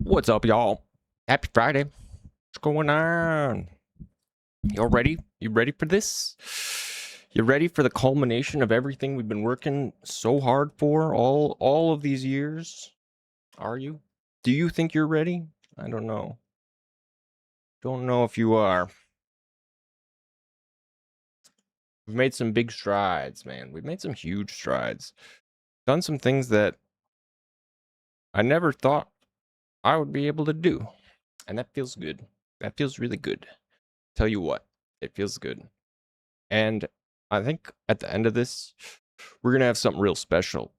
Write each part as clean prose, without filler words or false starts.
What's up, y'all? Happy Friday. What's going on? Y'all ready? You ready for this? You ready for the culmination of everything we've been working so hard for all of these years? Are you? Do you think you're ready? I don't know. Don't know if you are. We've made some big strides, man. We've made some huge strides. Done some things that I never thought I would be able to do. And that feels good. That feels really good. Tell you what, it feels good. And I think at the end of this, we're going to have something real special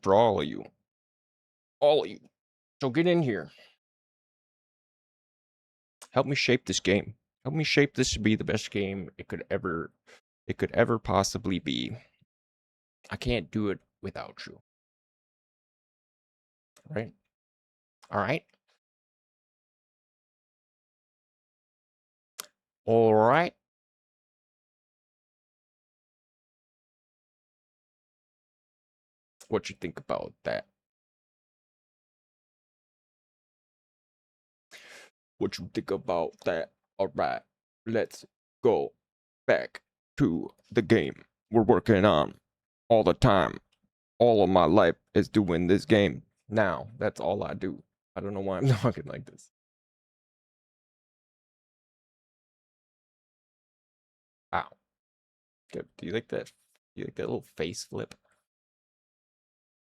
for all of you. All of you. So get in here. Help me shape this game. Help me shape this to be the best game it could ever possibly be. I can't do it without you. Right? All right. All right. What you think about that? What you think about that? All right. Let's go back to the game we're working on all the time. All of my life is doing this game. Now, that's all I do. I don't know why I'm talking like this. Wow. Do you like that? Do you like that little face flip?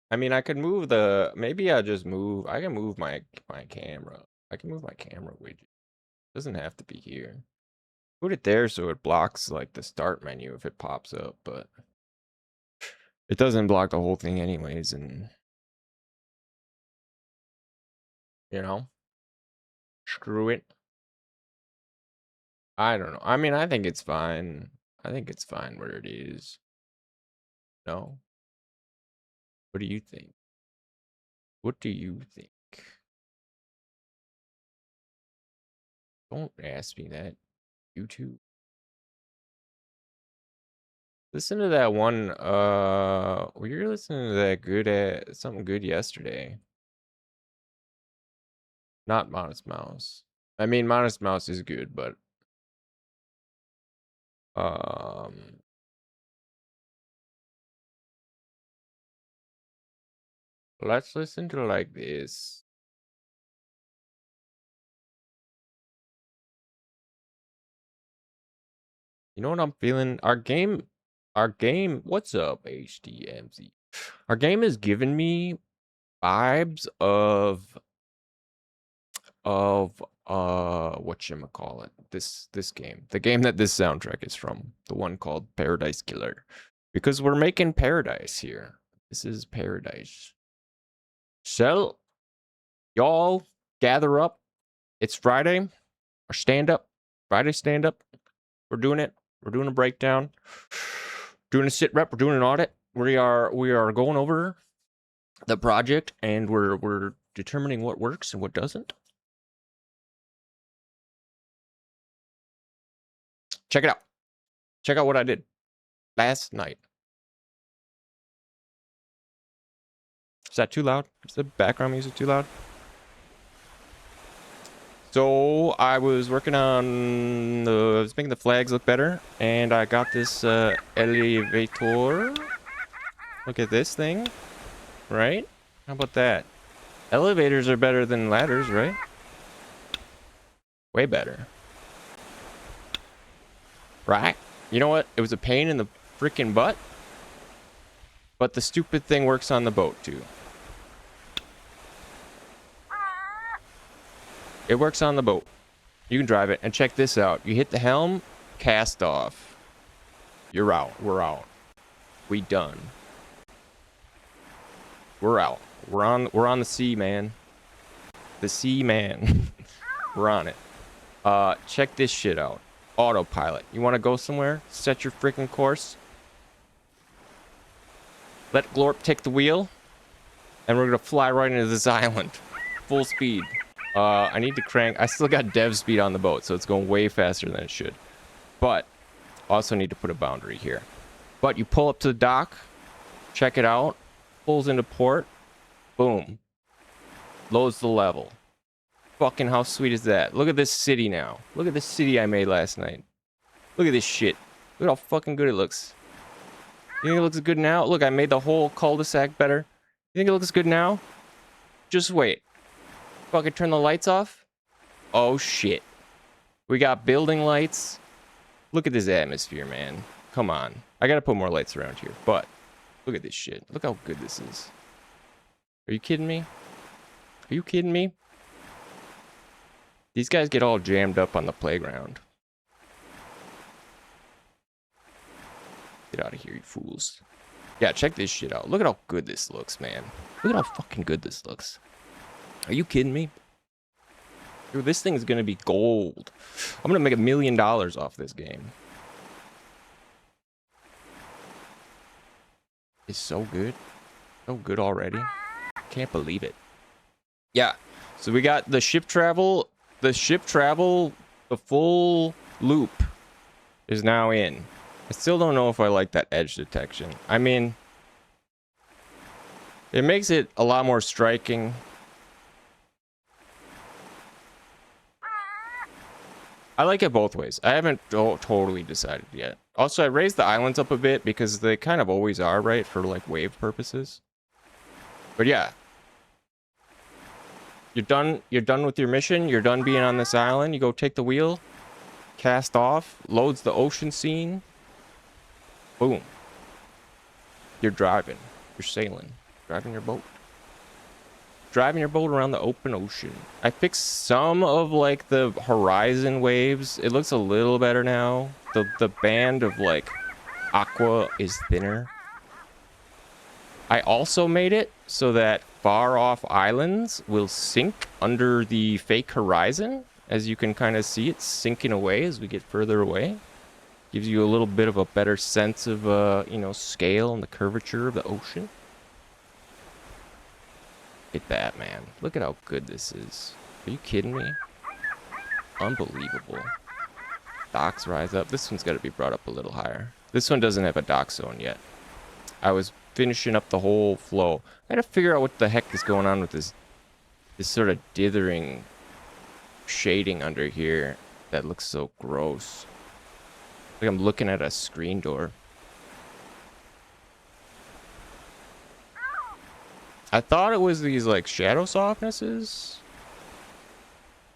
I mean, I could move the. Maybe I just move. I can move my camera. I can move my camera widget. It doesn't have to be here. Put it there so it blocks like the start menu if it pops up, but it doesn't block the whole thing anyways. And you know, screw it. I don't know. I mean, I think it's fine. I think it's fine where it is. No. What do you think? What do you think? Don't ask me that. YouTube. Listen to that one. We were listening to that good at something good yesterday. Not Modest Mouse. I mean, Modest Mouse is good, but let's listen to like this. You know what I'm feeling? Our game. What's up, HDMZ? Our game has given me vibes of whatchamacallit, this game, the game that this soundtrack is from, the one called Paradise Killer, because we're making paradise here. This is paradise. So y'all gather up. It's Friday, our stand-up, Friday stand-up. We're doing it. We're doing a breakdown, doing a sit rep, we're doing an audit. We are going over the project, and we're determining what works and what doesn't. Check it out. Check out what I did last night. Is that too loud? Is the background music too loud? So I was working on I was making the flags look better, and I got this elevator. Look at this thing, right? How about that? Elevators are better than ladders, right? Way better. Right? You know what? It was a pain in the freaking butt, but the stupid thing works on the boat too. It works on the boat. You can drive it, and check this out. You hit the helm, cast off. You're out. We're out. We done. We're out. We're on the sea, man. The sea, man. We're on it. Check this shit out. Autopilot. You want to go somewhere? Set your freaking course. Let Glorp take the wheel, and we're gonna fly right into this island, full speed. I need to crank. I still got dev speed on the boat, so it's going way faster than it should. But also need to put a boundary here. But you pull up to the dock, check it out, pulls into port, boom. Loads the level. Fucking how sweet is that? Look at this city now. Look at this city I made last night. Look at this shit. Look at how fucking good it looks. You think it looks good now? Look, I made the whole cul-de-sac better. You think it looks good now? Just wait. Fucking turn the lights off. Oh shit. We got building lights. Look at this atmosphere, man. Come on. I gotta put more lights around here, but look at this shit. Look how good this is. Are you kidding me? Are you kidding me? These guys get all jammed up on the playground. Get out of here, you fools. Yeah, check this shit out. Look at how good this looks, man. Look at how fucking good this looks. Are you kidding me? Dude, this thing's gonna be gold. I'm gonna make $1 million off this game. It's so good. So good already. Can't believe it. Yeah. So we got the ship travel. The ship travel, the full loop is now in. I still don't know if I like that edge detection. I mean, it makes it a lot more striking. I like it both ways. I haven't totally decided yet. Also, I raised the islands up a bit because they kind of always are, right? For like wave purposes. But yeah. You're done with your mission. You're done being on this island. You go take the wheel. Cast off. Loads the ocean scene. Boom. You're driving. You're sailing. Driving your boat. Driving your boat around the open ocean. I fixed some of like the horizon waves. It looks a little better now. The band of like aqua is thinner. I also made it so that far off islands will sink under the fake horizon. As you can kind of see, it's sinking away as we get further away. Gives you a little bit of a better sense of, you know, scale and the curvature of the ocean. Look at that, man. Look at how good this is. Are you kidding me? Unbelievable. Docks rise up. This one's got to be brought up a little higher. This one doesn't have a dock zone yet. I was finishing up the whole flow. I gotta figure out what the heck is going on with this sort of dithering shading under here that looks so gross. Like I'm looking at a screen door. I thought it was these like shadow softnesses.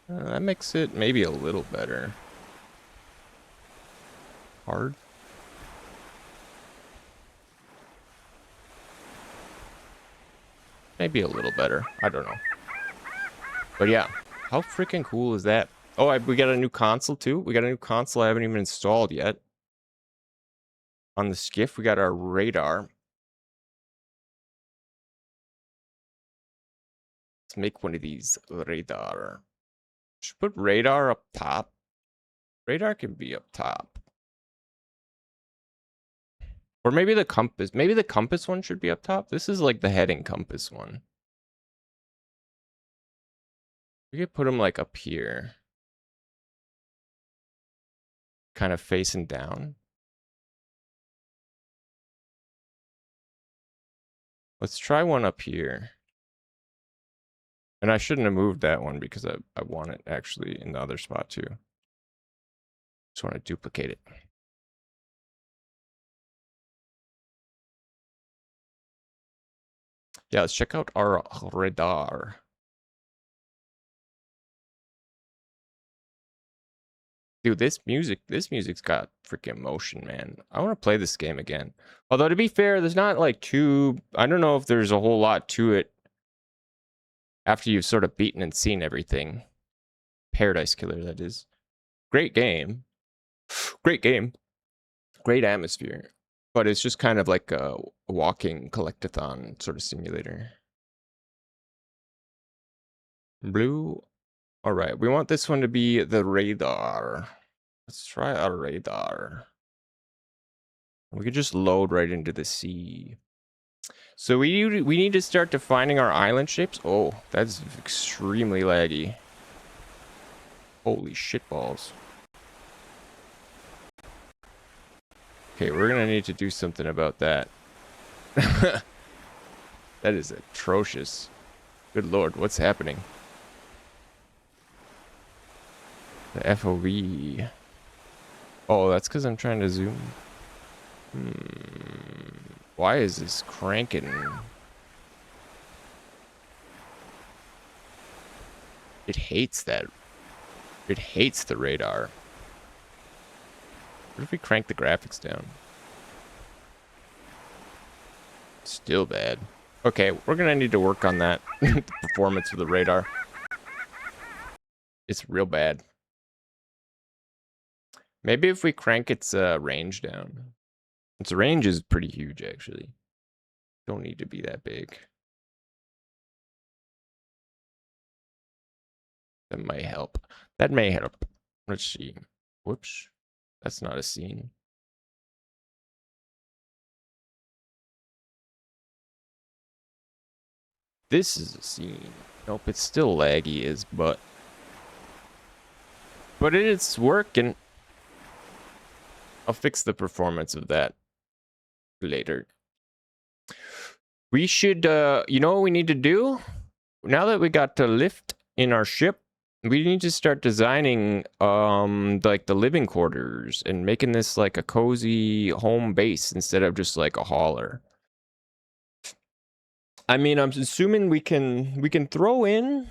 That makes it maybe a little better. Hard. Maybe a little better. I don't know. But yeah, how freaking cool is that? Oh, we got a new console too. We got a new console I haven't even installed yet. On the skiff, we got our radar. Let's make one of these radar. Should put radar up top. Radar can be up top. Or maybe the compass. Maybe the compass one should be up top. This is like the heading compass one. We could put them like up here. Kind of facing down. Let's try one up here. And I shouldn't have moved that one because I want it actually in the other spot too. Just want to duplicate it. Yeah, let's check out our radar. Dude, this music's got freaking motion, man. I want to play this game again. Although, to be fair, there's not like I don't know if there's a whole lot to it after you've sort of beaten and seen everything. Paradise Killer, that is. Great game. Great game. Great atmosphere. But it's just kind of like a walking collectathon sort of simulator. Blue. All right, we want this one to be the radar. Let's try our radar. We could just load right into the sea. So we need to start defining our island shapes. Oh, that's extremely laggy. Holy shitballs. Okay, we're gonna need to do something about that. That is atrocious. Good lord, what's happening? The FOV. Oh, that's because I'm trying to zoom. Why is this cranking? It hates that. It hates the radar. What if we crank the graphics down? Still bad. Okay, we're gonna need to work on that. The performance of the radar. It's real bad. Maybe if we crank its range down. Its range is pretty huge, actually. Don't need to be that big. That might help. That may help. Let's see. Whoops. That's not a scene. This is a scene. Nope, it's still laggy as but it's working. I'll fix the performance of that later. We should, you know what we need to do? Now that we got the lift in our ship, we need to start designing, like the living quarters and making this like a cozy home base instead of just like a hauler. I mean, I'm assuming we can throw in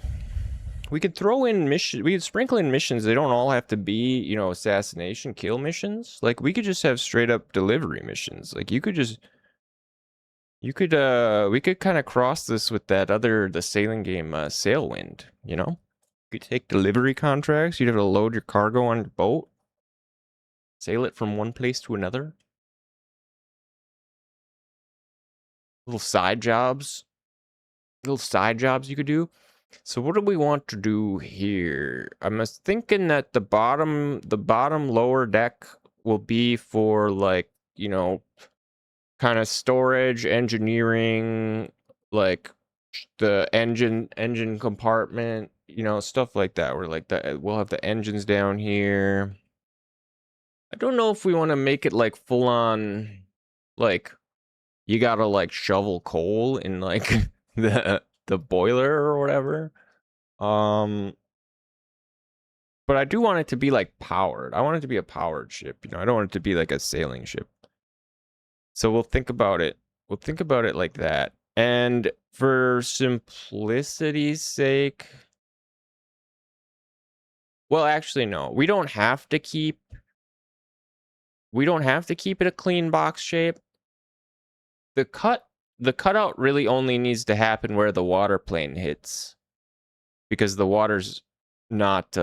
missions. We can sprinkle in missions. They don't all have to be, you know, assassination kill missions. Like we could just have straight up delivery missions. Like we could we could kind of cross this with the sailing game Sailwind, you know? You could take delivery contracts. You'd have to load your cargo on your boat. Sail it from one place to another. Little side jobs you could do. So what do we want to do here? I'm thinking that the bottom lower deck will be for like, you know, kind of storage, engineering, like the engine compartment, you know, stuff like that. Where like we'll have the engines down here. I don't know if we want to make it like full on, like you gotta like shovel coal in like the boiler or whatever. But I do want it to be like powered. I want it to be a powered ship, you know. I don't want it to be like a sailing ship. So we'll think about it. We'll think about it like that. And for simplicity's sake, well, actually no. We don't have to keep it a clean box shape. The cutout really only needs to happen where the water plane hits. Because the water's not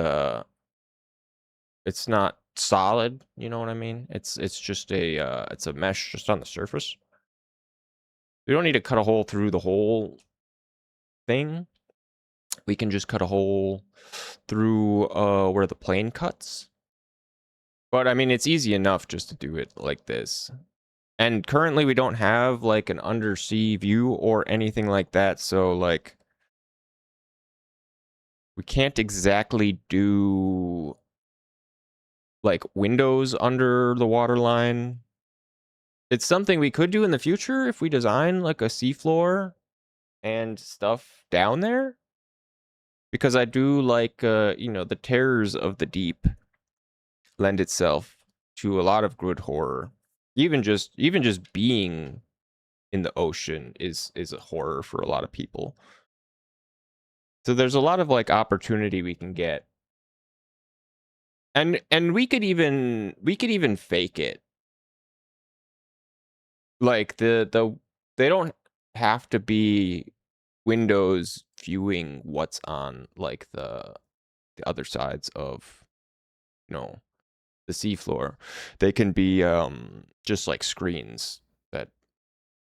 it's not solid, you know what I mean? It's just it's a mesh just on the surface. We don't need to cut a hole through the whole thing. We can just cut a hole through where the plane cuts. But I mean, it's easy enough just to do it like this. And currently we don't have like an undersea view or anything like that, so like we can't exactly do like windows under the waterline. It's something we could do in the future if we design like a seafloor and stuff down there. Because I do like, you know, the terrors of the deep lend itself to a lot of good horror. Even just being in the ocean is a horror for a lot of people. So there's a lot of like opportunity we can get. And we could even fake it. Like they don't have to be windows viewing what's on like the other sides of, you know, the seafloor. They can be just like screens that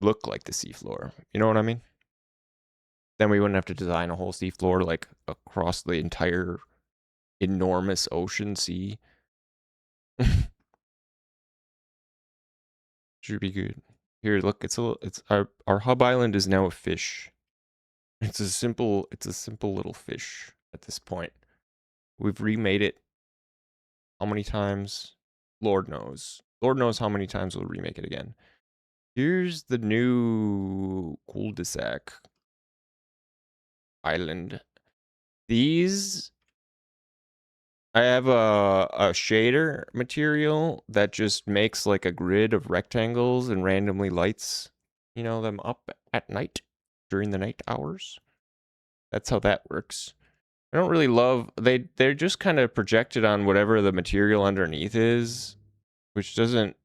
look like the seafloor. You know what I mean? Then we wouldn't have to design a whole seafloor like across the entire enormous ocean sea. Should be good. Here, look, it's our hub island is now a fish. It's a simple little fish at this point. We've remade it how many times? Lord knows. Lord knows how many times we'll remake it again. Here's the new cul-de-sac. island. These, I have a shader material that just makes like a grid of rectangles and randomly lights, you know, them up at night during the night hours. That's how that works. I don't really love, they're just kind of projected on whatever the material underneath is, which doesn't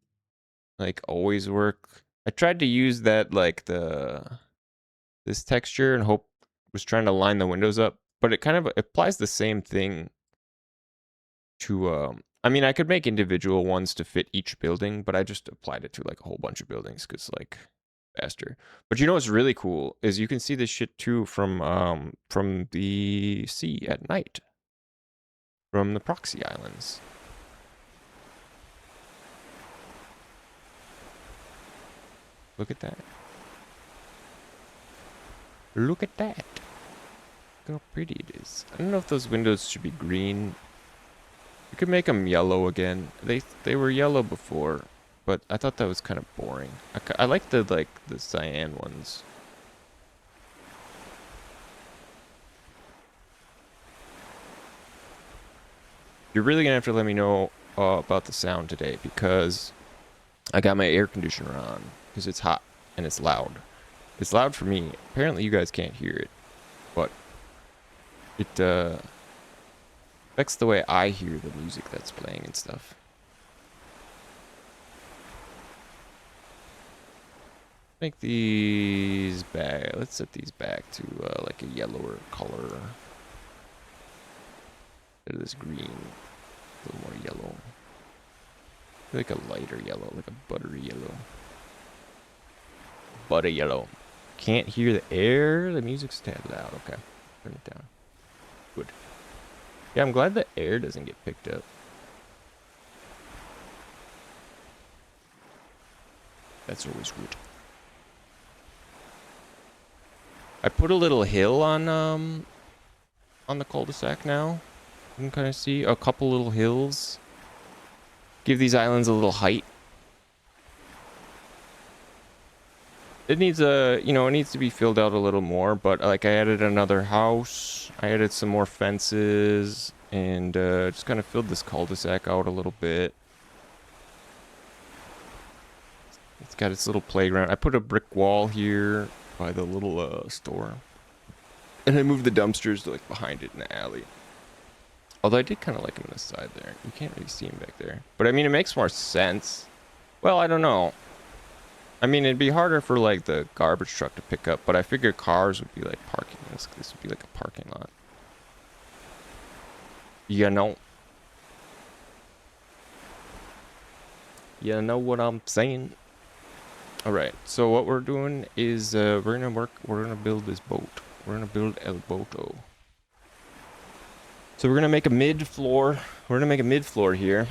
like always work. I tried to use that like this texture and was trying to line the windows up, but it kind of applies the same thing to I mean, I could make individual ones to fit each building, but I just applied it to like a whole bunch of buildings because like faster. But you know what's really cool is you can see this shit too from the sea at night, from the proxy islands. Look at that. Look at that. Look how pretty it is. I don't know if those windows should be green. You could make them yellow again. They were yellow before, but I thought that was kind of boring. I like the cyan ones. You're really gonna have to let me know about the sound today because I got my air conditioner on because it's hot and it's loud. It's loud for me. Apparently you guys can't hear it, but it affects the way I hear the music that's playing and stuff. Make these back. Let's set these back to like a yellower color. Instead of this green, a little more yellow. Like a lighter yellow, like a buttery yellow. Butter yellow. Can't hear the air. The music's tad loud. Okay, turn it down. Good. Yeah, I'm glad the air doesn't get picked up. That's always good. I put a little hill on the cul-de-sac now. You can kind of see a couple little hills. Give these islands a little height. It needs it needs to be filled out a little more, but like I added another house, I added some more fences, and just kind of filled this cul-de-sac out a little bit. It's got its little playground. I put a brick wall here by the little store. And I moved the dumpsters to like behind it in the alley. Although I did kind of like him on the side there. You can't really see him back there. But I mean, it makes more sense. Well, I don't know. I mean, it'd be harder for like the garbage truck to pick up, but I figured cars would be like parking. This would be like a parking lot. You know. You know what I'm saying? Alright, so what we're doing is we're gonna build this boat. We're gonna build El Boto. So we're gonna make a mid-floor. We're gonna make a mid-floor here.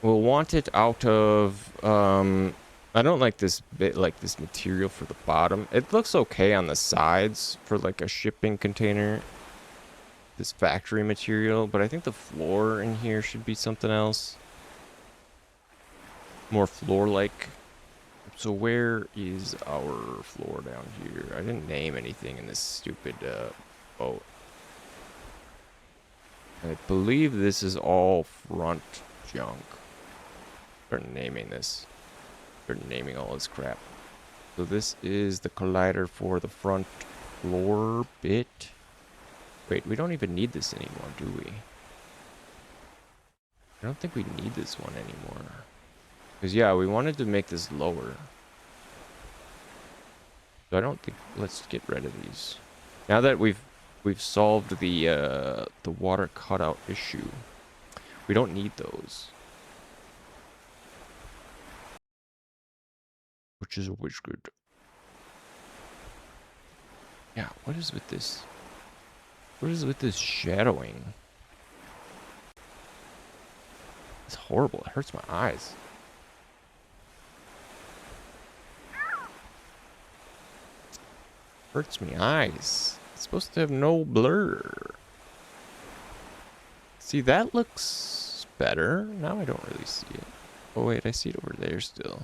We'll want it out of I don't like this bit, like this material for the bottom. It looks okay on the sides for like a shipping container. This factory material, but I think the floor in here should be something else. More floor-like. So where is our floor down here? I didn't name anything in this stupid boat. I believe this is all front junk. Start naming this. Start naming all this crap. So this is the collider for the front floor bit. Wait, we don't even need this anymore, do we? I don't think we need this one anymore. Because, yeah, we wanted to make this lower. So I don't think... Let's get rid of these. Now that we've solved the water cutout issue, we don't need those. Which is always good. Yeah, what is with this? What is with this shadowing? It's horrible. It hurts my eyes. Hurts me eyes. It's supposed to have no blur. See, that looks better. Now I don't really see it. Oh wait, I see it over there still.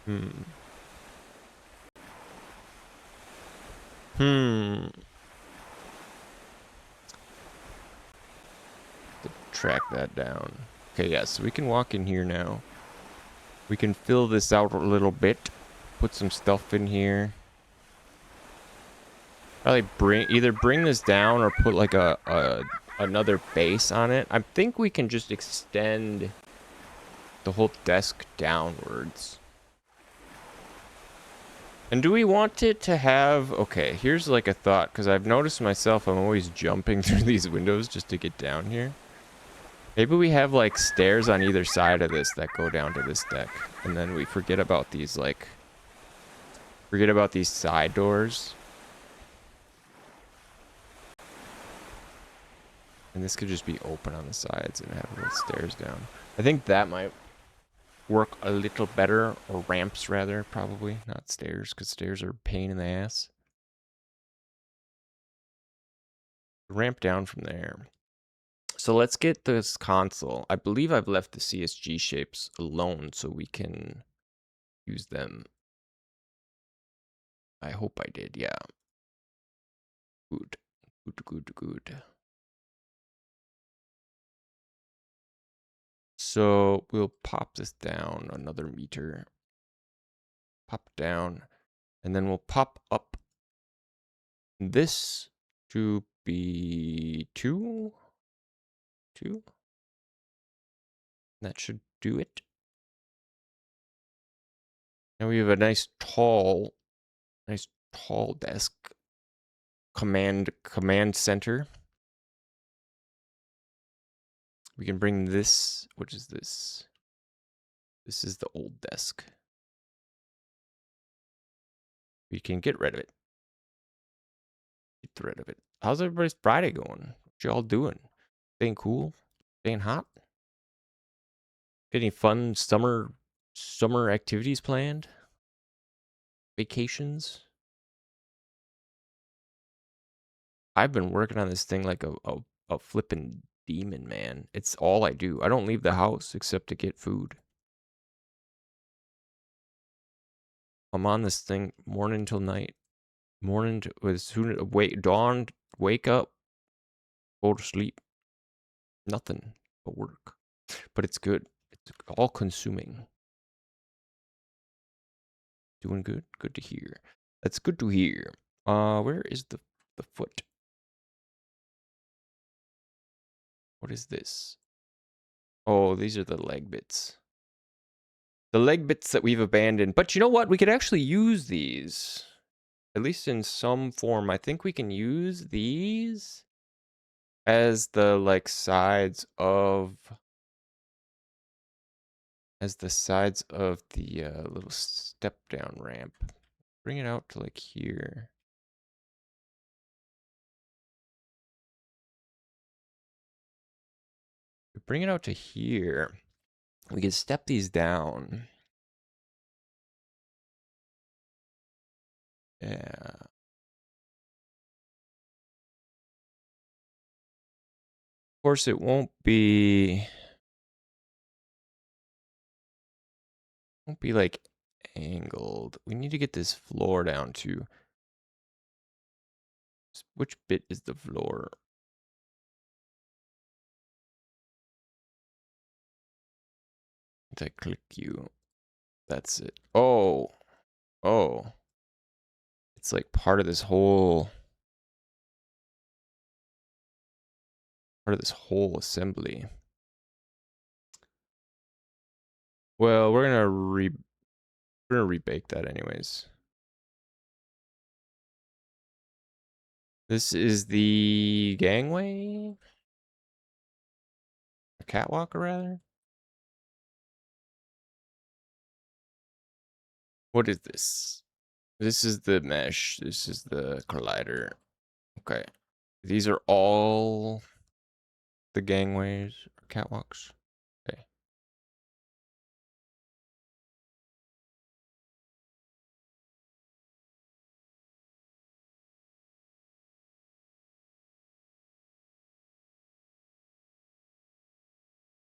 Hmm. To track that down. Okay, yeah, so we can walk in here now. We can fill this out a little bit. Put some stuff in here. Probably either bring this down or put like another base on it. I think we can just extend the whole desk downwards. And do we want it to have... Okay, here's like a thought, because I've noticed myself I'm always jumping through these windows just to get down here. Maybe we have like stairs on either side of this that go down to this deck. And then we forget about these like... Forget about these side doors. And this could just be open on the sides and have little stairs down. I think that might work a little better, or ramps rather, probably, not stairs, because stairs are a pain in the ass. Ramp down from there. So let's get this console. I believe I've left the CSG shapes alone so we can use them. I hope I did, yeah. Good, good, good, good. So we'll pop this down another meter. Pop down, and then we'll pop up this to be 2. That should do it. And we have a nice tall desk. Command center. We can bring this. What is this? This is the old desk. We can get rid of it. Get rid of it. How's everybody's Friday going? What y'all doing? Staying cool? Staying hot? Any fun summer activities planned? Vacations? I've been working on this thing like a flippin' demon, man. It's all I do. I don't leave the house except to get food. I'm on this thing morning till night. Morning to as soon dawn, wake up, go to sleep. Nothing but work. But it's good. It's all consuming. Doing good. Good to hear. That's good to hear. Where is the foot? What is this? Oh, these are the leg bits. The leg bits that we've abandoned. But you know what? We could actually use these. At least in some form. I think we can use these as the like sides of the little step down ramp. Bring it out to like here. Bring it out to here. We can step these down. Yeah. Of course, it won't be like angled. We need to get this floor down to... Which bit is the floor? To click you. That's it. Oh. It's like part of this whole assembly. Well, we're gonna rebake that anyways. This is the gangway? A catwalk, rather? What is this? This is the mesh. This is the collider. Okay. These are all the gangways or catwalks. Okay.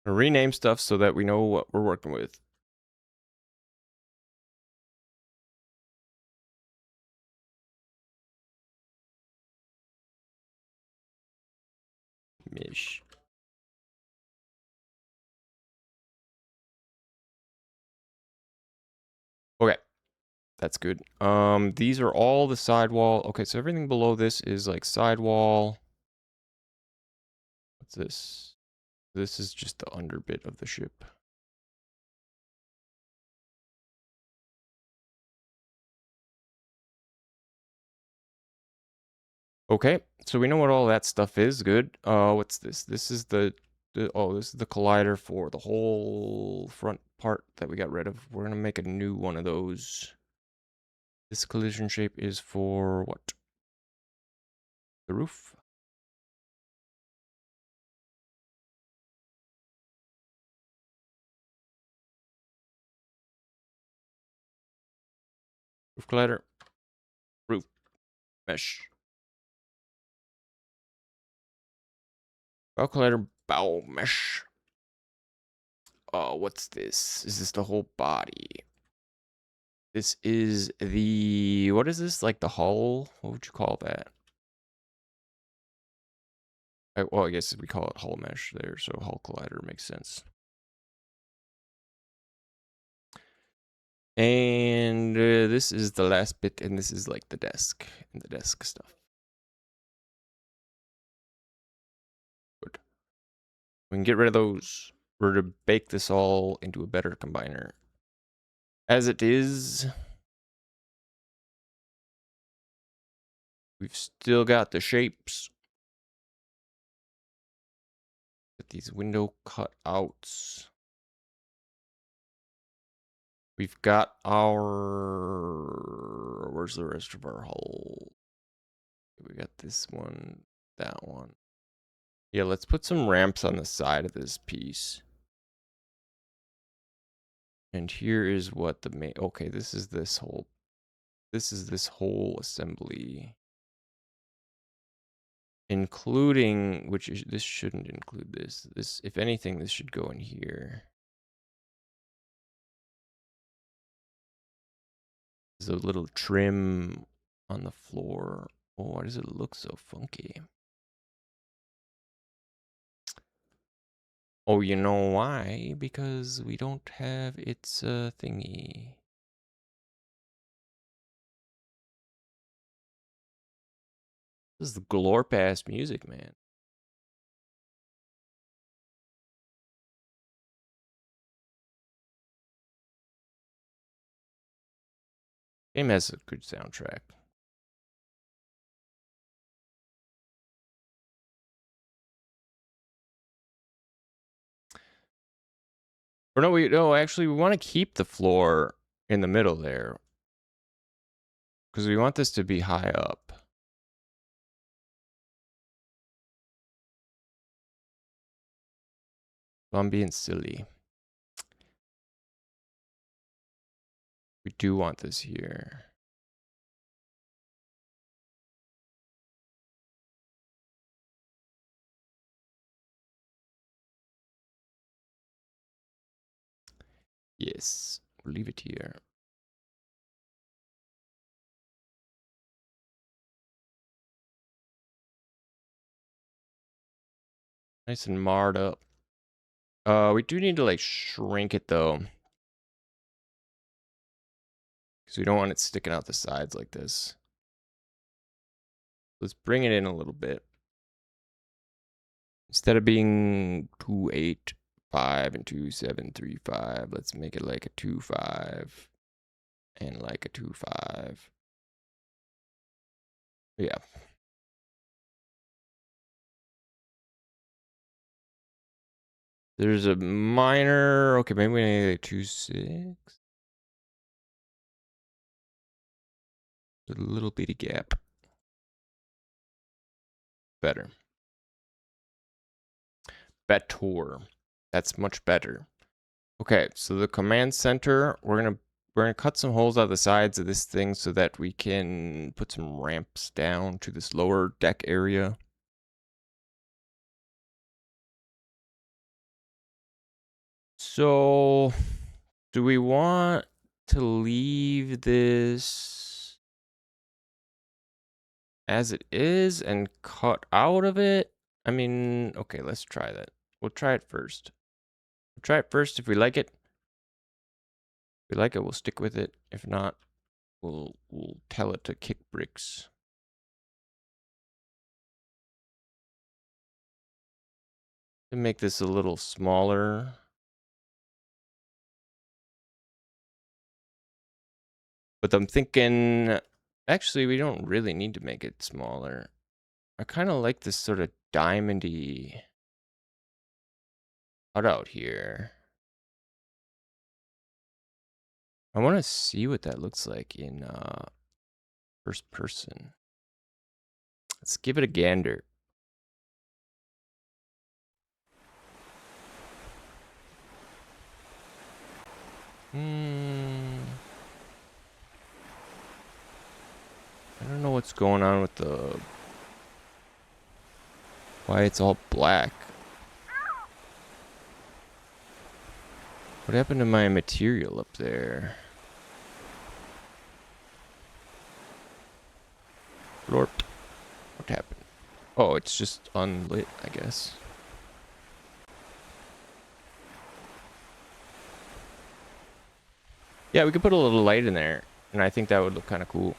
Rename stuff so that we know what we're working with. Mesh. Okay. That's good. These are all the sidewall. Okay, so everything below this is like sidewall. What's this? This is just the underbit of the ship. Okay, so we know what all that stuff is. Good. What's this? This is the this is the collider for the whole front part that we got rid of. We're gonna make a new one of those. This collision shape is for what? The roof? Roof collider. Roof. Mesh. Bow collider. Bow mesh. What's this? Is this the whole body? This is the, what is this? Like the hull? What would you call that? Well, I guess we call it hull mesh there, so hull collider makes sense. And this is the last bit, and this is like the desk and the desk stuff. Good. We can get rid of those. We're to bake this all into a better combiner. As it is, we've still got the shapes. Get these window cutouts. We've got our, where's the rest of our hull? We got this one, that one. Yeah, let's put some ramps on the side of this piece. And here is what the main, okay, this is this whole assembly. Including, which is, this shouldn't include this. This, if anything, this should go in here. There's a little trim on the floor. Oh, why does it look so funky? Oh, you know why? Because we don't have its thingy. This is the glorp ass music, man. Game has a good soundtrack. Or no, actually, we want to keep the floor in the middle there. Because we want this to be high up. I'm being silly. We do want this here. Yes, we'll leave it here. Nice and marred up. We do need to like shrink it though. Because we don't want it sticking out the sides like this. Let's bring it in a little bit. Instead of being 285 and 2735, let's make it like a 25 and like a 25. Yeah. There's a minor, okay, maybe we need a 26. A little bitty gap. Better. Better. That's much better. Okay, so the command center, we're gonna cut some holes out the sides of this thing so that we can put some ramps down to this lower deck area. So, do we want to leave this as it is and cut out of it? I mean, okay, let's try that. We'll try it first. We'll try it first. If we like it, we'll stick with it. If not, we'll tell it to kick bricks. To make this a little smaller. But I'm thinking, actually, we don't really need to make it smaller. I kind of like this sort of diamondy cutout here. I want to see what that looks like in first person. Let's give it a gander. I don't know what's going on with the... why it's all black. What happened to my material up there? Lord, what happened? Oh, it's just unlit, I guess. Yeah, we could put a little light in there, and I think that would look kind of cool.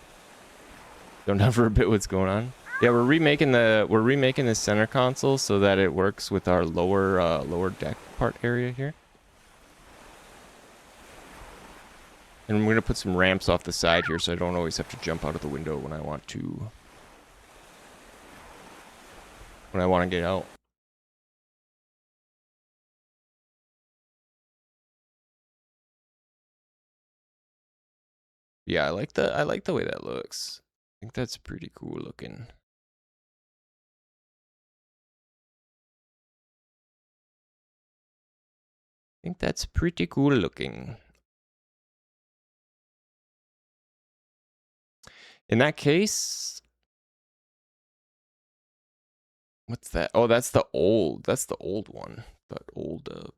Don't know for a bit what's going on. Yeah, we're remaking the center console so that it works with our lower deck part area here. And we're gonna put some ramps off the side here so I don't always have to jump out of the window when I want to get out. Yeah, I like the way that looks. I think that's pretty cool looking. I think that's pretty cool looking. In that case, what's that? Oh, that's the old one. That old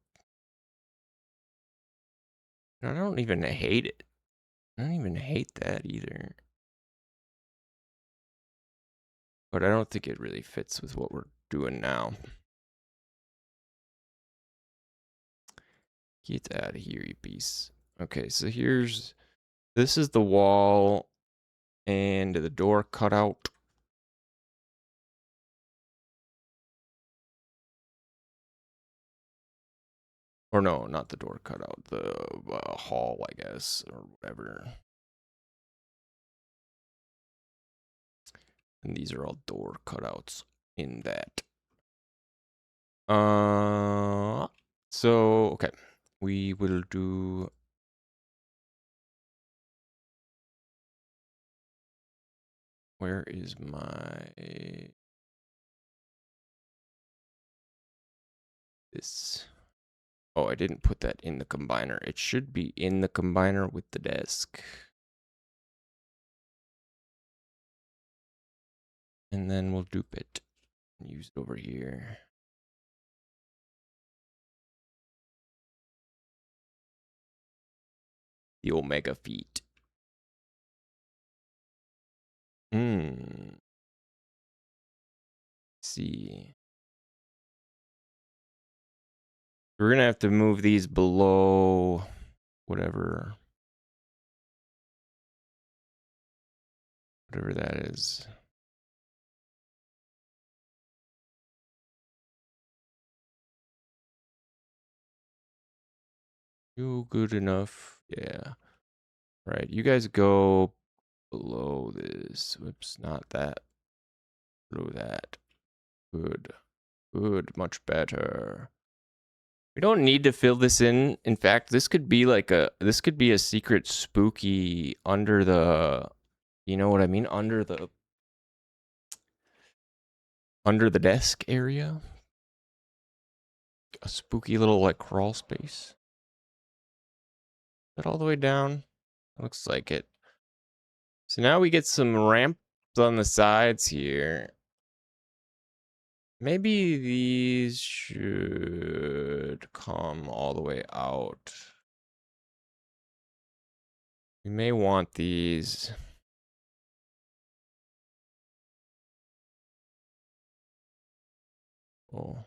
I don't even hate it. I don't even hate that either. But I don't think it really fits with what we're doing now. Get out of here, you piece. Okay, so this is the wall and the door cut out. Or no, not the door cut out. The hall, I guess, or whatever. And these are all door cutouts in that. So, okay. We will do... where is my... this... oh, I didn't put that in the combiner. It should be in the combiner with the desk. And then we'll dupe it and use it over here. The Omega feet. See. We're gonna have to move these below whatever that is. You good enough? Yeah. Right. You guys go below this. Whoops, not that. Below that. Good. Good. Much better. We don't need to fill this in. In fact, this could be like this could be a secret spooky under the, you know what I mean? Under the desk area. A spooky little like crawl space. Is that all the way down? Looks like it. So now we get some ramps on the sides here. Maybe these should come all the way out. We may want these. Oh,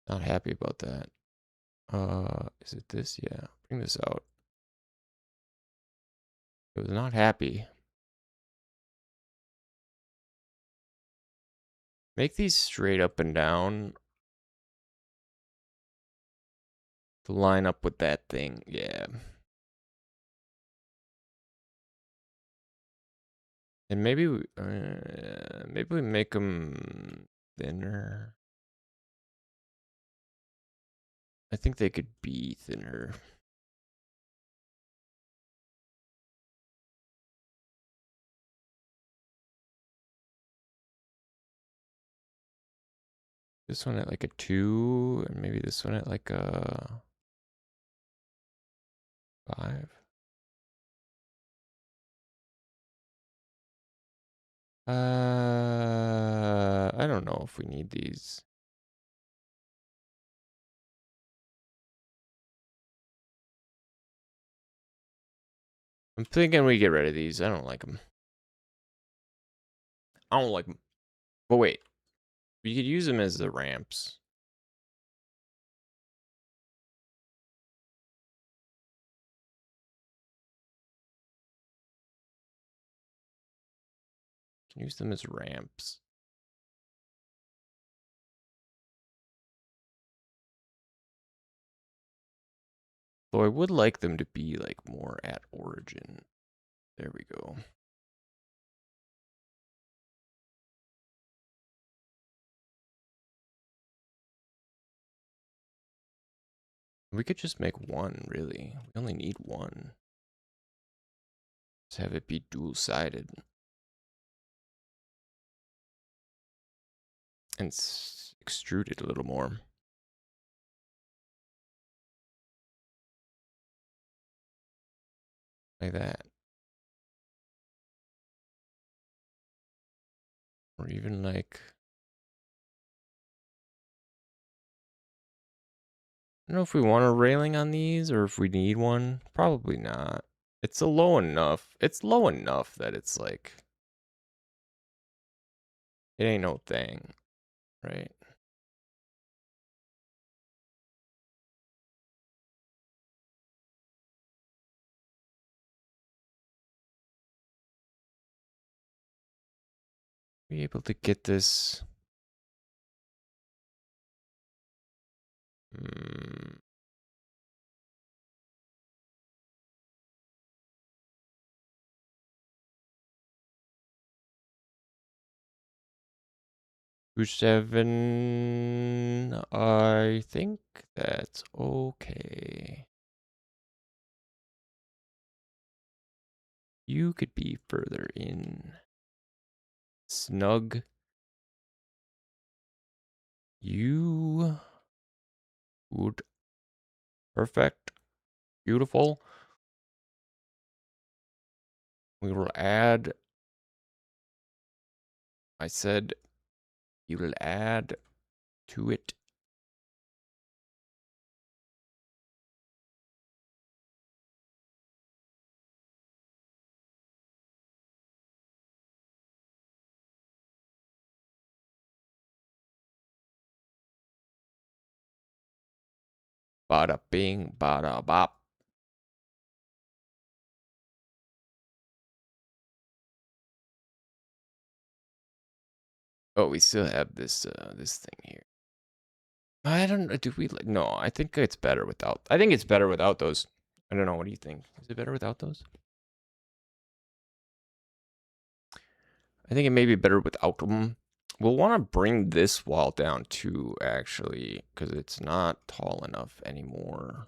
not happy about that. Is it this? Yeah, bring this out. It was not happy. Make these straight up and down to line up with that thing. Yeah. And maybe we make them thinner. I think they could be thinner. This one at like a 2, and maybe this one at like a 5. I don't know if we need these. I'm thinking we get rid of these. I don't like them. I don't like them. But wait, we could use them as the ramps. Can use them as ramps. Though I would like them to be like more at origin. There we go. We could just make one, really. We only need one. Just have it be dual-sided. And extrude it a little more. Like that. Or even like... I don't know if we want a railing on these or if we need one. Probably not. It's low enough. It's low enough that it's like... It ain't no thing. Right? Be able to get this... Hmm... 2.7. I think that's okay. You could be further in. Snug. You would. Perfect. Beautiful. We will add. I said you will add to it. Bada bing, bada bop. Oh, we still have this this thing here. I don't know. Do we like? No, I think it's better without. I think it's better without those. I don't know. What do you think? Is it better without those? I think it may be better without them. We'll want to bring this wall down too, actually, because it's not tall enough anymore.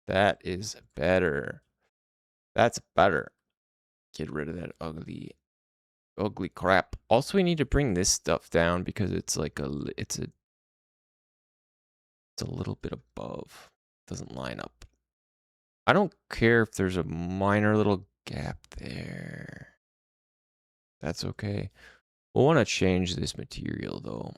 That is better. That's better. Get rid of that ugly, ugly crap. Also, we need to bring this stuff down because it's like it's a little bit above. Doesn't line up. I don't care if there's a minor little gap there. That's okay. We'll want to change this material though.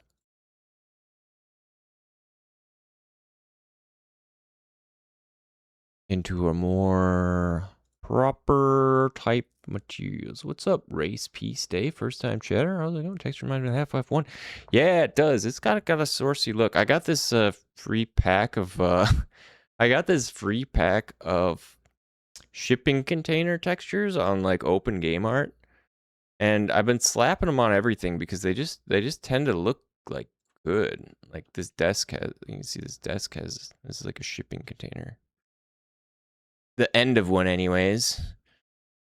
Into a more proper type materials. What's up, Race Peace Day? First time chatter. How's it going? Text reminds me of Half-Life 1. Yeah, it does. It's got a saucy look. I got this free pack of I got this free pack of shipping container textures on like Open Game Art, and I've been slapping them on everything because they just tend to look like good. Like this desk has, you can see this desk has, this is like a shipping container. The end of one, anyways.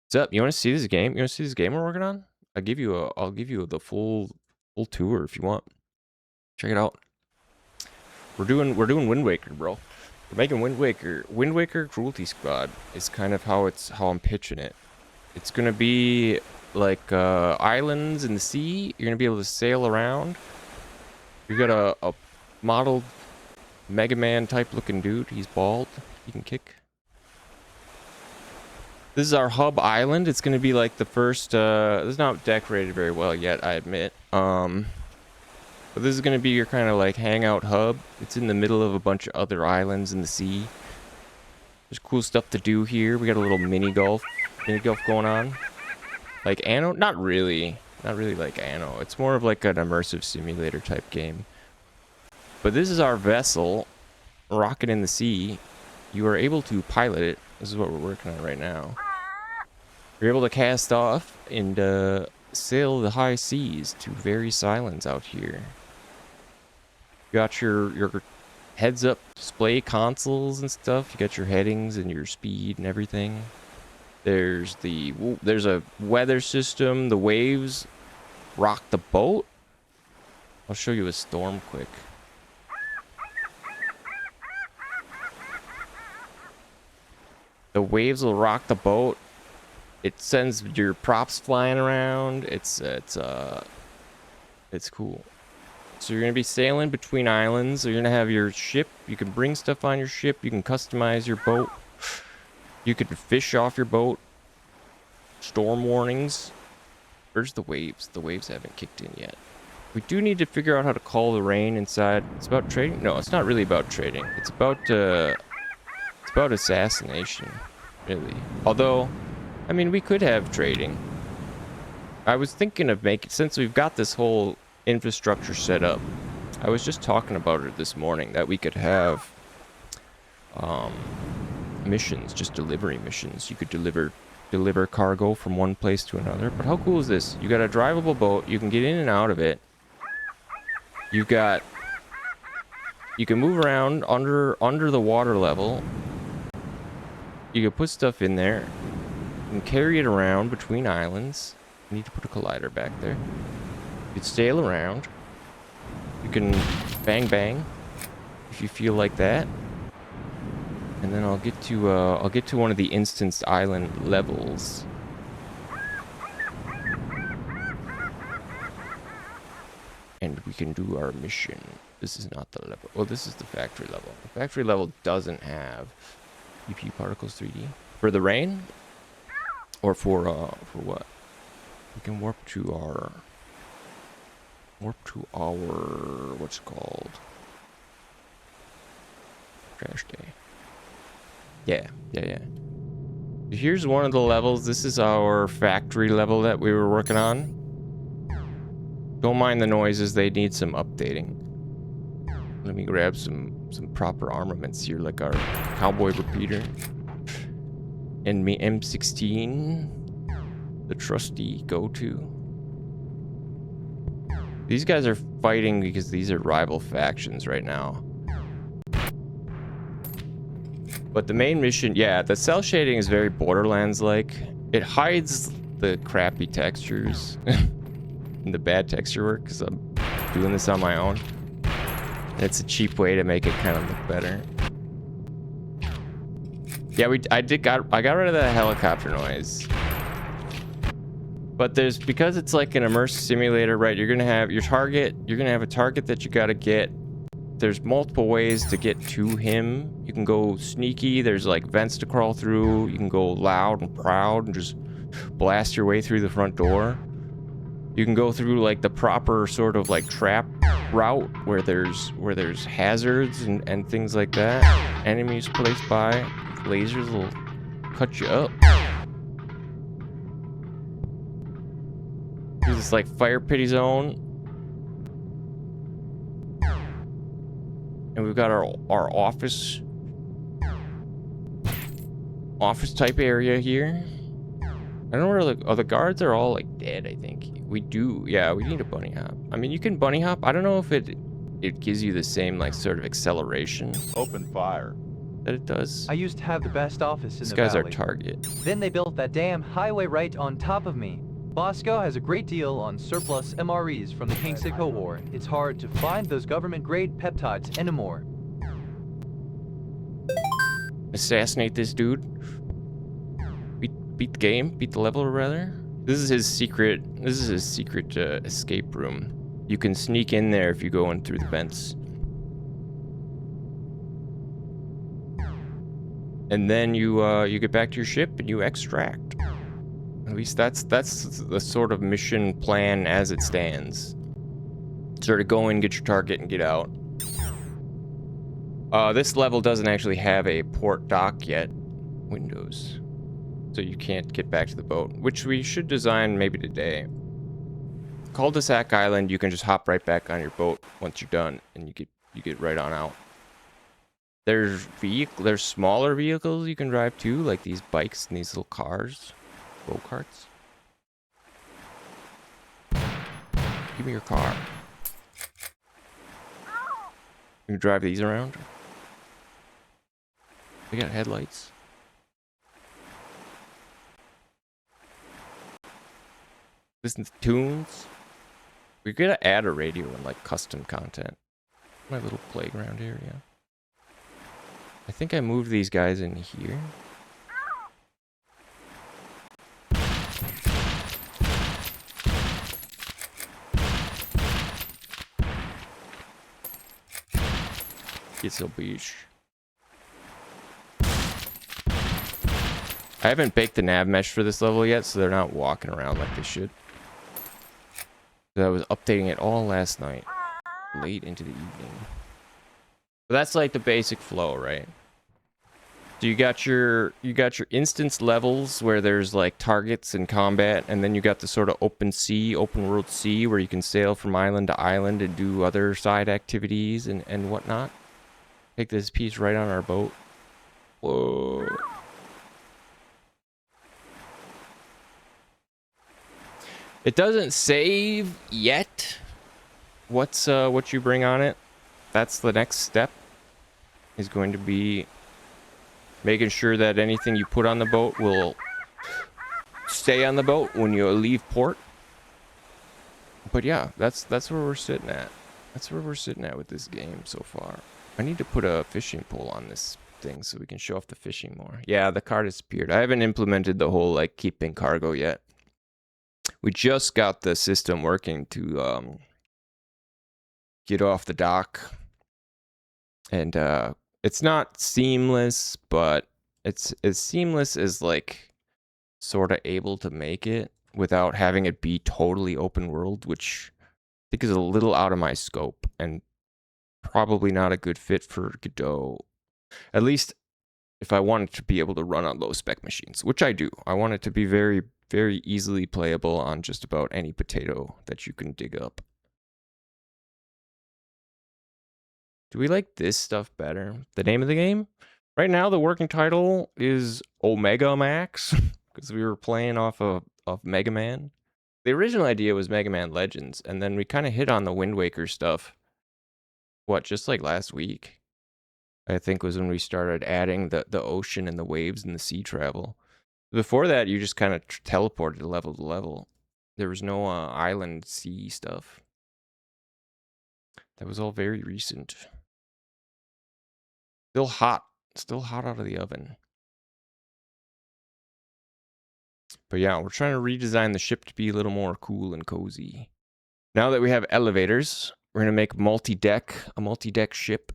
What's up? You want to see this game? You want to see this game we're working on? I'll give you the full tour if you want. Check it out. We're doing Wind Waker, bro. We're making Wind Waker. Wind Waker Cruelty Squad is kind of how I'm pitching it. It's gonna be like islands in the sea. You're gonna be able to sail around. You got a modeled Mega Man type looking dude. He's bald. He can kick. This is our hub island. It's gonna be like the first. It's not decorated very well yet, I admit. But this is gonna be your kind of like hangout hub. It's in the middle of a bunch of other islands in the sea. There's cool stuff to do here. We got a little mini golf going on. Like Anno? Not really like Anno. It's more of like an immersive simulator type game. But this is our vessel, rocking in the sea. You are able to pilot it. This is what we're working on right now. You're able to cast off and sail the high seas to various islands out here. You got your heads-up display consoles and stuff. You got your headings and your speed and everything. There's a weather system. The waves rock the boat. I'll show you a storm quick. The waves will rock the boat. It sends your props flying around. It's cool. So you're gonna be sailing between islands. So you're gonna have your ship. You can bring stuff on your ship. You can customize your boat. You can fish off your boat. Storm warnings. Where's the waves? The waves haven't kicked in yet. We do need to figure out how to call the rain inside. It's about trading? No, it's not really about trading. It's about assassination, really. Although, I mean, we could have trading. I was thinking of making, since we've got this whole infrastructure set up, I was just talking about it this morning, that we could have missions, just delivery missions. You could deliver cargo from one place to another. But how cool is this? You got a drivable boat. You can get in and out of it. You can move around under the water level. You can put stuff in there. You can carry it around between islands. You need to put a collider back there. You can sail around. You can bang if you feel like that. And then I'll get to one of the instanced island levels. And we can do our mission. This is not the level. Well, this is the factory level. The factory level doesn't have EP particles 3D. For the rain? Or for what? We can warp to our what's it called? Crash day. Yeah. Here's one of the levels. This is our factory level that we were working on. Don't mind the noises, they need some updating. Let me grab some proper armaments here, like our cowboy repeater. And me M16. The trusty go-to. These guys are fighting because these are rival factions right now. But the main mission, yeah, the cell shading is very Borderlands-like. It hides the crappy textures and the bad texture work because I'm doing this on my own. It's a cheap way to make it kind of look better. Yeah, I got rid of that helicopter noise. But because it's like an immersive simulator, right? You're gonna have your target. You're gonna have a target that you gotta get. There's multiple ways to get to him. You can go sneaky. There's like vents to crawl through. You can go loud and proud and just blast your way through the front door. You can go through like the proper sort of like trap route where there's hazards and things like that. Enemies placed by. Lasers will cut you up. Here's this like fire pity zone. And we've got our office type area here. I don't know where the guards are all like dead, I think. We do, yeah, we need a bunny hop. I mean, you can bunny hop. I don't know if it gives you the same like sort of acceleration. Open fire. That it does. I used to have the best office in This the guy's valley. our target. Then they built that damn highway right on top of me. Bosco has a great deal on surplus MREs from the King Sidco War. It's hard to find those government-grade peptides anymore. Assassinate this dude. Beat the game. Beat the level, rather. This is his secret. This is his secret escape room. You can sneak in there if you go in through the vents. And then you get back to your ship and you extract. At least that's the sort of mission plan as it stands. Sort of go in, get your target, and get out. This level doesn't actually have a port dock yet. Windows. So you can't get back to the boat, which we should design maybe today. Cul-de-sac Island, you can just hop right back on your boat once you're done, and you get right on out. There's smaller vehicles you can drive too, like these bikes and these little cars, go-karts. Give me your car. You can drive these around. They got headlights. Listen to tunes. We're gonna add a radio and like custom content. My little playground area. I think I moved these guys in here. It's a beach. I haven't baked the nav mesh for this level yet, so they're not walking around like they should. I was updating it all last night, late into the evening. But that's like the basic flow, right? So you got your instance levels where there's like targets and combat, and then you got the sort of open world sea, where you can sail from island to island and do other side activities and whatnot. Take this piece right on our boat. Whoa. It doesn't save yet. What's what you bring on it? That's the next step. Is going to be making sure that anything you put on the boat will stay on the boat when you leave port. But yeah, that's where we're sitting at. That's where we're sitting at with this game so far. I need to put a fishing pole on this thing so we can show off the fishing more. Yeah, the car disappeared. I haven't implemented the whole like keeping cargo yet. We just got the system working to get off the dock, and it's not seamless, but it's as seamless as like sort of able to make it without having it be totally open world, which I think is a little out of my scope and probably not a good fit for Godot. At least if I want it to be able to run on low spec machines, which I do. I want it to be very, very easily playable on just about any potato that you can dig up. Do we like this stuff better? The name of the game? Right now, the working title is Omega Max, because we were playing off of Mega Man. The original idea was Mega Man Legends, and then we kind of hit on the Wind Waker stuff. What, just like last week? I think was when we started adding the ocean and the waves and the sea travel. Before that, you just kind of teleported level to level. There was no island sea stuff. That was all very recent. Still hot out of the oven. But yeah, we're trying to redesign the ship to be a little more cool and cozy. Now that we have elevators, we're going to make a multi-deck ship.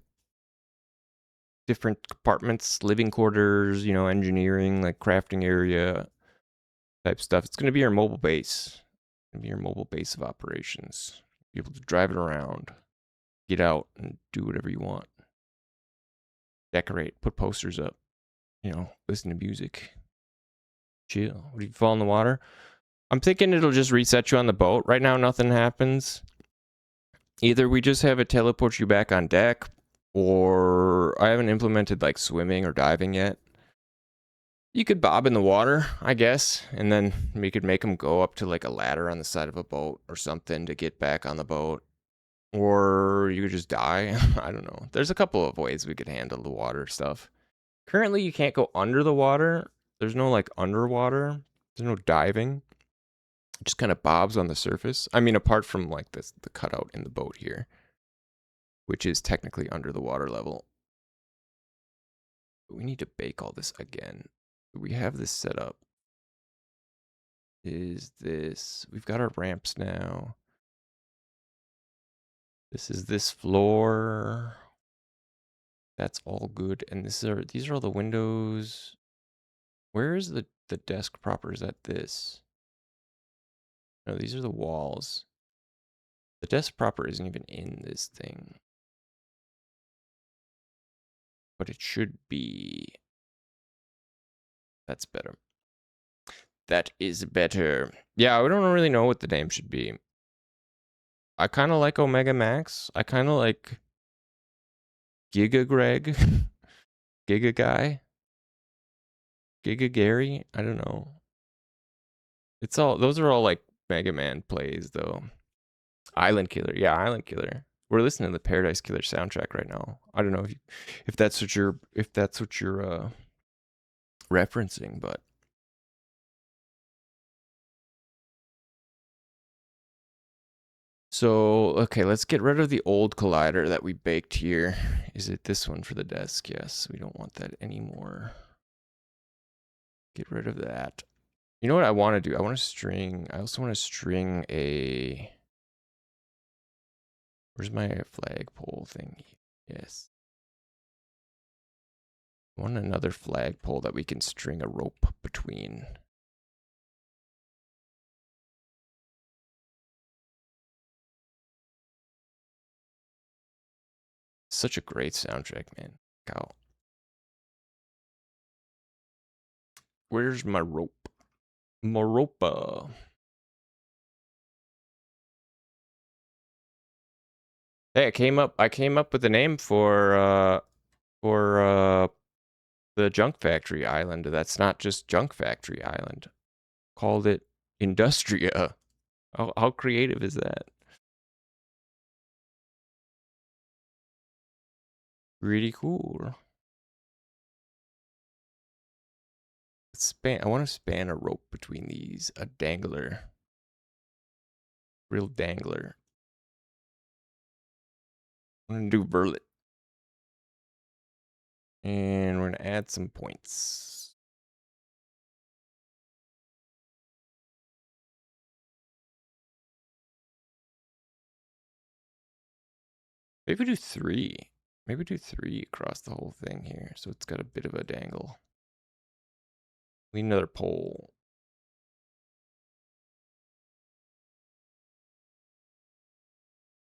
Different compartments, living quarters, you know, engineering, like crafting area type stuff. It's going to be our mobile base. It's going to be our mobile base of operations. Be able to drive it around, get out, and do whatever you want. Decorate, put posters up, you know, listen to music. Chill. Would you fall in the water? I'm thinking it'll just reset you on the boat. Right now, nothing happens. Either we just have it teleport you back on deck, or I haven't implemented like swimming or diving yet. You could bob in the water, I guess, and then we could make them go up to like a ladder on the side of a boat or something to get back on the boat. Or you could just die. I don't know. There's a couple of ways we could handle the water stuff. Currently, you can't go under the water. There's no like underwater. There's no diving. It just kind of bobs on the surface. I mean, apart from like this, the cutout in the boat here, which is technically under the water level. But we need to bake all this again. We have this set up. Is this... We've got our ramps now. This is this floor. That's all good. And these are all the windows. Where is the desk proper? Is that this? No, these are the walls. The desk proper isn't even in this thing. But it should be. That's better. That is better. Yeah, we don't really know what the name should be. I kind of like Omega Max. I kind of like Giga Greg. Giga Guy. Giga Gary. I don't know. It's all, those are all like Mega Man plays though. Island Killer. Yeah, Island Killer. We're listening to the Paradise Killer soundtrack right now. I don't know if that's what you're referencing, but so okay, let's get rid of the old collider that we baked here. Is it this one for the desk? Yes, we don't want that anymore. Get rid of that. You know what I want to do? I also want to string a... Where's my flagpole thing? Yes. I want another flagpole that we can string a rope between. Such a great soundtrack, man. Go. Where's my rope? My rope. Hey, I came up with a name for the Junk Factory Island. That's not just Junk Factory Island. Called it Industria. How creative is that? Really cool. I want to span a rope between these. A dangler. Real dangler. I'm going to do verlet. And we're going to add some points. Maybe we do 3. Maybe do 3 across the whole thing here. So it's got a bit of a dangle. We need another pole.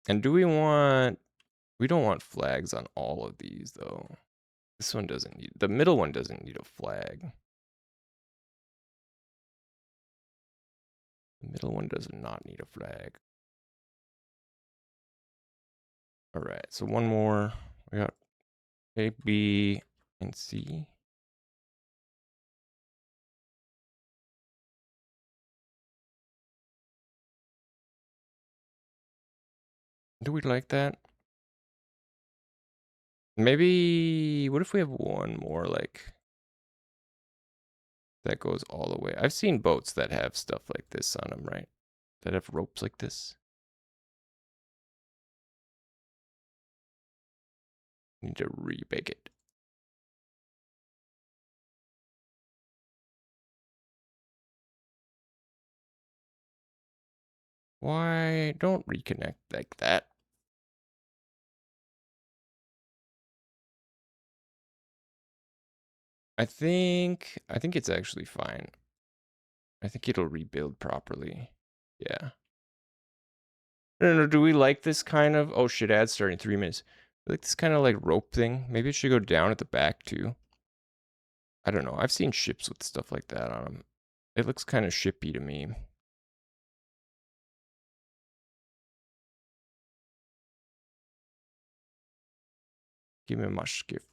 And do we want... We don't want flags on all of these, though. This one doesn't need... The middle one doesn't need a flag. The middle one does not need a flag. All right, so one more. We got A, B, and C. Do we like that? Maybe, what if we have one more, like, that goes all the way? I've seen boats that have stuff like this on them, right? That have ropes like this. Need to rebake it. Why don't reconnect like that? I think it's actually fine. I think it'll rebuild properly. Yeah. I don't know, do we like this kind of... Oh shit, ad starting 3 minutes. I like this kind of like rope thing. Maybe it should go down at the back too. I don't know. I've seen ships with stuff like that on them. It looks kind of shippy to me. Give me my skiff.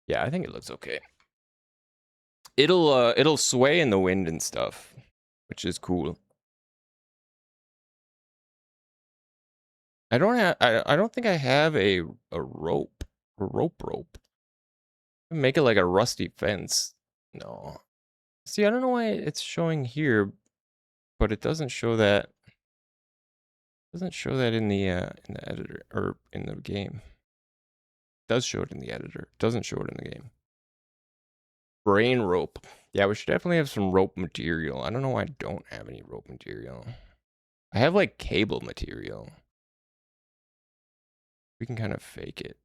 Yeah, I think it looks okay. It'll sway in the wind and stuff, which is cool. I don't think I have a rope. A rope. Make it like a rusty fence. No. See, I don't know why it's showing here, but it doesn't show that. Doesn't show that in the editor or in the game. It does show it in the editor. It doesn't show it in the game. Brain rope. Yeah, we should definitely have some rope material. I don't know why I don't have any rope material. I have like cable material. We can kind of fake it.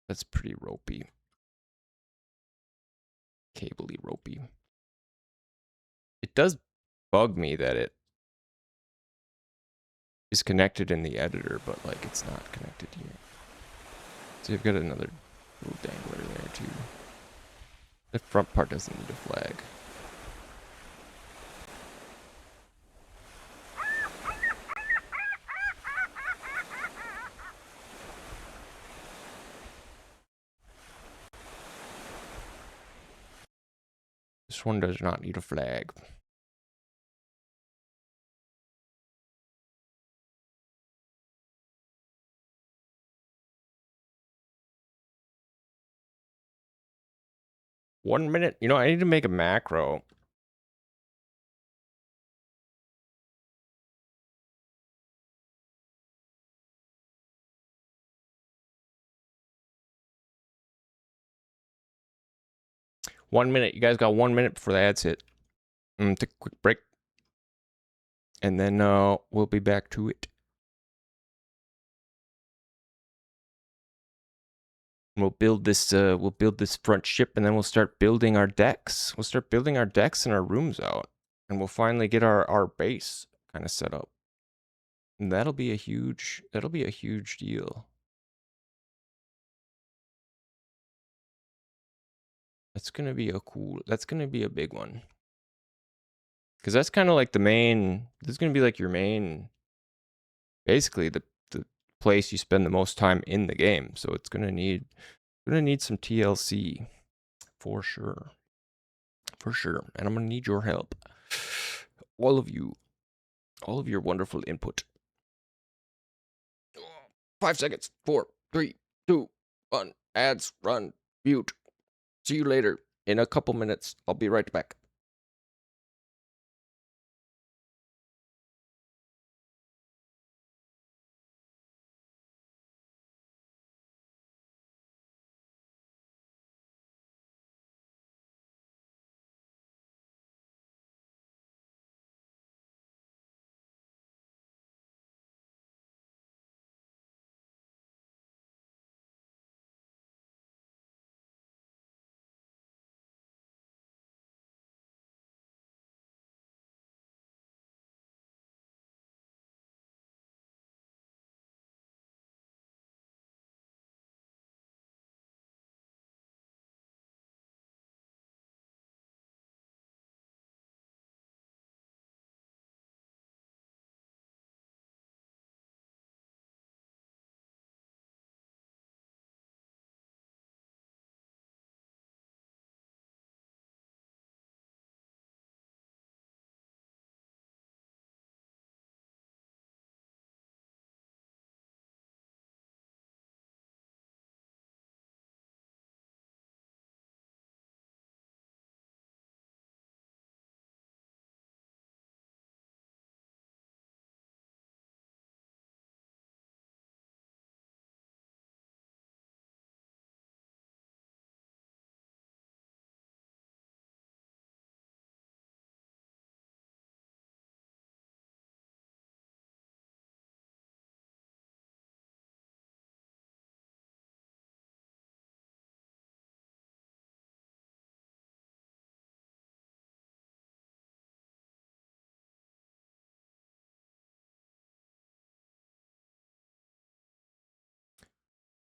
That's pretty ropey. Cabley ropey. It does bug me that it is connected in the editor, but like it's not connected here. So you've got another little dangler there too. The front part doesn't need a flag. This one does not need a flag. One minute. You know, I need to make a macro. One minute. You guys got 1 minute before the ads hit. Take a quick break. And then we'll be back to it. We'll build this front ship, and then we'll start building our decks. We'll start building our decks and our rooms out. And we'll finally get our base kind of set up. And that'll be a huge deal. That's gonna be a big one. Because that's kind of like the main, this is gonna be like your main, basically the place you spend the most time in the game. So it's gonna need some TLC for sure. For sure. And I'm gonna need your help. All of your wonderful input. 5 seconds. 4, 3, 2, 1. Ads, run, mute. See you later in a couple minutes. I'll be right back.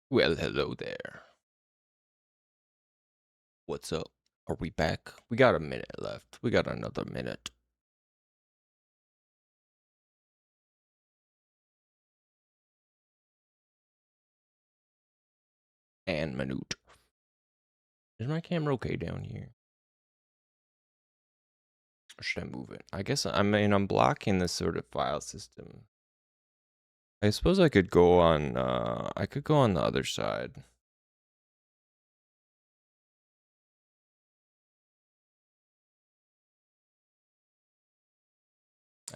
Well, hello there. What's up? Are we back? We got a minute left. We got another minute. and minute. Is my camera okay down here? Or should I move it? I guess, I mean, I'm blocking this sort of file system. I suppose I could go on, the other side.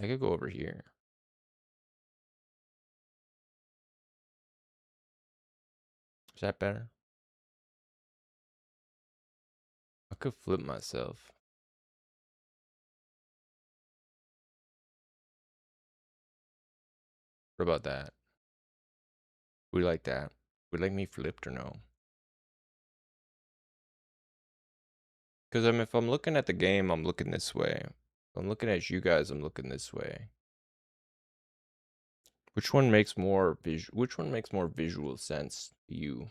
I could go over here. Is that better? I could flip myself. What about that? We like that. Would like me flipped or no? Because if I'm looking at the game, I'm looking this way. If I'm looking at you guys, I'm looking this way. Which one makes more visual sense to you?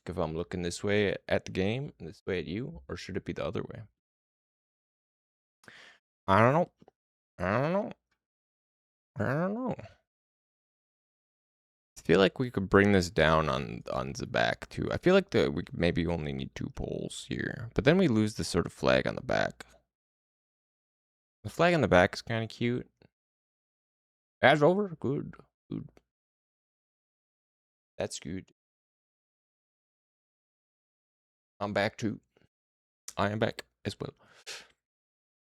If I'm looking this way at the game, and this way at you, or should it be the other way? I don't know. I don't know. I don't know. I feel like we could bring this down on the back too. I feel like we maybe only need 2 poles here, but then we lose the sort of flag on the back. The flag on the back is kind of cute. That's over. Good. Good. That's good. I'm back too. I am back as well.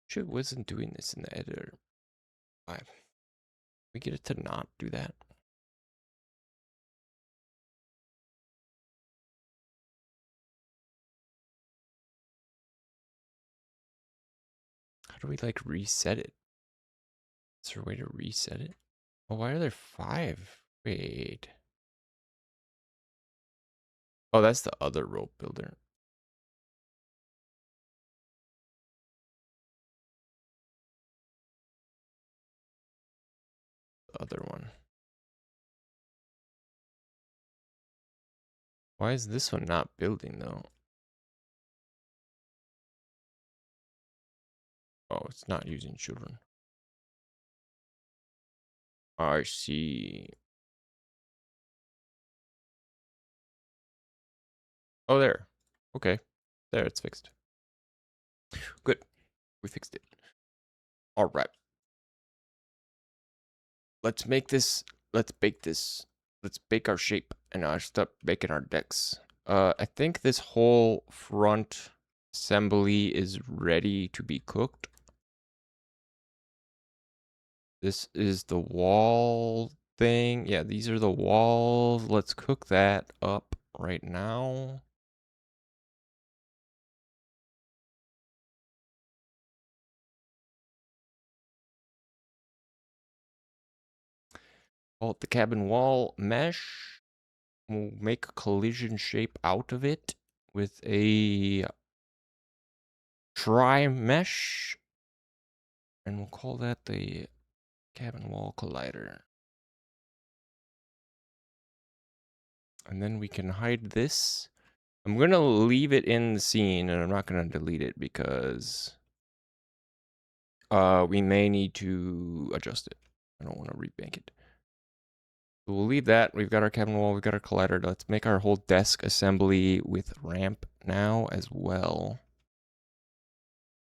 Should wasn't doing this in the editor. Why? We get it to not do that. How do we like reset it? Is there a way to reset it? Oh, why are there 5? Wait. Oh, that's the other rope builder. The other one. Why is this one not building though? Oh, it's not using children. I see. Oh, there. Okay. There, it's fixed. Good. We fixed it. All right. Let's make this. Let's bake this. Let's bake our shape and start baking our decks. I think this whole front assembly is ready to be cooked. This is the wall thing. Yeah, these are the walls. Let's cook that up right now. Call it the cabin wall mesh. We'll make a collision shape out of it with a tri mesh. And we'll call that the cabin wall collider. And then we can hide this. I'm going to leave it in the scene, and I'm not going to delete it because we may need to adjust it. I don't want to rebank it. So we'll leave that. We've got our cabin wall. We've got our collider. Let's make our whole desk assembly with ramp now as well.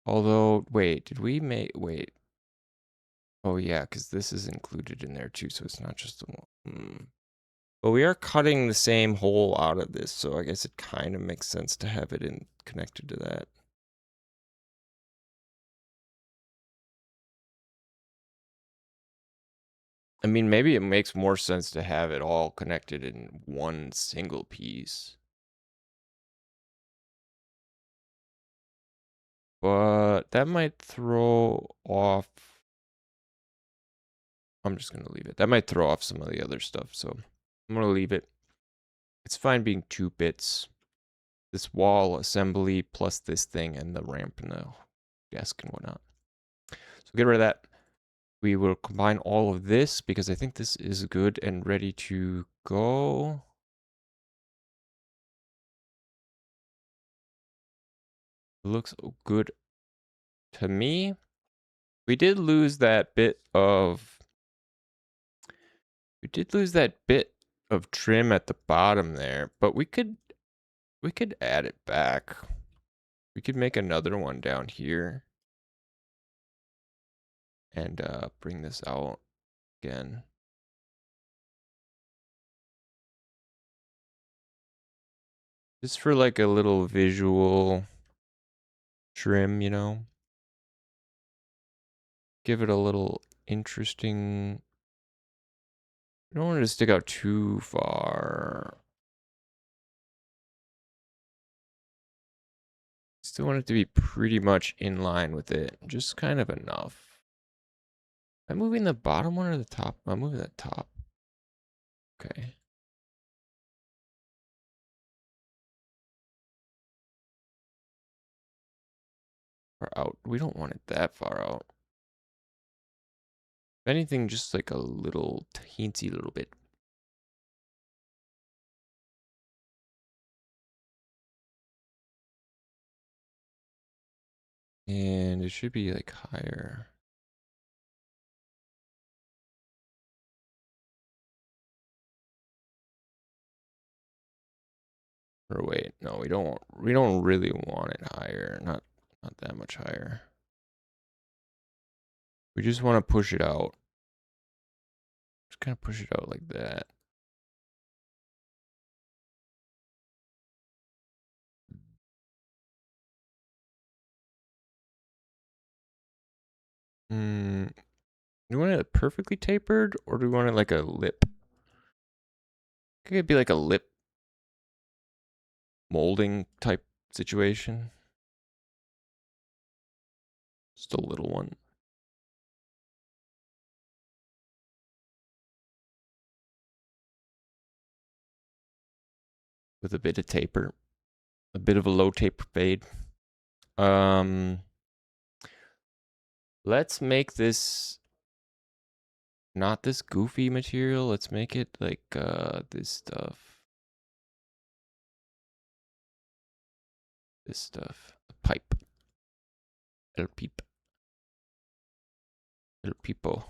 Although, wait, did we make... Wait. Oh, yeah, because this is included in there, too, so it's not just the one. But we are cutting the same hole out of this, so I guess it kind of makes sense to have it connected to that. I mean, maybe it makes more sense to have it all connected in one single piece. But that might throw off... I'm just going to leave it. That might throw off some of the other stuff, so I'm going to leave it. It's fine being 2 bits. This wall assembly plus this thing and the ramp and the desk and whatnot. So get rid of that. We will combine all of this because I think this is good and ready to go. Looks good to me. We did lose that bit of... of trim at the bottom there, but we could add it back. We could make another one down here and bring this out again. Just for like a little visual trim, you know? Give it a little interesting. I don't want it to stick out too far. Still want it to be pretty much in line with it. Just kind of enough. Am I moving the bottom one or the top? I'm moving the top. Okay. Far out. We don't want it that far out. If anything, just like a little teensy little bit. And it should be like higher. Or wait, no, we don't really want it higher. Not that much higher. We just want to push it out. Just kind of push it out like that. Do we want it perfectly tapered, or do we want it like a lip? Could it be like a lip molding type situation? Just a little one. With a bit of taper. A bit of a low taper fade. Let's make this not this goofy material. Let's make it like this stuff. This stuff. The pipe. El peep. El peepo.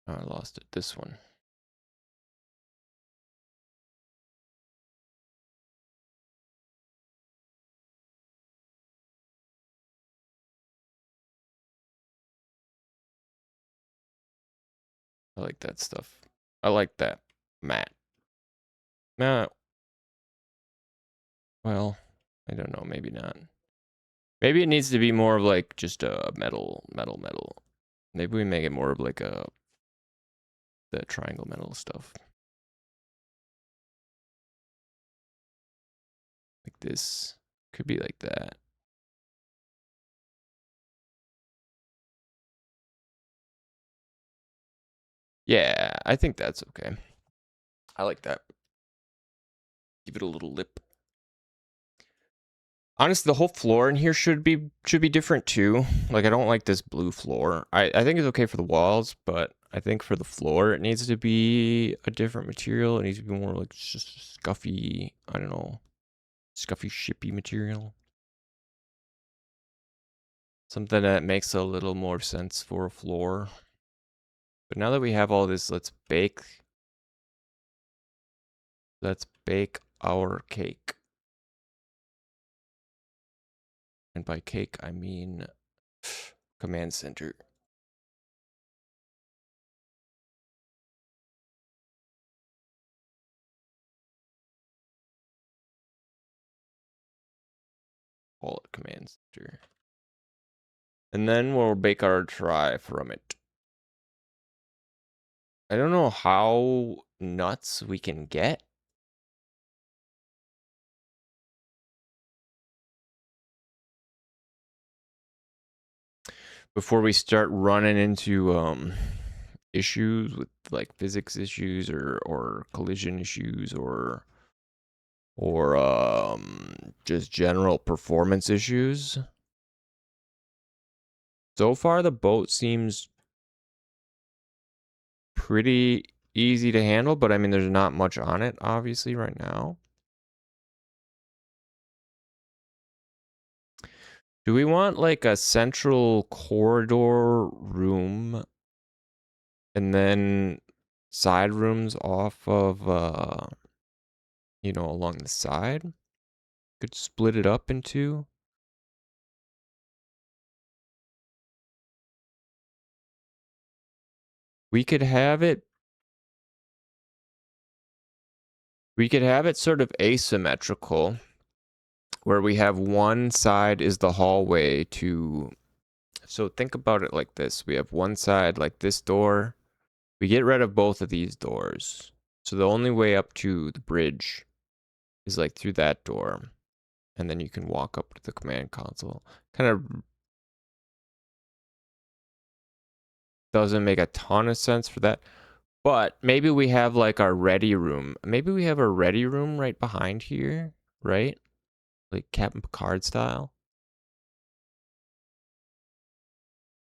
Oh, I lost it. This one. I like that stuff. I like that matte. Nah. Well, I don't know. Maybe not. Maybe it needs to be more of like just a metal. Maybe we make it more of like the triangle metal stuff. Like this. Could be like that. Yeah, I think that's okay. I like that. Give it a little lip. Honestly, the whole floor in here should be different too. Like, I don't like this blue floor. I think it's okay for the walls, but I think for the floor it needs to be a different material. It needs to be more like just scuffy, I don't know, scuffy shippy material. Something that makes a little more sense for a floor. But now that we have all this, let's bake our cake. And by cake, I mean command center. Call it command center. And then we'll bake our try from it. I don't know how nuts we can get. Before we start running into issues with like physics issues or collision issues or just general performance issues. So far the boat seems pretty easy to handle, but I mean there's not much on it obviously right now. Do we want like a central corridor room and then side rooms off of, you know, along the side? Could split it up into. We could have it sort of asymmetrical, where we have one side is the hallway to. So think about it like this. We have one side like this door. We get rid of both of these doors. So the only way up to the bridge is like through that door. And then you can walk up to the command console. Kind of doesn't make a ton of sense for that. But maybe we have like our ready room. Maybe we have a ready room right behind here, right? Like Captain Picard style.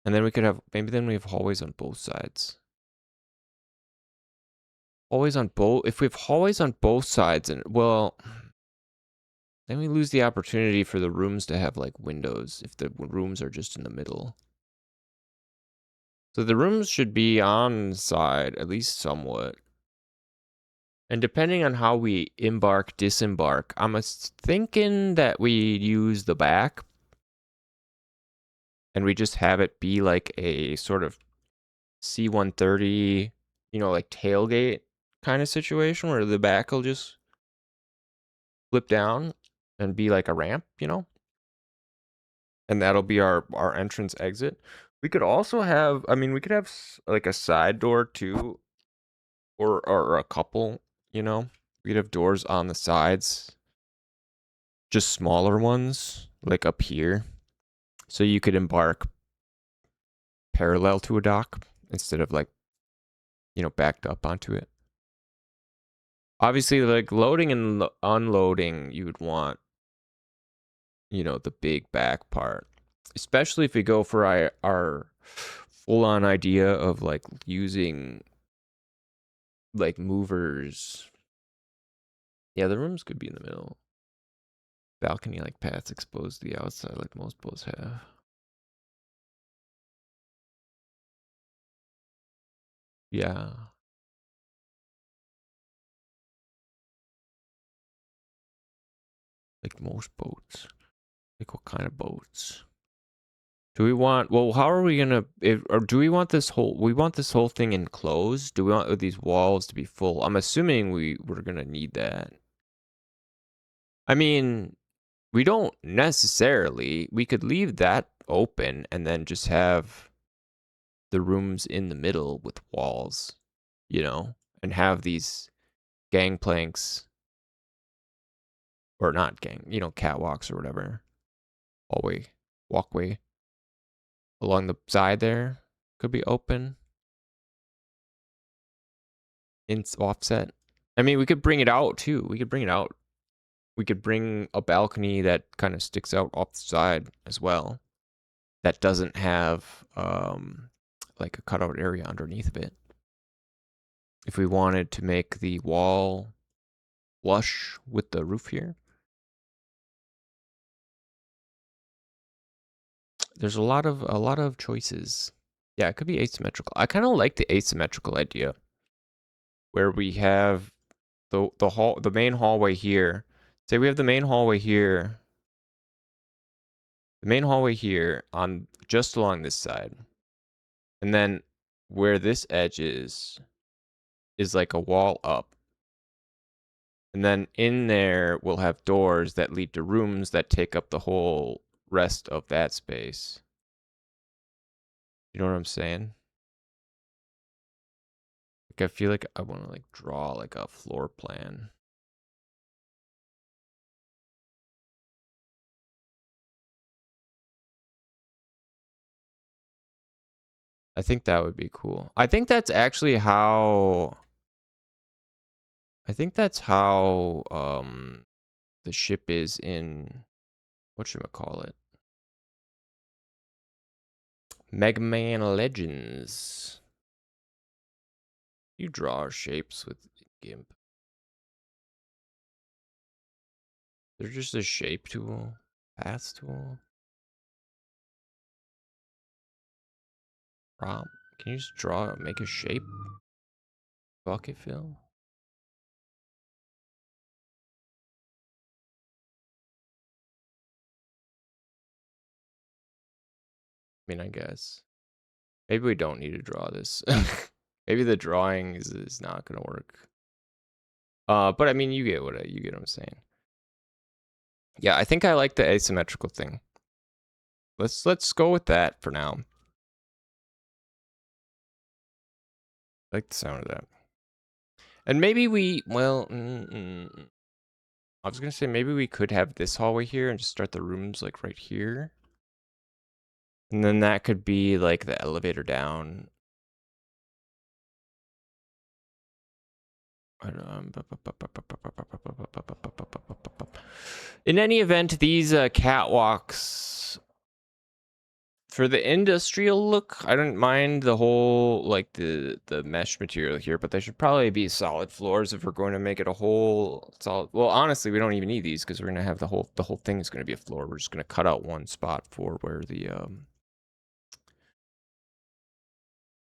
And then we could have, maybe then we have hallways on both sides. Hallways on both, if we have hallways on both sides, and well, then we lose the opportunity for the rooms to have like windows if the rooms are just in the middle. So the rooms should be on the side, at least somewhat. And depending on how we embark, disembark, I'm thinking that we use the back and we just have it be like a sort of C-130, you know, like tailgate kind of situation where the back will just flip down and be like a ramp, you know? And that'll be our entrance exit. We could also have, I mean, we could have like a side door too, or a couple, you know? We could have doors on the sides, just smaller ones, like up here. So you could embark parallel to a dock instead of like, you know, backed up onto it. Obviously, like loading and unloading, you would want, you know, the big back part. Especially if we go for our full-on idea of like using like movers. Yeah, the rooms could be in the middle. Balcony like paths exposed to the outside like most boats have. Yeah. Like most boats. Like what kind of boats? Do we want, well, how are we gonna, or do we want this whole thing enclosed? Do we want these walls to be full? I'm assuming we're gonna need that. I mean, we don't necessarily. We could leave that open and then just have the rooms in the middle with walls, you know, and have these gangplanks, or not gang, you know, catwalks or whatever, walkway along the side there could be open in offset. I mean, we could bring it out too. We could bring it out. We could bring a balcony that kind of sticks out off the side as well. That doesn't have like a cutout area underneath of it. If we wanted to make the wall flush with the roof here. There's a lot of choices. Yeah, it could be asymmetrical. I kind of like the asymmetrical idea where we have the main hallway here. Say we have the main hallway here. The main hallway here on just along this side. And then where this edge is like a wall up. And then in there we'll have doors that lead to rooms that take up the whole rest of that space. You know what I'm saying? Like I feel like I want to like draw like a floor plan. I think that would be cool. I think that's actually how the ship is in whatchamacallit? Mega Man Legends. You draw shapes with GIMP. They're just a shape tool, path tool. Can you just draw, make a shape? Bucket fill? I mean, I guess. Maybe we don't need to draw this. Maybe the drawing is not gonna work. But I mean, you get what I'm saying. Yeah, I think I like the asymmetrical thing. Let's go with that for now. I like the sound of that. And maybe we, well, I was gonna say maybe we could have this hallway here and just start the rooms like right here. And then that could be like the elevator down. In any event, these catwalks, for the industrial look, I don't mind the whole, like, the mesh material here, but they should probably be solid floors if we're going to make it a whole solid. Well, honestly, we don't even need these because we're going to have the whole thing is going to be a floor. We're just going to cut out one spot for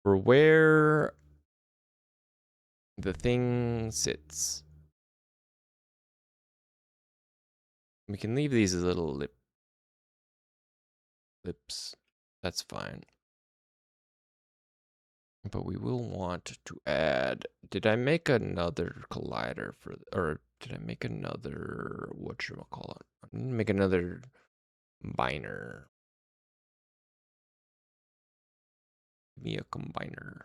where the thing sits. We can leave these as little lips. That's fine. But we will want to add, did I make another collider for, or did I make another, whatchamacallit? I'm gonna make another combiner. Give me a combiner.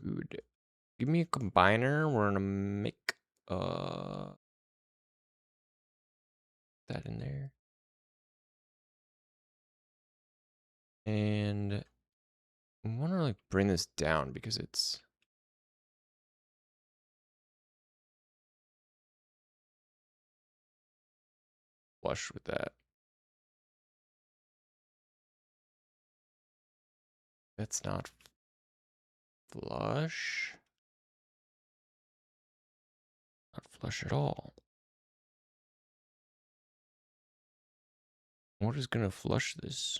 Good. Give me a combiner. We're gonna make that in there. And I want to like bring this down because it's flush with that. That's not flush. Not flush at all. What is gonna flush this?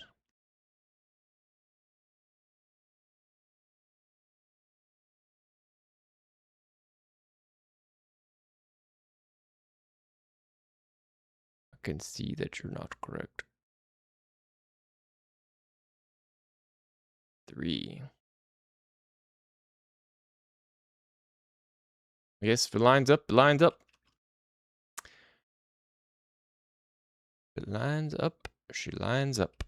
I can see that you're not correct. 3. I guess if it lines up, it lines up. If it lines up, she lines up.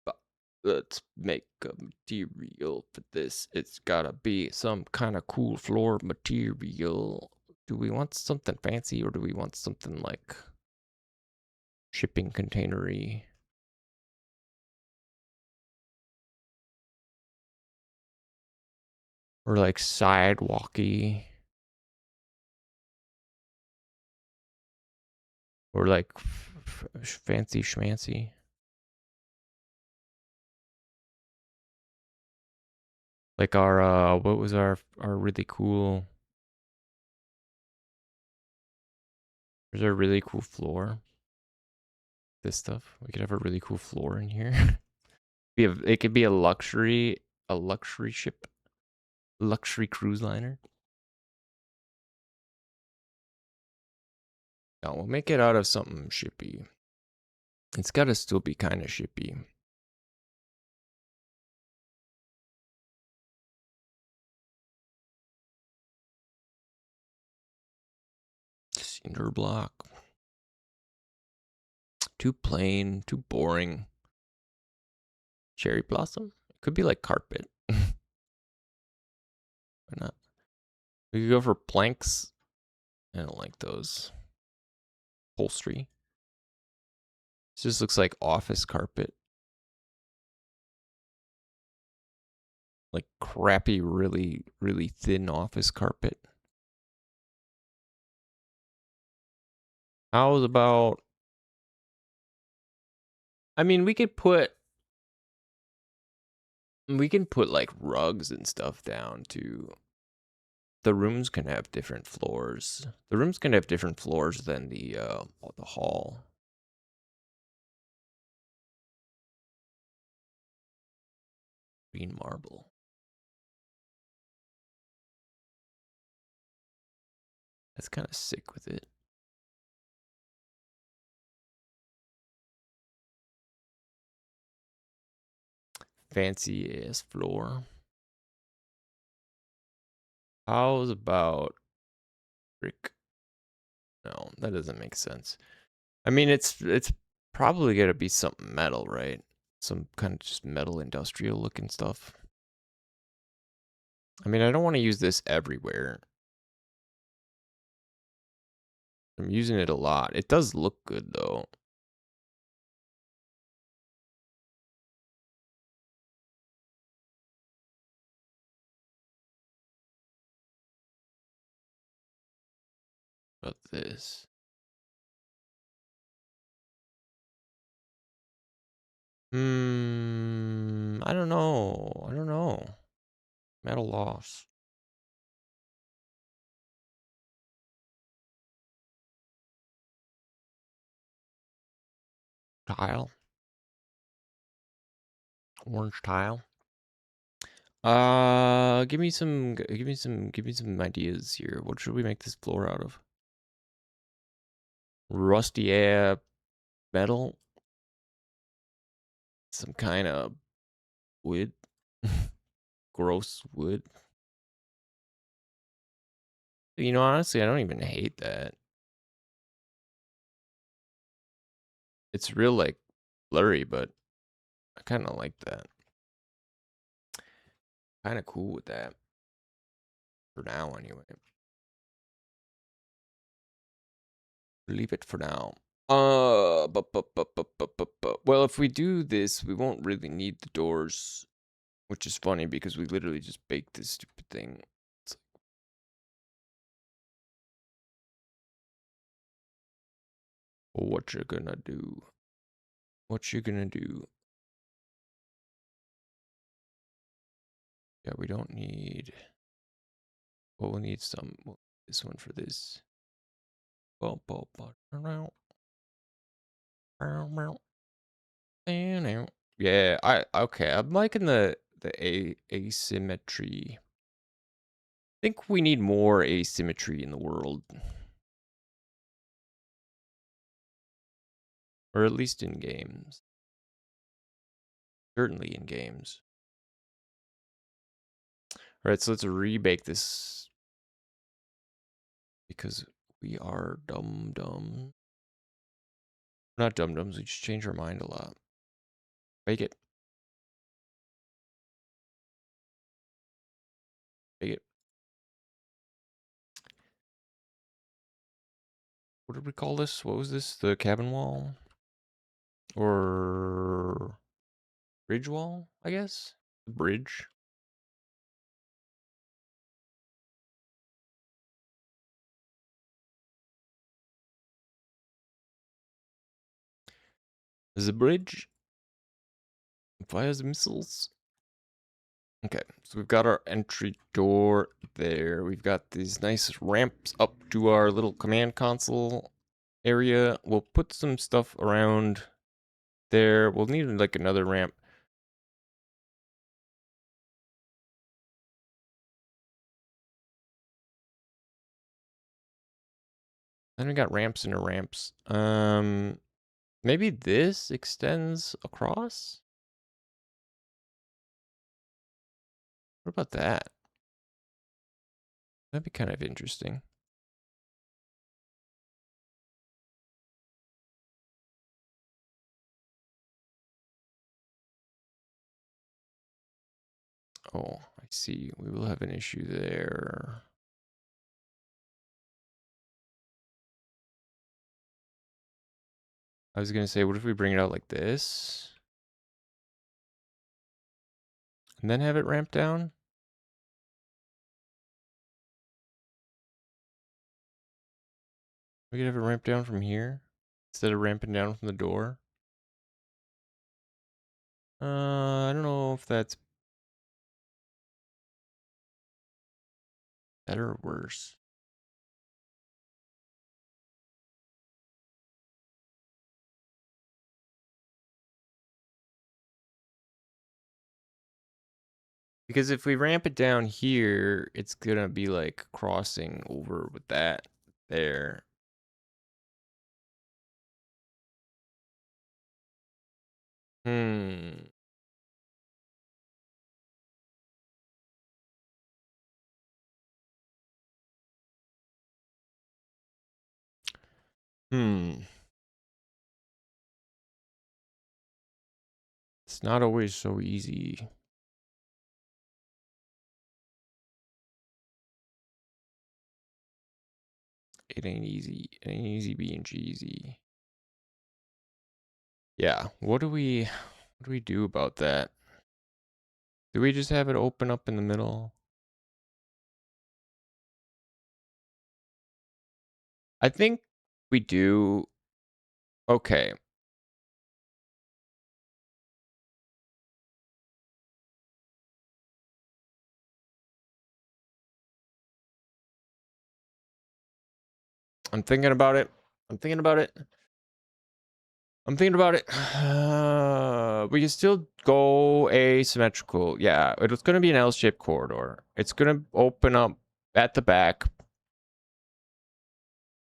But let's make a material for this. It's gotta be some kind of cool floor material. Do we want something fancy or do we want something like shipping containery? Or like sidewalky? Or like fancy schmancy? Like our, what was our really cool, there's a really cool floor. This stuff, we could have a really cool floor in here. It could be a luxury ship, luxury cruise liner. No, we'll make it out of something shippy. It's gotta still be kind of shippy. Cinder block. Too plain, too boring. Cherry blossom? It could be like carpet. Why not? We could go for planks. I don't like those. Upholstery. This just looks like office carpet. Like crappy, really, really thin office carpet. How's about, I mean, we can put like rugs and stuff down too. the rooms can have different floors. The rooms can have different floors than the hall. Green marble. That's kind of sick with it. Fancy ass floor. How's about brick? No, that doesn't make sense. I mean, it's probably gonna be something metal, right? Some kind of just metal industrial looking stuff. I mean, I don't want to use this everywhere. I'm using it a lot. It does look good though. But this. I don't know. I don't know. Metal loss. Tile. Orange tile. Give me some ideas here. What should we make this floor out of? Rusty air metal. Some kind of wood. Gross wood. You know, honestly, I don't even hate that. It's real, like, blurry, but I kind of like that. Kind of cool with that. For now, anyway. Leave it for now. Well, if we do this, we won't really need the doors, which is funny because we literally just baked this stupid thing. It's like, well, what you gonna do? What you gonna do? Yeah, we don't need. Well, we'll need some. Well, this one for this. Yeah, okay. I'm liking the asymmetry. I think we need more asymmetry in the world. Or at least in games. Certainly in games. Alright, so let's rebake this. Because we are dumb. We're not dum-dums, we just change our mind a lot. Bake it. Bake it. What did we call this? What was this? The cabin wall? Or bridge wall, I guess? The bridge. The bridge fires missiles. Okay, so we've got our entry door there. We've got these nice ramps up to our little command console area. We'll put some stuff around there. We'll need like another ramp. Then we got ramps into ramps. Maybe this extends across? What about that? That'd be kind of interesting. Oh, I see. We will have an issue there. I was gonna say, what if we bring it out like this? And then have it ramp down? We could have it ramp down from here instead of ramping down from the door. I don't know if that's Better or worse? Because if we ramp it down here, it's gonna be like crossing over with that there. Hmm. It's not always so easy. It ain't easy. It ain't easy being cheesy. Yeah. What do we do about that? Do we just have it open up in the middle? I think we do. Okay. I'm thinking about it. I'm thinking about it. We can still go asymmetrical. Yeah, it's going to be an L-shaped corridor. It's going to open up at the back.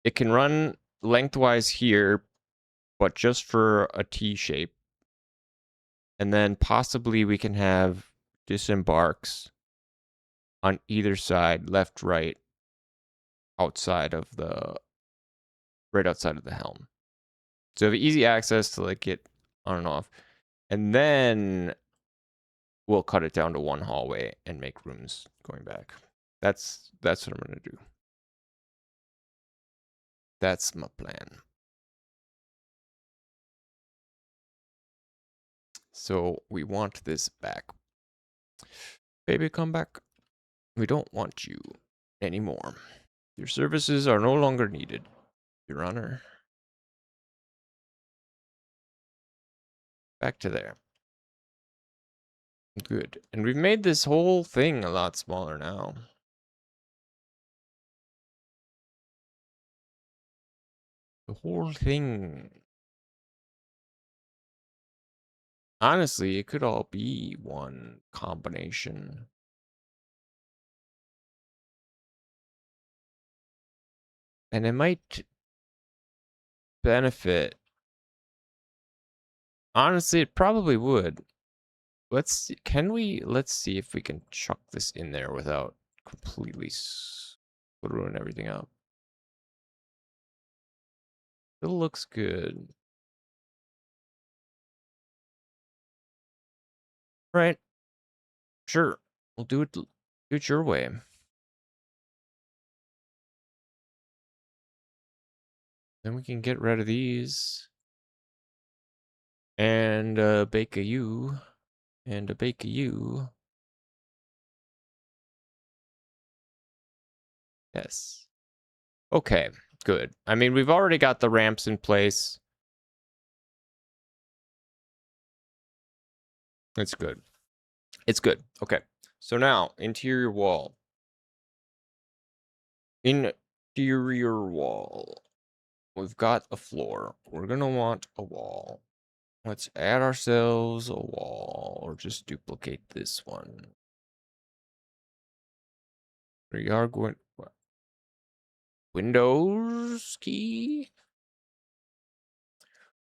It can run lengthwise here, but just for a T shape. And then possibly we can have disembarks on either side, left, right, right outside of the helm. So we have easy access to like get on and off. And then we'll cut it down to one hallway and make rooms going back. That's what I'm gonna do. That's my plan. So we want this back. Baby, come back. We don't want you anymore. Your services are no longer needed, Your Honor. Back to there. Good. And we've made this whole thing a lot smaller now. The whole thing. Honestly, it could all be one combination. And it might benefit. Honestly, it probably would. Let's see if we can chuck this in there without completely screwing everything up. It looks good. Right. Sure. We'll do it your way. Then we can get rid of these. And bake a U. And a bake a U. Yes. Okay, good. I mean, we've already got the ramps in place. It's good. It's good. Okay. So now, interior wall. Interior wall. We've got a floor. We're going to want a wall. Let's add ourselves a wall or just duplicate this one. We are going... Windows key.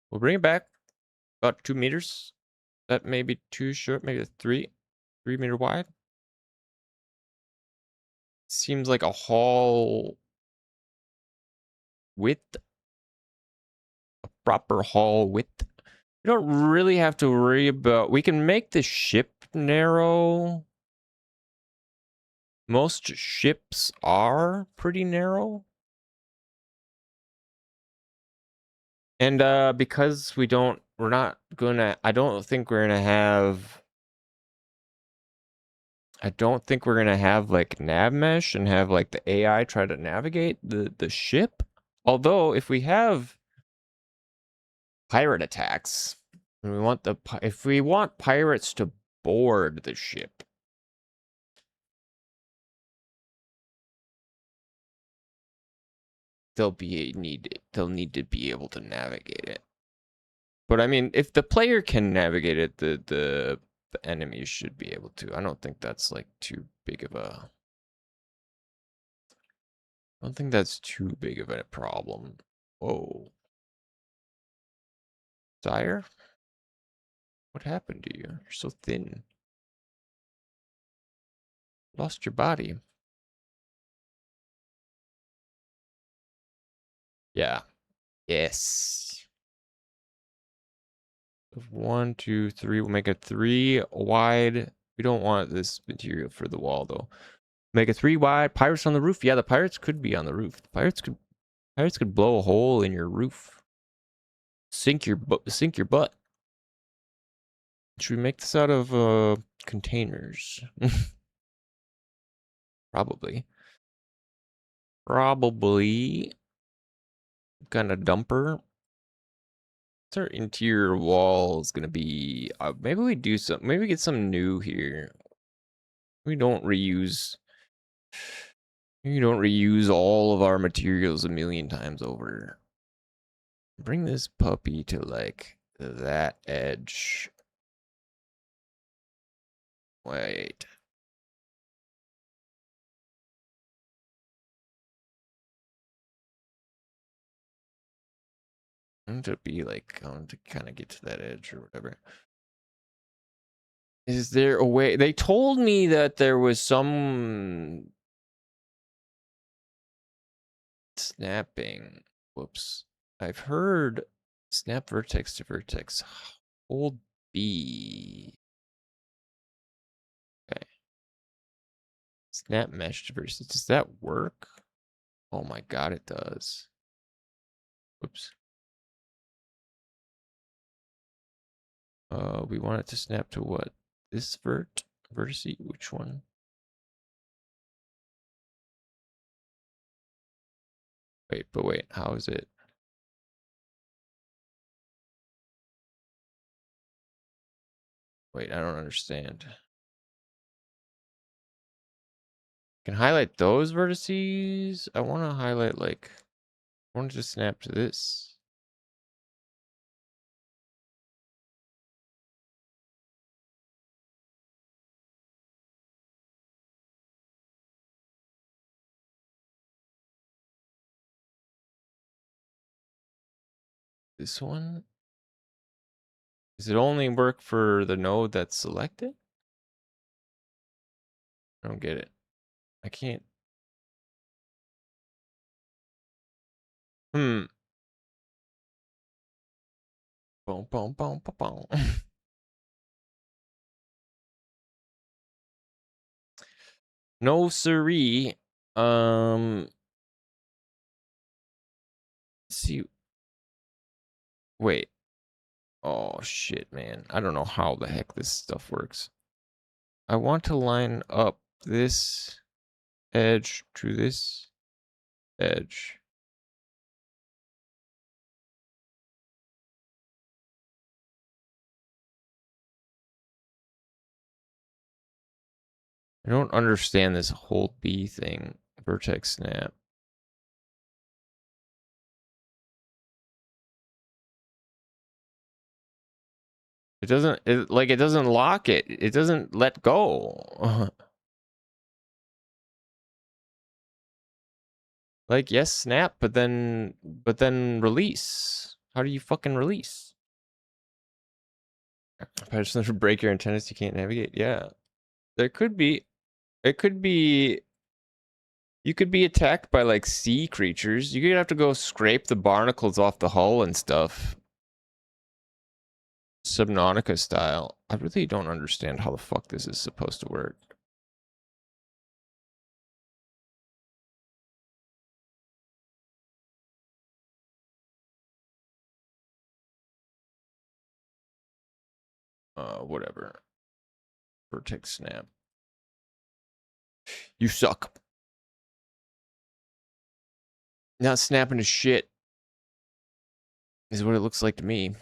We'll bring it back about 2 meters. That may be too short, maybe 3 meter wide. Seems like a hall width. A proper hall width. We don't really have to worry about... We can make the ship narrow. Most ships are pretty narrow. And because I don't think we're gonna have like nav mesh and have like the AI try to navigate the ship. Although if we have pirate attacks, and if we want pirates to board the ship, they'll need to be able to navigate it. But I mean, if the player can navigate it, the enemies should be able to. I don't think that's like too big of a. I don't think that's too big of a problem. Whoa. Sire? What happened to you? You're so thin. Lost your body. Yeah. Yes. 1, 2, 3. We'll make a 3 wide. We don't want this material for the wall though. Make a 3 wide. Pirates on the roof. Yeah, the pirates could be on the roof. Pirates could blow a hole in your roof. Sink your butt. Should we make this out of containers? Probably. Kind of dumper. What's our interior wall is gonna be? Maybe we do some. Maybe we get some new here. We don't reuse. We don't reuse all of our materials a million times over. Bring this puppy to like that edge. Wait. I want to kind of get to that edge or whatever. Is there a way? They told me that there was some snapping. Whoops. I've heard snap vertex to vertex. Hold B. Okay. Snap mesh to vertex. Does that work? Oh my god, it does. Whoops. We want it to snap to what? This vertice? Which one? Wait, how is it? Wait, I don't understand. Can highlight those vertices? I want to highlight like, I want to just snap to this. This one? Does it only work for the node that's selected? I don't get it. I can't. Boom, boom, boom, boom, boom. No siree. Let's see. Wait. Oh shit, man. I don't know how the heck this stuff works. I want to line up this edge to this edge. I don't understand this whole B thing. Vertex snap. It doesn't lock it. It doesn't let go. Like, yes, snap, but then release. How do you fucking release? Patterns for break your antennas you can't navigate. Yeah. There could be. It could be. You could be attacked by like sea creatures. You could have to go scrape the barnacles off the hull and stuff. Subnautica style. I really don't understand how the fuck this is supposed to work. Whatever. Vertex snap. You suck. Not snapping to shit is what it looks like to me.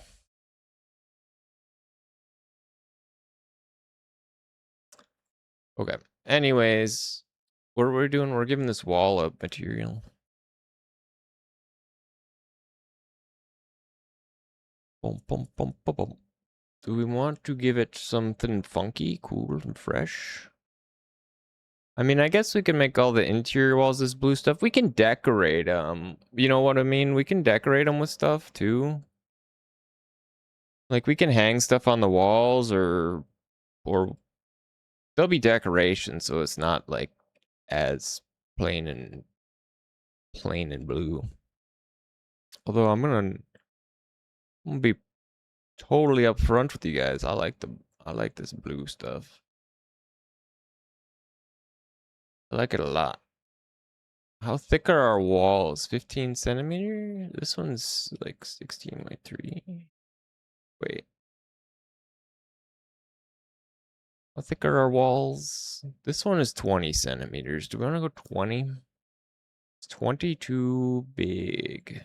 Okay. Anyways, what we're doing, we're giving this wall a material. Boom, boom, boom, boom, boom. Do we want to give it something funky, cool, and fresh? I mean, I guess we can make all the interior walls this blue stuff. We can decorate them. You know what I mean? We can decorate them with stuff too. Like we can hang stuff on the walls or there'll be decoration, so it's not like as plain and blue. Although I'm gonna be totally upfront with you guys. I like this blue stuff. I like it a lot. How thick are our walls? 15 centimeter? This one's like 16 by 3. Wait. How thick are our walls? This one is 20 centimeters. Do we want to go 20? It's 20 too big.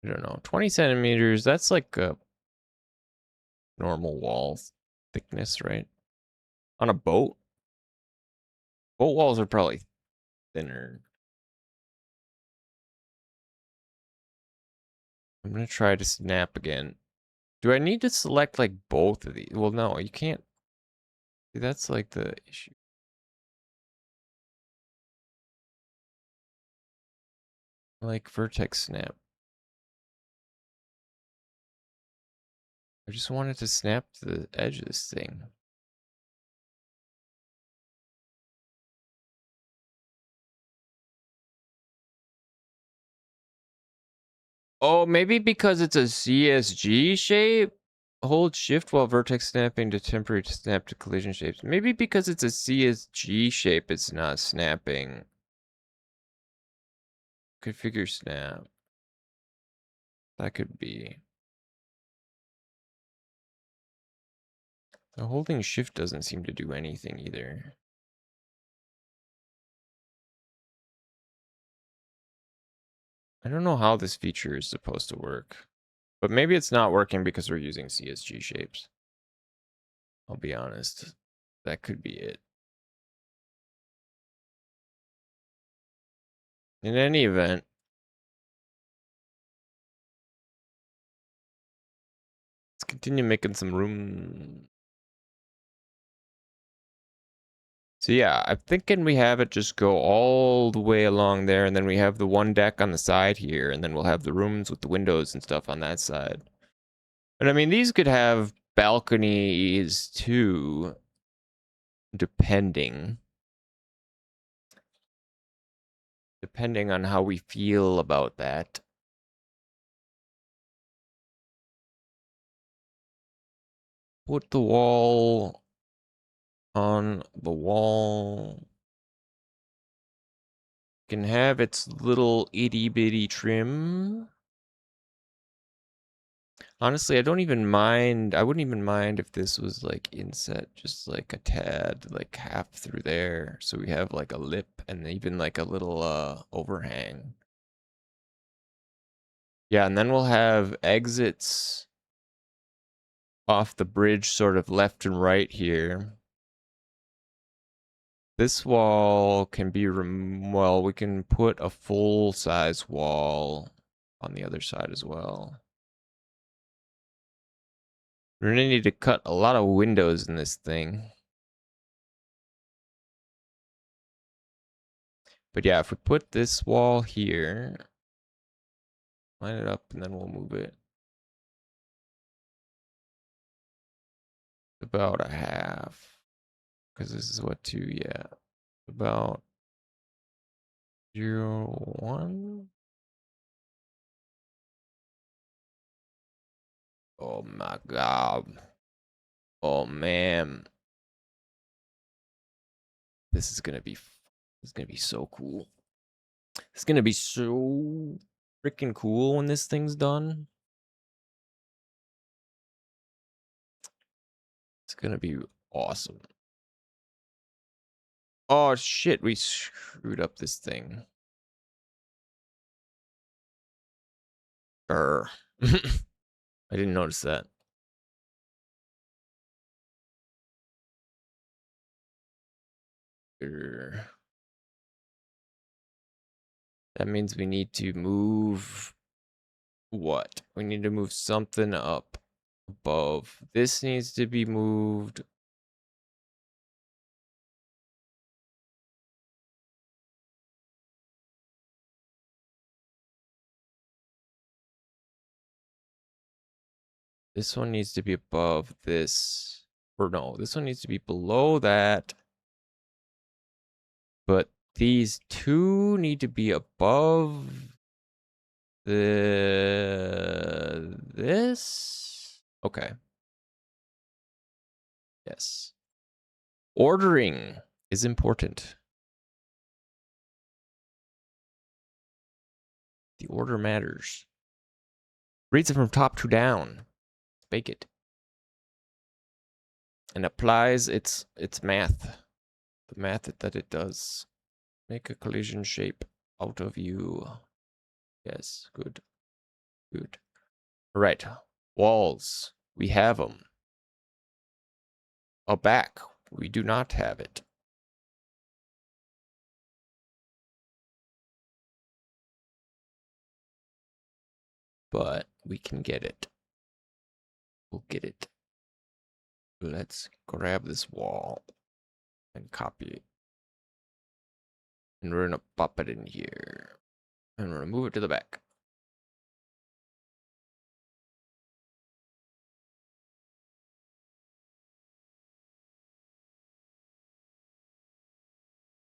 I don't know. 20 centimeters, that's like a normal wall thickness, right? On a boat? Boat walls are probably thinner. I'm gonna try to snap again. Do I need to select like both of these? Well, no, you can't. See, that's like the issue. Like vertex snap. I just wanted to snap to the edge of this thing. Oh, maybe because it's a CSG shape? Hold shift while vertex snapping to temporary snap to collision shapes. Maybe because it's a CSG shape, it's not snapping. Configure snap. That could be. The holding shift doesn't seem to do anything either. I don't know how this feature is supposed to work. But maybe it's not working because we're using CSG shapes. I'll be honest. That could be it. In any event, let's continue making some room. So yeah, I'm thinking we have it just go all the way along there, and then we have the one deck on the side here, and then we'll have the rooms with the windows and stuff on that side. But I mean, these could have balconies too, depending on how we feel about that. Put the wall on the wall. Can have its little itty bitty trim. Honestly, I don't even mind. I wouldn't even mind if this was like inset, just like a tad, like half through there. So we have like a lip and even like a little overhang. Yeah, and then we'll have exits off the bridge sort of left and right here. This wall can be, well, we can put a full-size wall on the other side as well. We're gonna need to cut a lot of windows in this thing. But yeah, if we put this wall here, line it up, and then we'll move it about a half. Because this is what, 2, yeah. About 0, 1. Oh my god. Oh man. This is gonna be so cool. It's gonna be so freaking cool when this thing's done. It's gonna be awesome. Oh shit, we screwed up this thing. I didn't notice that. That means we need to move what? We need to move something up above. This needs to be moved. This one needs to be above this. Or no, this one needs to be below that. But these two need to be above this. Okay. Yes. Ordering is important. The order matters. Reads it from top to down. Bake it. And applies its math. The math that it does. Make a collision shape out of you. Yes, good. Good. Right. Walls. We have them. A back. We do not have it. But we can get it. We'll get it. Let's grab this wall and copy it. And we're gonna pop it in here. And we're gonna move it to the back.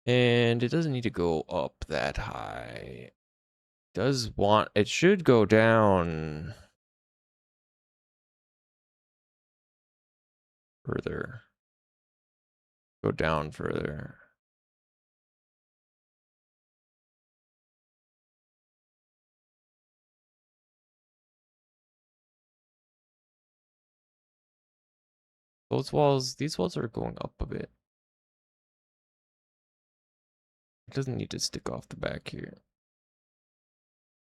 And it doesn't need to go up that high. It should go down further. Go down further. These walls are going up a bit. It doesn't need to stick off the back here.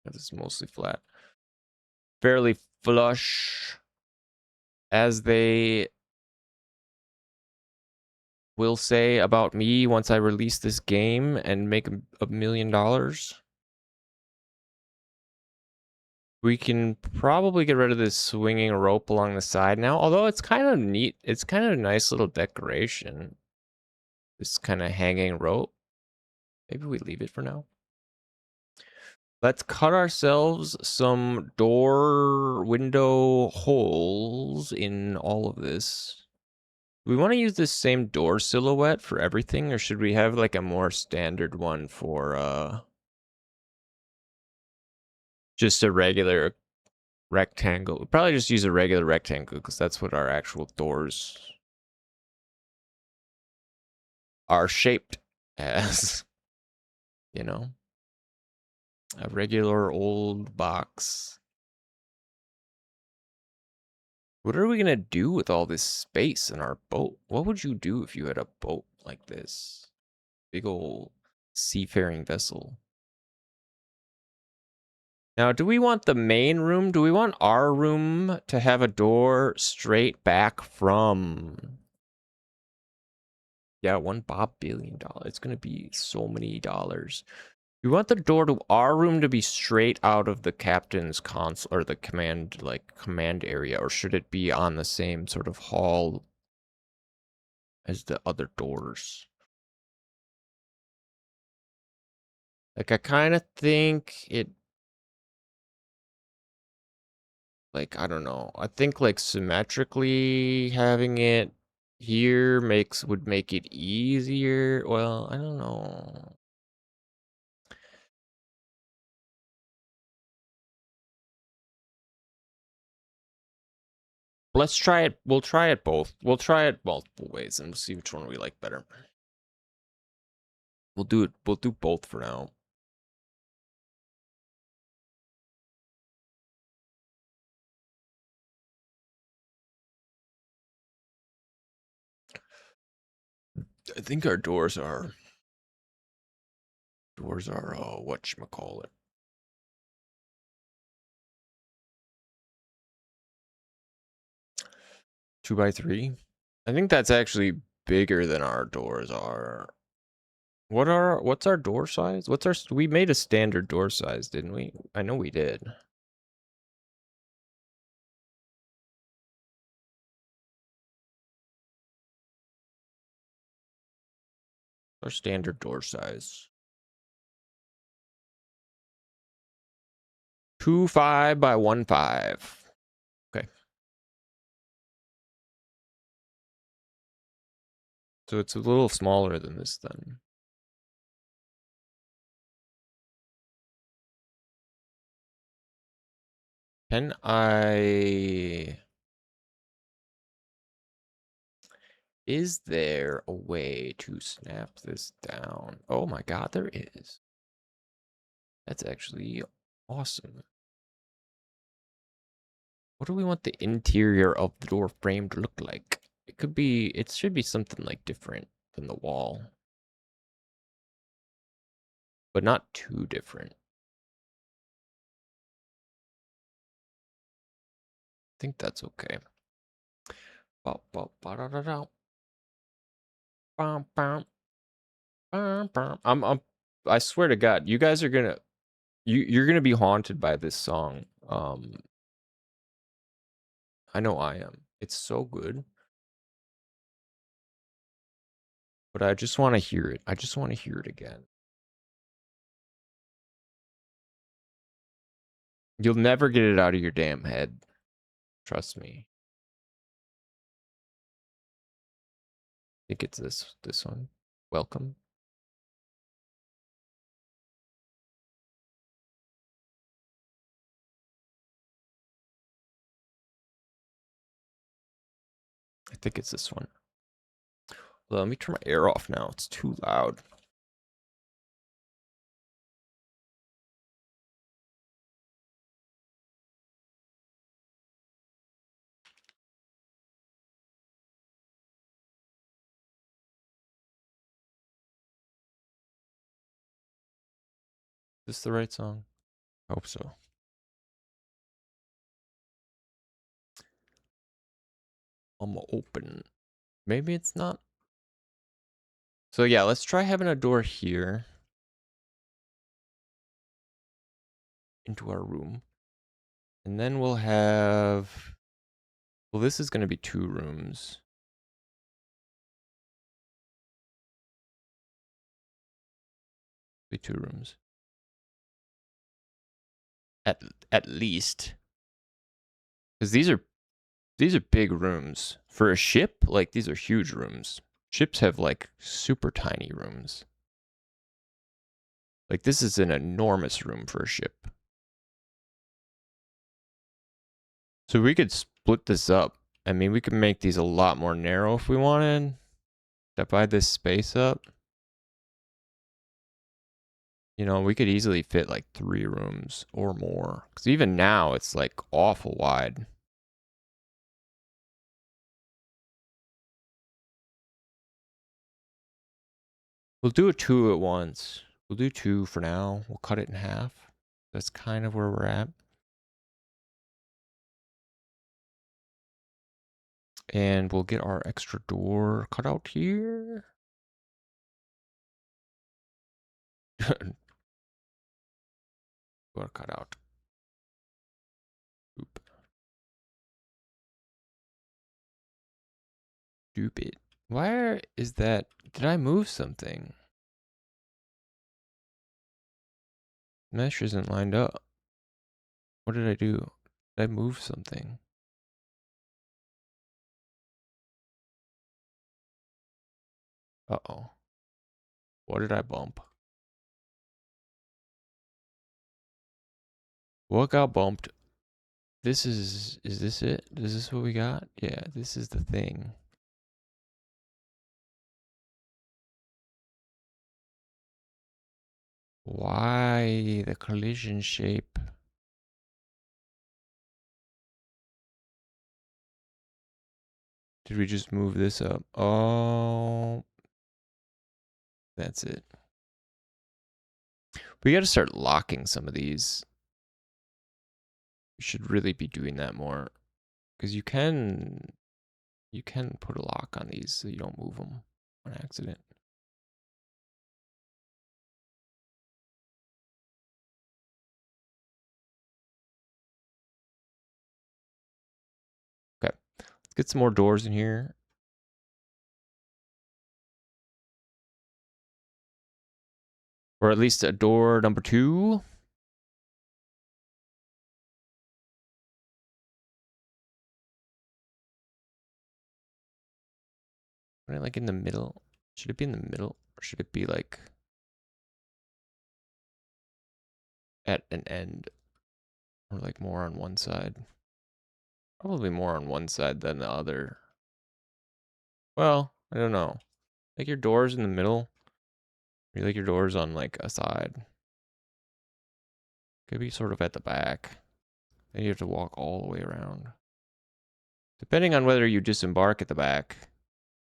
This is mostly flat. Fairly flush, as they will say about me once I release this game and make $1 million. We can probably get rid of this swinging rope along the side now, although it's kind of neat. It's kind of a nice little decoration. This kind of hanging rope. Maybe we leave it for now. Let's cut ourselves some door window holes in all of this. Do we want to use this same door silhouette for everything, or should we have like a more standard one for just a regular rectangle? We'll probably just use a regular rectangle because that's what our actual doors are shaped as. You know? A regular old box. What are we gonna do with all this space in our boat? What would you do if you had a boat like this? Big old seafaring vessel. Now, do we want the main room? Do we want our room to have a door straight back from... Yeah, $1 billion. It's gonna be so many dollars. We want the door to our room to be straight out of the captain's console or the command area, or should it be on the same sort of hall as the other doors? Like, I kind of think it, like, I don't know. I think like symmetrically having it here would make it easier. Well, I don't know. Let's try it. We'll try it both. We'll try it multiple ways and we'll see which one we like better. We'll do both for now. I think our doors are whatchamacallit. 2x3. I think that's actually bigger than our doors are. What's our door size? We made a standard door size, didn't we? I know we did. Our standard door size. 2.5 by 1.5. Okay. So it's a little smaller than this then. Can I... Is there a way to snap this down? Oh my god, there is. That's actually awesome. What do we want the interior of the door frame to look like? It should be something like different than the wall. But not too different. I think that's okay. I swear to God, you guys are gonna you're gonna be haunted by this song. I know I am. It's so good. But I just want to hear it. I just want to hear it again. You'll never get it out of your damn head. Trust me. I think it's this one. Welcome. I think it's this one. Well, let me turn my air off now. It's too loud. Is this the right song? I hope so. I'm open. Maybe it's not. So yeah, let's try having a door here into our room. And then we'll have, well, this is going to be 2 rooms. Be 2 rooms. At least. Because these are big rooms. For a ship, like these are huge rooms. Ships have like super tiny rooms. Like this is an enormous room for a ship. So we could split this up. I mean, we could make these a lot more narrow if we wanted. Divide this space up. You know, we could easily fit like 3 rooms or more. Because even now, it's like awful wide. We'll do it 2 at once. We'll do 2 for now. We'll cut it in half. That's kind of where we're at. And we'll get our extra door cut out here. Door cut out. Oop. Stupid. Where is that? Did I move something? Mesh isn't lined up. What did I do? Did I move something? Uh-oh. What did I bump? What got bumped? Is this it? Is this what we got? Yeah, this is the thing. Why the collision shape? Did we just move this up? Oh, that's it. We got to start locking some of these. We should really be doing that more. Because you can put a lock on these so you don't move them on accident. Let's get some more doors in here. Or at least a door number 2. Right, like in the middle. Should it be in the middle? Or should it be like at an end? Or like more on one side? Probably more on one side than the other. Well, I don't know. Like your doors in the middle. Or you like your doors on like a side. Could be sort of at the back. Then you have to walk all the way around. Depending on whether you disembark at the back.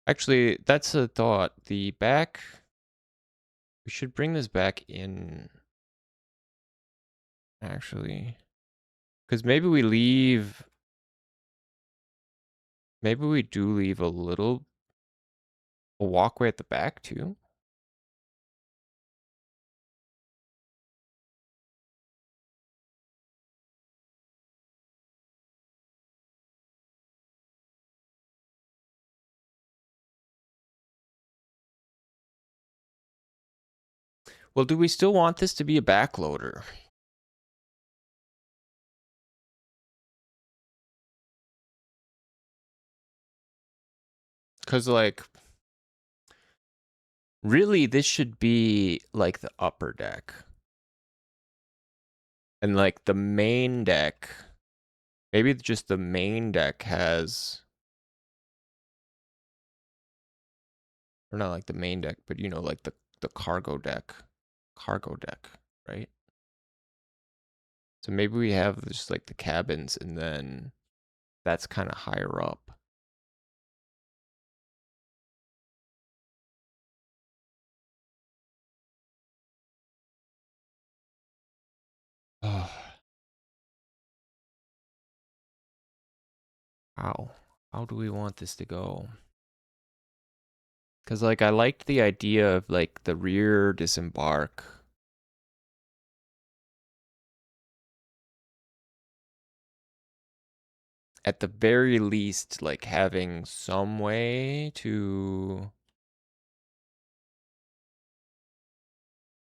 Actually, that's a thought. The back, we should bring this back in. Actually, because maybe we do leave a walkway at the back too. Well, do we still want this to be a backloader? Because, like, really, this should be, like, the upper deck. And, like, the main deck, maybe just the main deck has, or not like the main deck, but, you know, like the cargo deck, right? So maybe we have just, like, the cabins, and then that's kind of higher up. How do we want this to go? Because, like, I liked the idea of, like, the rear disembark. At the very least, like, having some way to...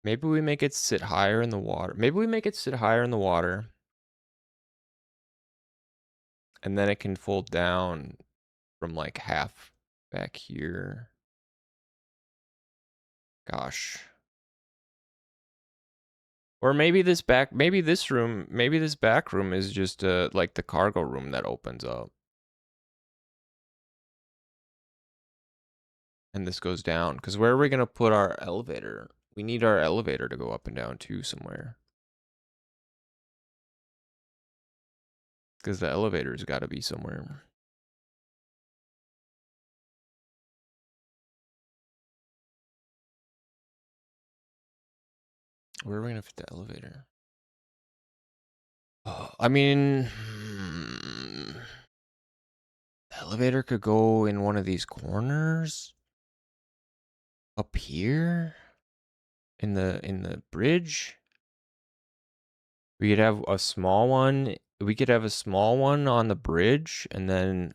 Maybe we make it sit higher in the water. Maybe we make it sit higher in the water. And then it can fold down from, like, half back here. Gosh. Or maybe this back room, maybe this back room is just like the cargo room that opens up. And this goes down. Because where are we going to put our elevator? We need our elevator to go up and down too somewhere. Because the elevator's got to be somewhere. Where are we going to fit the elevator? I mean, the elevator could go in one of these corners. Up here? In the bridge? We could have a small one. We could have a small one on the bridge, and then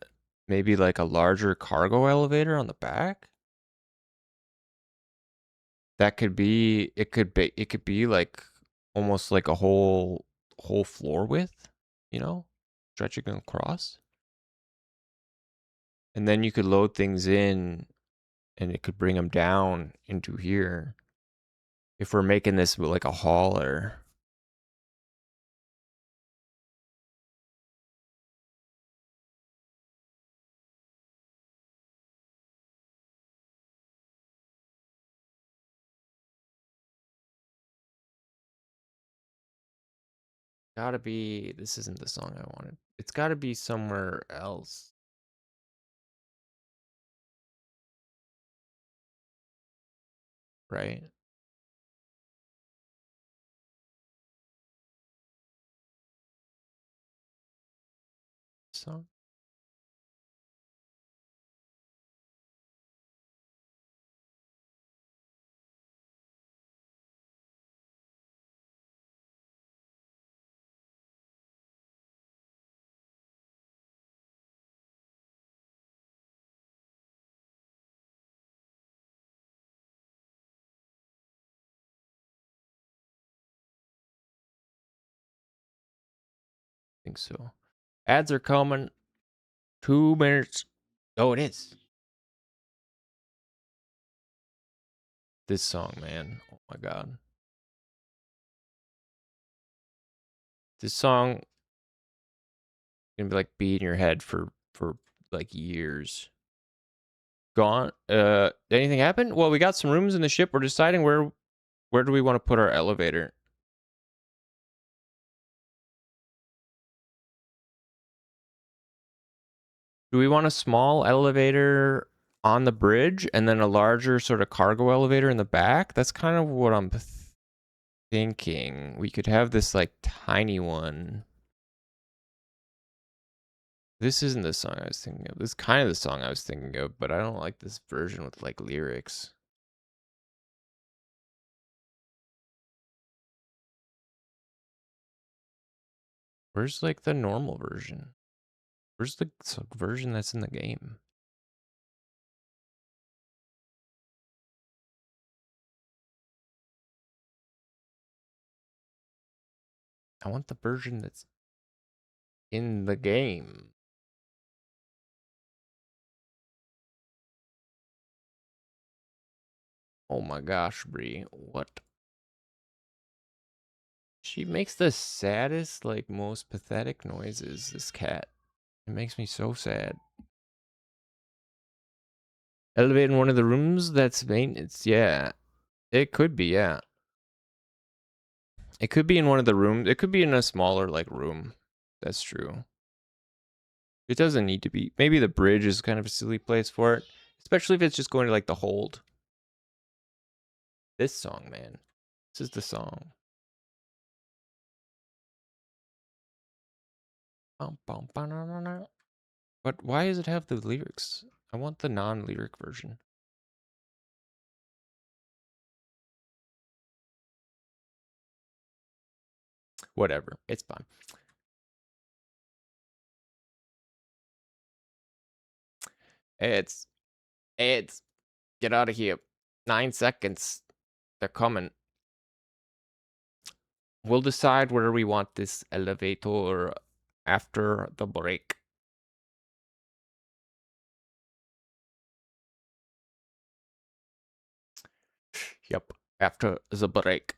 maybe like a larger cargo elevator on the back. That could be. It could be like almost like a whole floor width, you know, stretching across. And then you could load things in, and it could bring them down into here. If we're making this like a hauler. Gotta be, this isn't the song I wanted. It's gotta be somewhere else. Right? So think so. Ads are coming. 2 minutes. Oh, it is. This song, man. Oh my god. This song gonna be like be in your head for like years. Gone. Anything happen? Well, we got some rooms in the ship. We're deciding where do we want to put our elevator. Do we want a small elevator on the bridge and then a larger sort of cargo elevator in the back? That's kind of what I'm thinking. We could have this like tiny one. This isn't the song I was thinking of. This is kind of the song I was thinking of, but I don't like this version with like lyrics. Where's like the normal version? Where's the version that's in the game? I want the version that's in the game. Oh my gosh, Bree. What? She makes the saddest, like, most pathetic noises, this cat. It makes me so sad. Elevate in one of the rooms? That's maintenance. Yeah. It could be, yeah. It could be in one of the rooms. It could be in a smaller, like, room. That's true. It doesn't need to be. Maybe the bridge is kind of a silly place for it. Especially if it's just going to, like, the hold. This song, man. This is the song. But why does it have the lyrics? I want the non-lyric version. Whatever. It's fine. It's get out of here. 9 seconds. They're coming. We'll decide where we want this elevator after the break. Yep, after the break.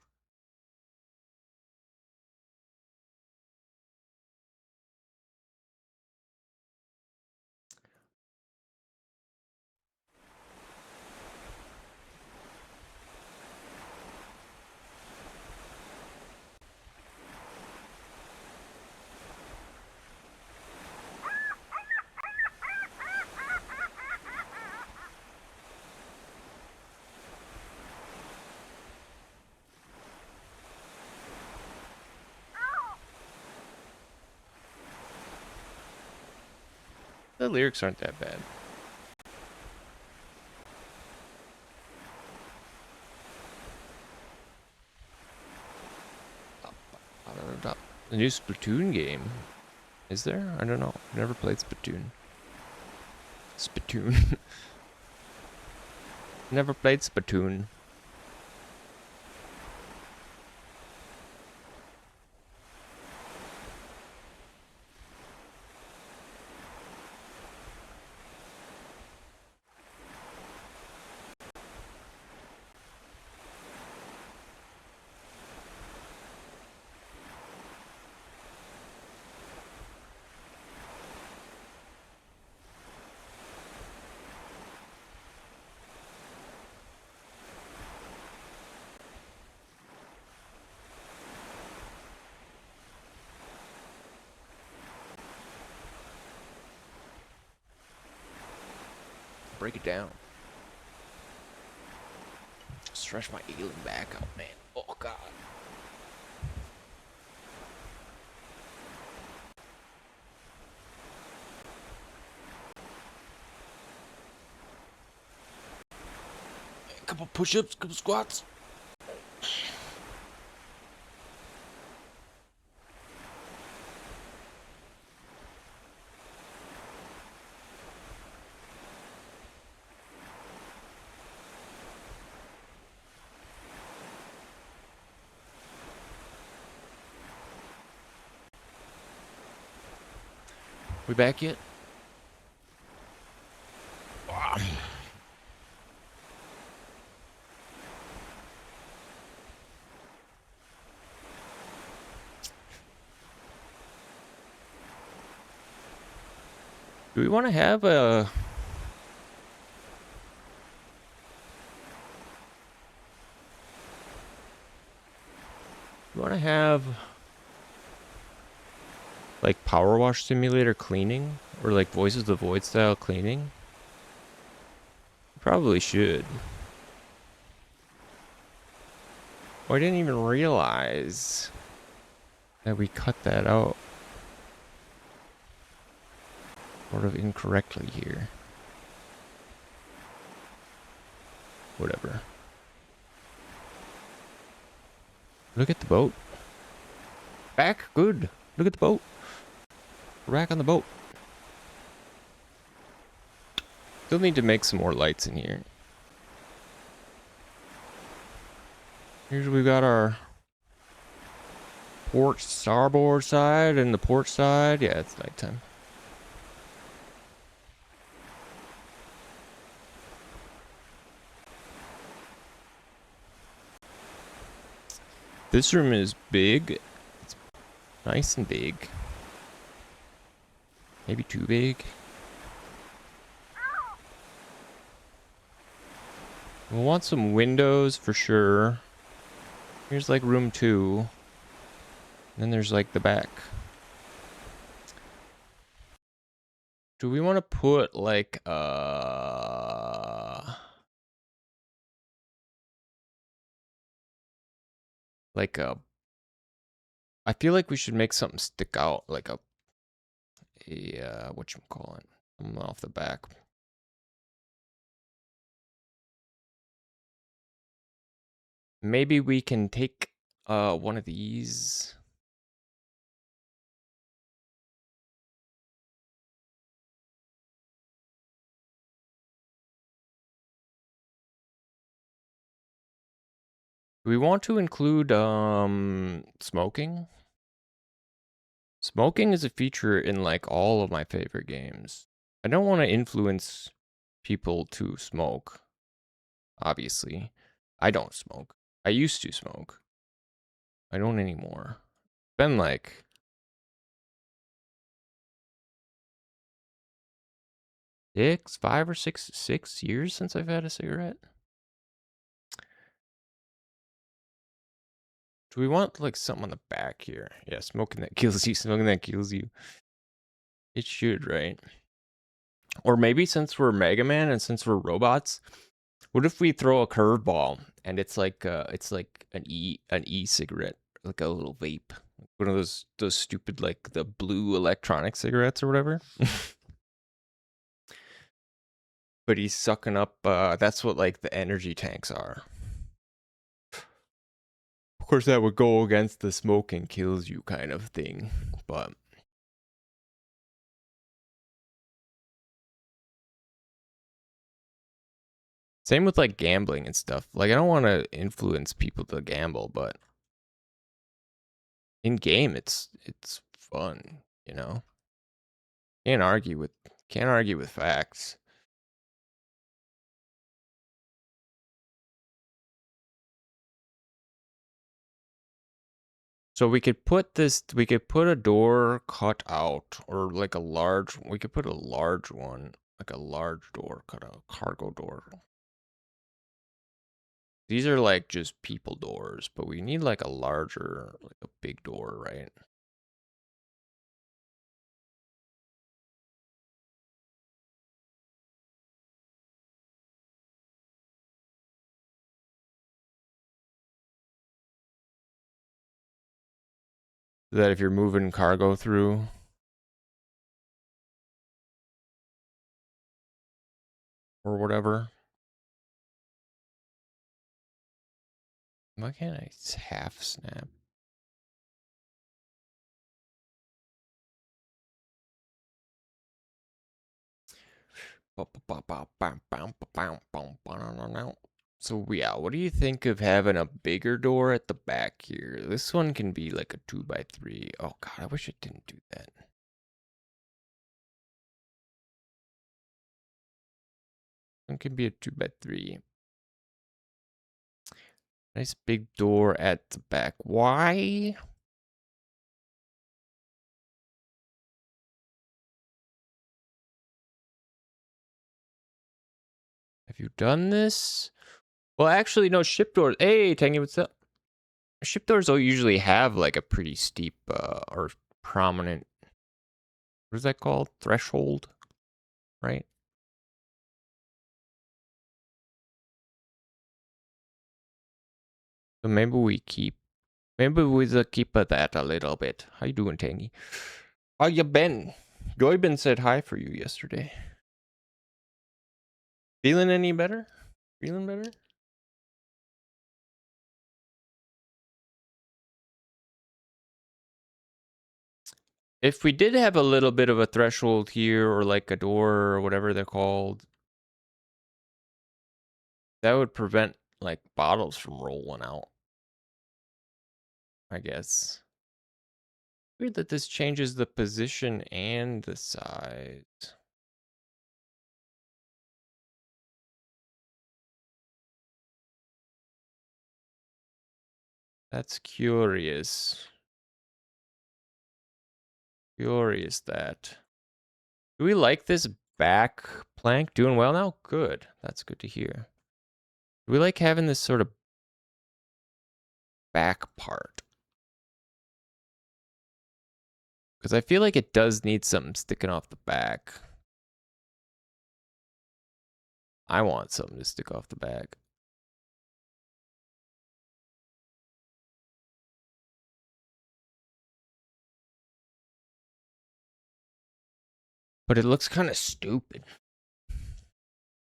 The lyrics aren't that bad. The new Splatoon game. Is there? I don't know. I've never played Splatoon. Splatoon. Never played Splatoon. Break it down. Stretch my alien back out, man. Oh god. A couple push-ups, couple squats. We back yet? Do we want to have a... We want to have... like Power Wash Simulator cleaning? Or like Voices of the Void style cleaning? Probably should. Oh, I didn't even realize that we cut that out sort of incorrectly here. Whatever. Look at the boat. Back, good. Look at the boat. We're back on the boat. Still need to make some more lights in here. Here's we've got our port starboard side and the port side. Yeah, it's nighttime. This room is big. It's nice and big. Maybe too big. We'll want some windows for sure. Here's like room 2. And then there's like the back. Do we want to put like a I feel like we should make something stick out, like a whatchamacallit? I'm off the back. Maybe we can take one of these. Do we want to include smoking? Smoking is a feature in like all of my favorite games. I don't want to influence people to smoke. Obviously, I don't smoke. I used to smoke. I don't anymore. Been like 5 or 6 years since I've had a cigarette. Do we want like something on the back here? Yeah, smoking that kills you. Smoking that kills you. It should, right? Or maybe since we're Mega Man and since we're robots, what if we throw a curveball and it's like an e-cigarette, like a little vape, one of those stupid like the blue electronic cigarettes or whatever. But he's sucking up. That's what like the energy tanks are. Of course, that would go against the smoking kills you kind of thing, but. Same with like gambling and stuff. Like I don't want to influence people to gamble, but in game it's fun, you know. Can't argue with facts. So we could put a door cut out or like we could put a large one, like a large door cut out, cargo door. These are like just people doors, but we need like a larger, like a big door, right? So that if you're moving cargo through, or whatever. Why can't I half snap? So yeah, what do you think of having a bigger door at the back here? This one can be like a 2x3. Oh god, I wish it didn't do that. one can be a 2x3. Nice big door at the back. Why? Have you done this? Well, actually, no, ship doors. Hey, Tangy, what's up? Ship doors don't usually have like a pretty steep or prominent, what is that called? Threshold, right? So maybe we keep that a little bit. How you doing, Tangy? How you been? Joybin said hi for you yesterday. Feeling any better? Feeling better? If we did have a little bit of a threshold here, or like a door, or whatever they're called, that would prevent like bottles from rolling out, I guess. Weird that this changes the position and the size. That's curious. Curious that. Do we like this back plank? Doing well now? Good. That's good to hear. Do we like having this sort of back part? Because I feel like it does need something sticking off the back. I want something to stick off the back. But it looks kind of stupid.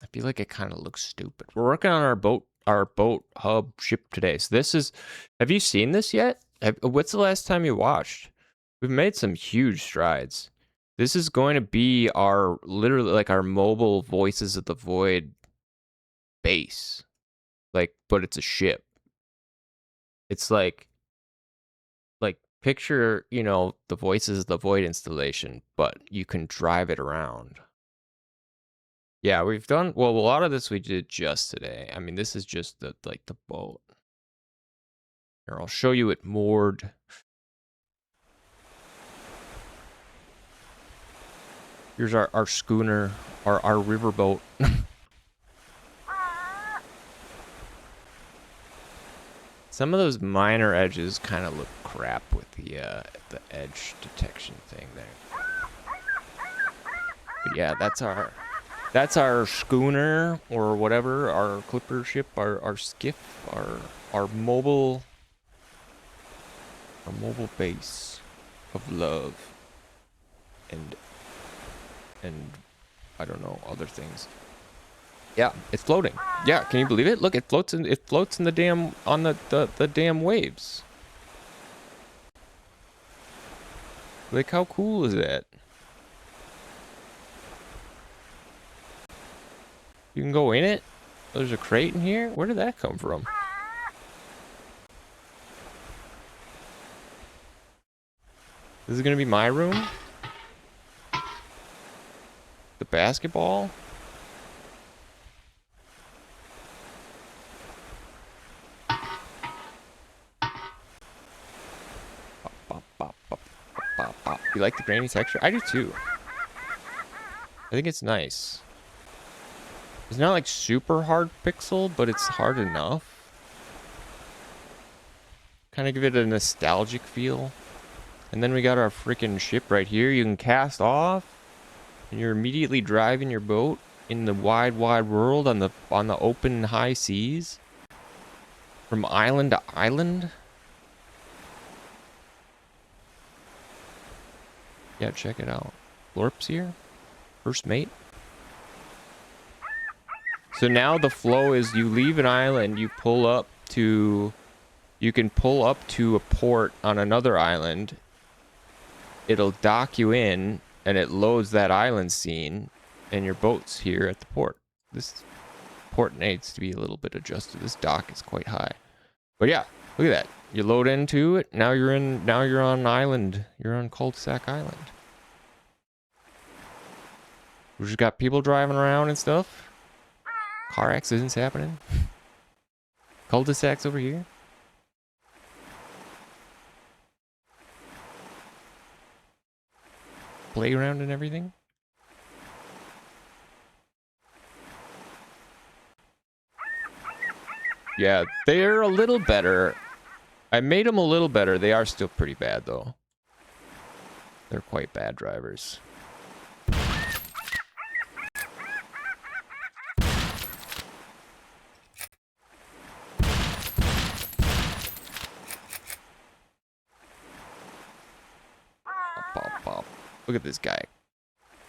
I feel like it kind of looks stupid. We're working on our boat hub ship today. So this is, have you seen this yet? What's the last time you watched? We've made some huge strides. This is going to be our, literally like our mobile Voices of the Void base. Like, but it's a ship. It's like picture, you know, the Voices of the Void installation, but you can drive it around. Yeah, we've done, well, a lot of this we did just today. I mean, this is just the boat. Here, I'll show you it moored. Here's our schooner, our riverboat. Some of those minor edges kind of look crap with the edge detection thing there. But yeah, that's our schooner or whatever, our clipper ship, our skiff, our mobile base of love and I don't know, other things. Yeah, it's floating. Yeah, can you believe it? Look, it floats in the damn, on the damn waves. Like, how cool is that? You can go in it? There's a crate in here? Where did that come from? This is gonna be my room? The basketball? You like the grainy texture? I do too. I think it's nice. It's not like super hard pixel, but it's hard enough. Kind of give it a nostalgic feel. And then we got our freaking ship right here. You can cast off, and you're immediately driving your boat in the wide world on the open high seas, from island to island. Yeah, check it out. Lorp's here. First mate. So now the flow is you leave an island, you can pull up to a port on another island. It'll dock you in, and it loads that island scene, and your boat's here at the port. This port needs to be a little bit adjusted. This dock is quite high. But yeah, look at that. You load into it, now you're on island. You're on Cul-de-sac Island. We just got people driving around and stuff. car accidents happening. Cul-de-sacs over here. Playground and everything. Yeah, they're a little better. I made them a little better. They are still pretty bad, though. They're quite bad drivers. Pop, pop, pop. Look at this guy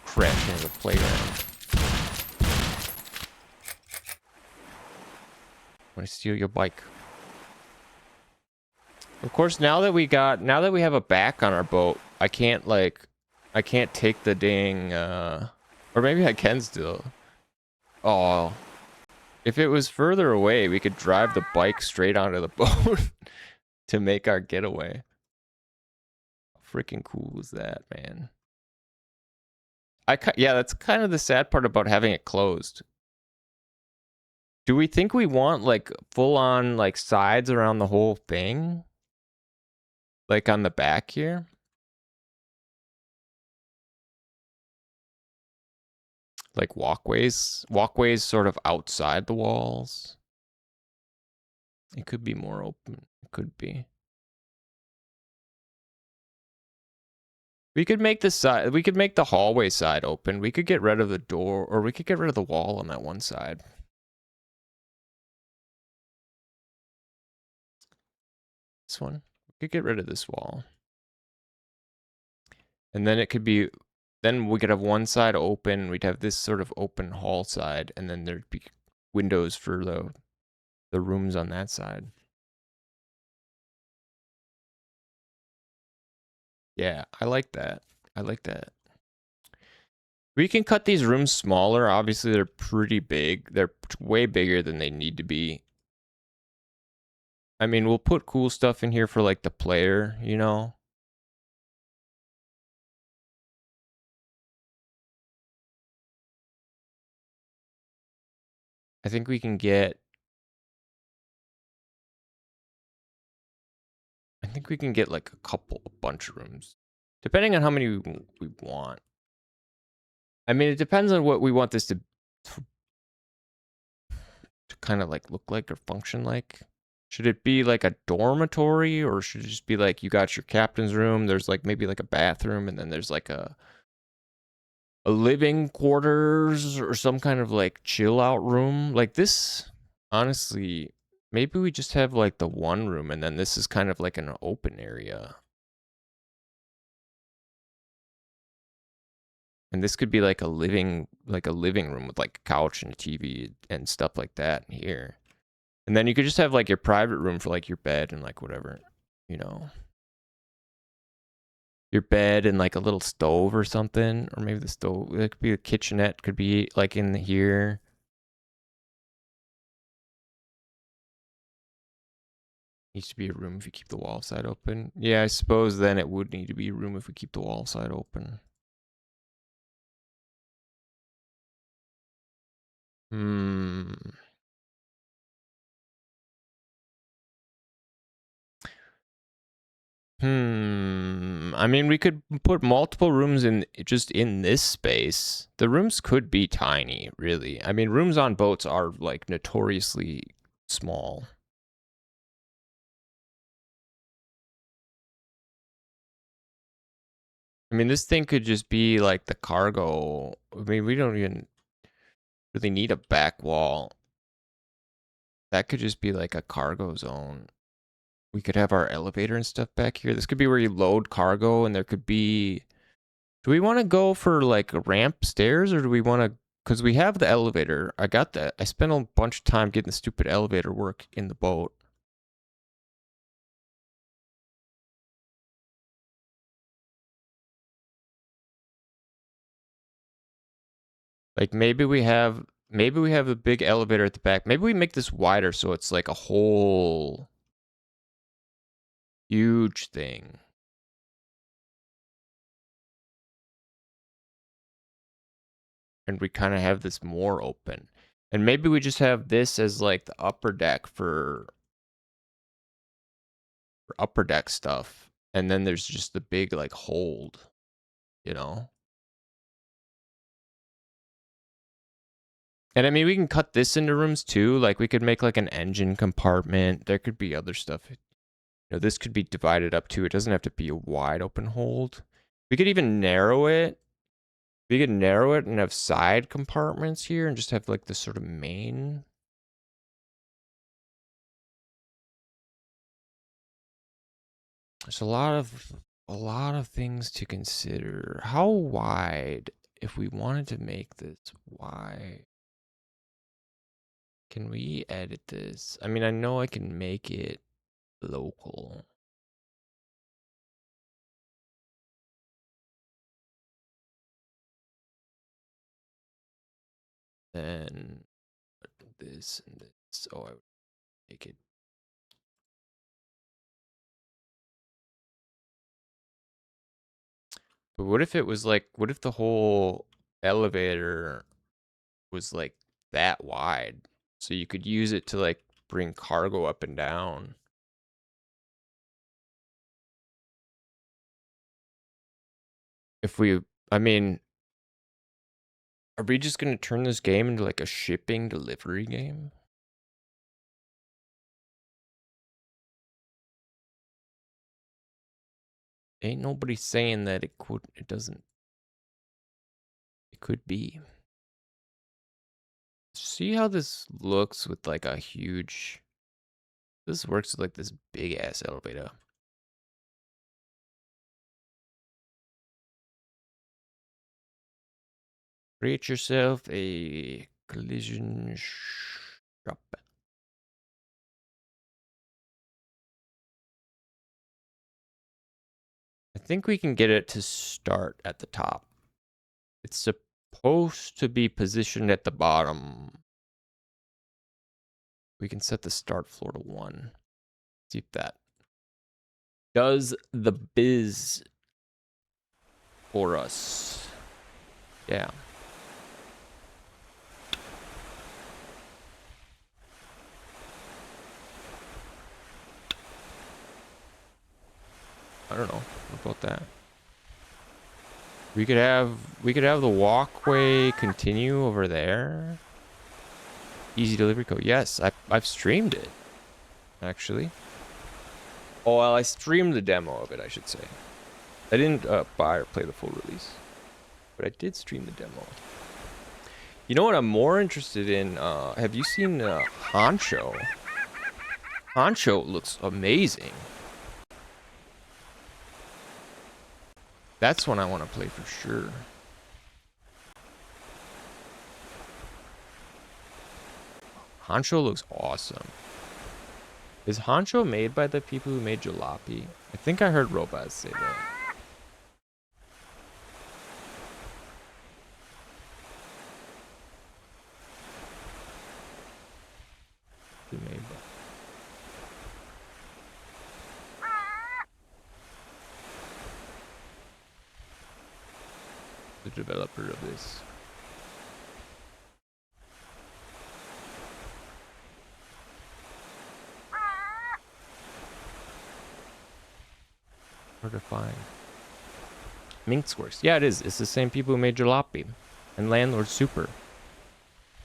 crashing into the playground. Want to steal your bike? Of course, now that we have a back on our boat, I can't take the dang, or maybe I can still. Oh, if it was further away, we could drive the bike straight onto the boat to make our getaway. How freaking cool is that, man? Yeah, that's kind of the sad part about having it closed. Do we think we want like full on like sides around the whole thing? Like on the back here? Like walkways sort of outside the walls. It could be more open. It could be. We could make the hallway side open. We could get rid of the door, or we could get rid of the wall on that one side. This one. We could get rid of this wall. And then it could be, then we could have one side open. We'd have this sort of open hall side, and then there'd be windows for the rooms on that side. Yeah, I like that. I like that. We can cut these rooms smaller. Obviously, they're pretty big. They're way bigger than they need to be. I mean, we'll put cool stuff in here for like the player, you know? I think we can get like a bunch of rooms, depending on how many we want. I mean, it depends on what we want this to kind of like look like or function like. Should it be like a dormitory, or should it just be like you got your captain's room, there's like maybe like a bathroom, and then there's like a living quarters or some kind of like chill out room? Like this, honestly, maybe we just have like the one room, and then this is kind of like an open area. And this could be like a living room with like a couch and a TV and stuff like that in here. And then you could just have like your private room for like your bed and like whatever, you know. Your bed and like a little stove or something, or maybe the stove, it could be a kitchenette, could be like in here. Needs to be a room if you keep the wall side open. Yeah, I suppose then it would need to be a room if we keep the wall side open. I mean, we could put multiple rooms in just in this space. The rooms could be tiny, really. I mean, rooms on boats are like notoriously small. I mean, this thing could just be like the cargo. I mean, we don't even really need a back wall. That could just be like a cargo zone. We could have our elevator and stuff back here. This could be where you load cargo, and there could be... Do we want to go for like a ramp stairs, or do we want to... Because we have the elevator. I got that. I spent a bunch of time getting the stupid elevator work in the boat. Like maybe we have a big elevator at the back. Maybe we make this wider so it's like a whole huge thing. And we kind of have this more open. And maybe we just have this as like the upper deck for upper deck stuff. And then there's just the big like hold, you know? And I mean, we can cut this into rooms too. Like we could make like an engine compartment. There could be other stuff. You know, this could be divided up too. It doesn't have to be a wide open hold. We could even narrow it. We could narrow it and have side compartments here and just have like this sort of main. There's a lot of things to consider. How wide, if we wanted to make this wide, can we edit this? I mean, I know I can make it local. Then this and this. Oh, I would make it. But what if it was like, what if the whole elevator was like that wide? So you could use it to like bring cargo up and down. If we, I mean, are we just going to turn this game into like a shipping delivery game? Ain't nobody saying that it doesn't. It could be. See how this looks with like a huge, this works with like this big ass elevator. Create yourself a collision shop. I think we can get it to start at the top. It's supposed to be positioned at the bottom. We can set the start floor to 1. See if that does the biz for us. Yeah. I don't know. What about that? We could have the walkway continue over there. Easy delivery code. Yes, I've streamed it, actually. Oh, well, I streamed the demo of it, I should say. I didn't buy or play the full release, but I did stream the demo. You know what I'm more interested in? Have you seen Honcho? Honcho looks amazing. That's one I want to play for sure. Honcho looks awesome. Is Honcho made by the people who made Jalopy? I think I heard Robaz say that. Who made that? The developer of this. Hard to find. Minxworks. Yeah, it is. It's the same people who made Jalopy and Landlord Super.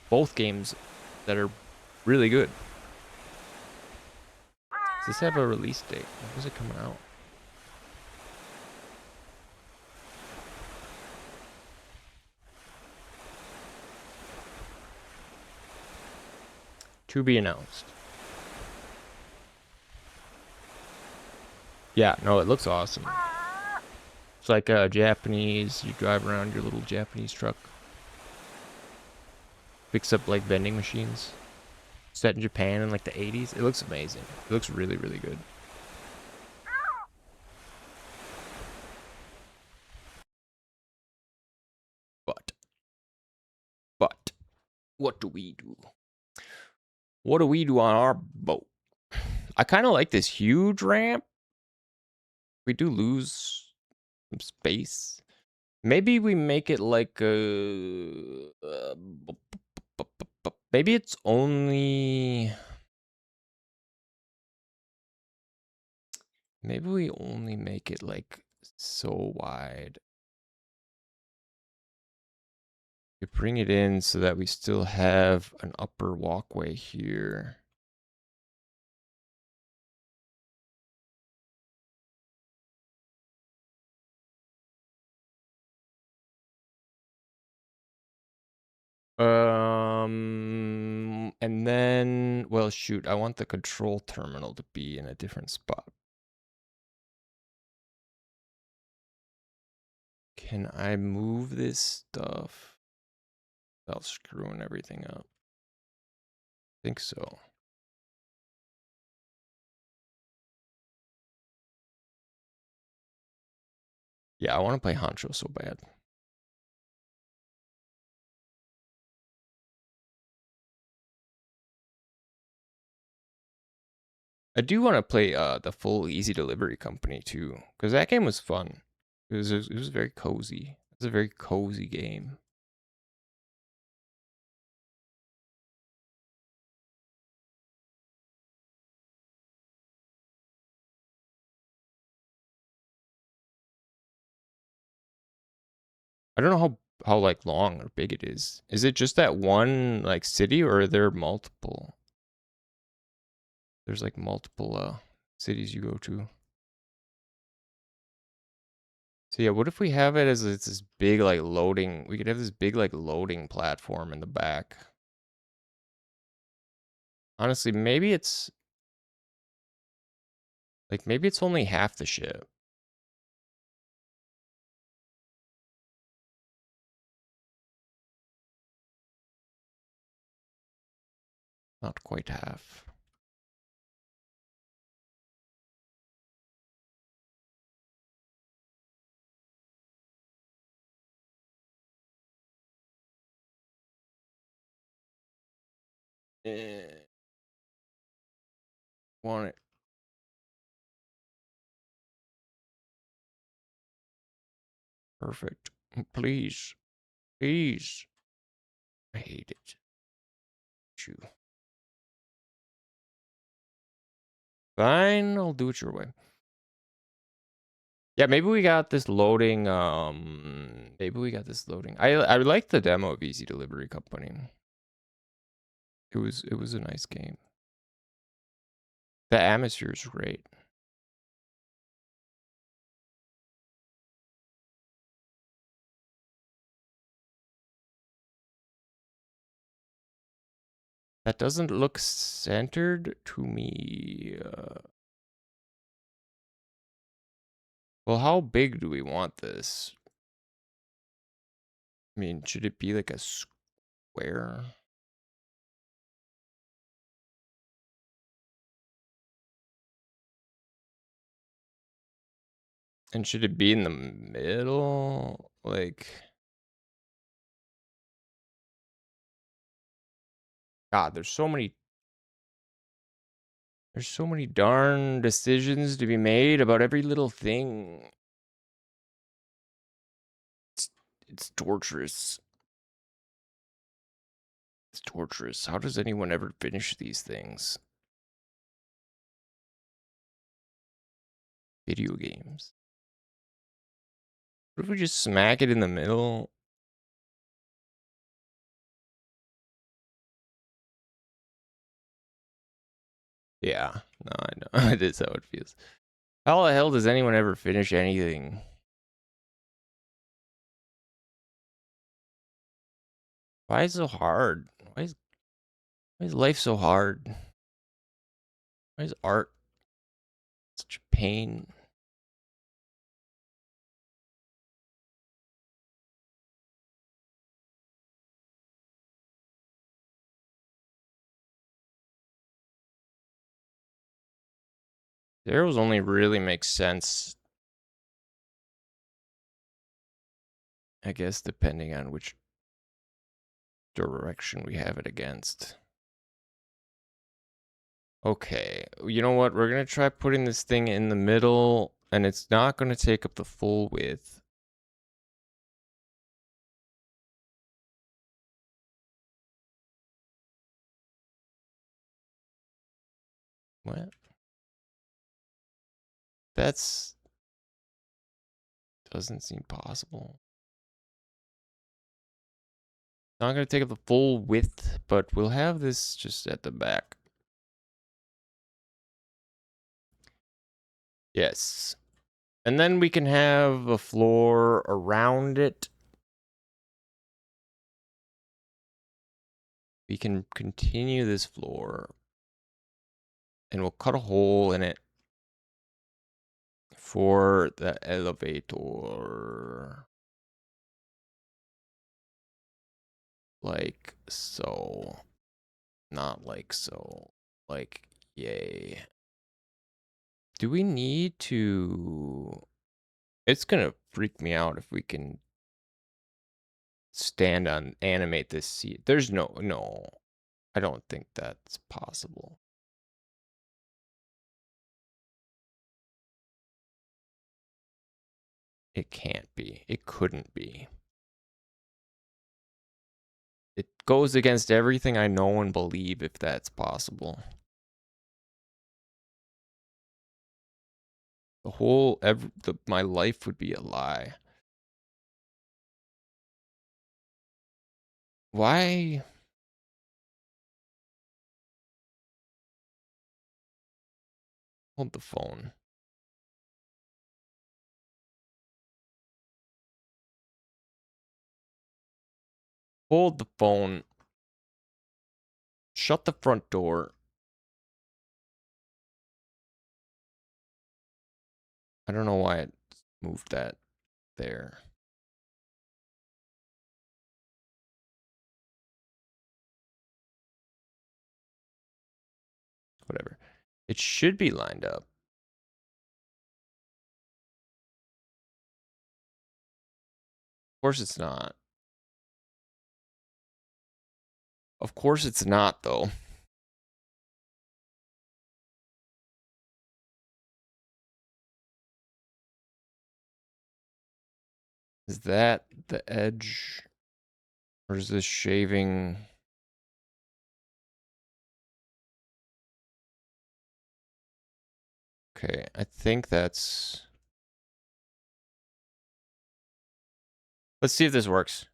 Both games that are really good. Does this have a release date? When is it coming out? To be announced. Yeah, no, it looks awesome. It's like a Japanese, you drive around your little Japanese truck. Picks up like vending machines. Set in Japan in like the 80s. It looks amazing. It looks really, really good. But, what do we do? What do we do on our boat? I kind of like this huge ramp. We do lose some space. Maybe we make it like a Maybe it's only... Maybe we only make it like so wide. We bring it in so that we still have an upper walkway here. And then, well, shoot, I want the control terminal to be in a different spot. Can I move this stuff without screwing everything up? I think so. Yeah, I want to play Honcho so bad. I do want to play the full Easy Delivery Company too, because that game was fun. It was very cozy. It's a very cozy game. I don't know how like long or big it is. Is it just that one like city, or are there multiple? There's like multiple cities you go to. So yeah, what if we have it as it's this big like loading? We could have this big like loading platform in the back. Honestly, maybe it's only half the ship. Not quite half. Want it. Perfect. Please. Please. I hate it. Chew. Fine, I'll do it your way. Yeah, maybe we got this loading. Maybe we got this loading. I like the demo of Easy Delivery Company. It was a nice game. The atmosphere is great. That doesn't look centered to me. Well, how big do we want this? I mean, should it be like a square? And should it be in the middle? Like, God, there's so many darn decisions to be made about every little thing. It's torturous. It's torturous. How does anyone ever finish these things? Video games. What if we just smack it in the middle? Yeah, no, I know. It is how it feels. How the hell does anyone ever finish anything? Why is it so hard? Why is life so hard? Why is art such a pain? The arrows only really make sense, I guess, depending on which direction we have it against. Okay, you know what? We're gonna try putting this thing in the middle, and it's not gonna take up the full width. What? That's... doesn't seem possible. Not going to take up the full width, but we'll have this just at the back. Yes. And then we can have a floor around it. We can continue this floor. And we'll cut a hole in it for the elevator. Like so. Not like so. Like, yay. Do we need to... It's gonna freak me out if we can animate this seat. There's no. I don't think that's possible. It can't be. It couldn't be. It goes against everything I know and believe if that's possible. My life would be a lie. Why? Hold the phone. Hold the phone. Shut the front door. I don't know why it moved that there. Whatever. It should be lined up. Of course it's not. Of course it's not, though. Is that the edge? Or is this shaving? Okay, I think that's... Let's see if this works.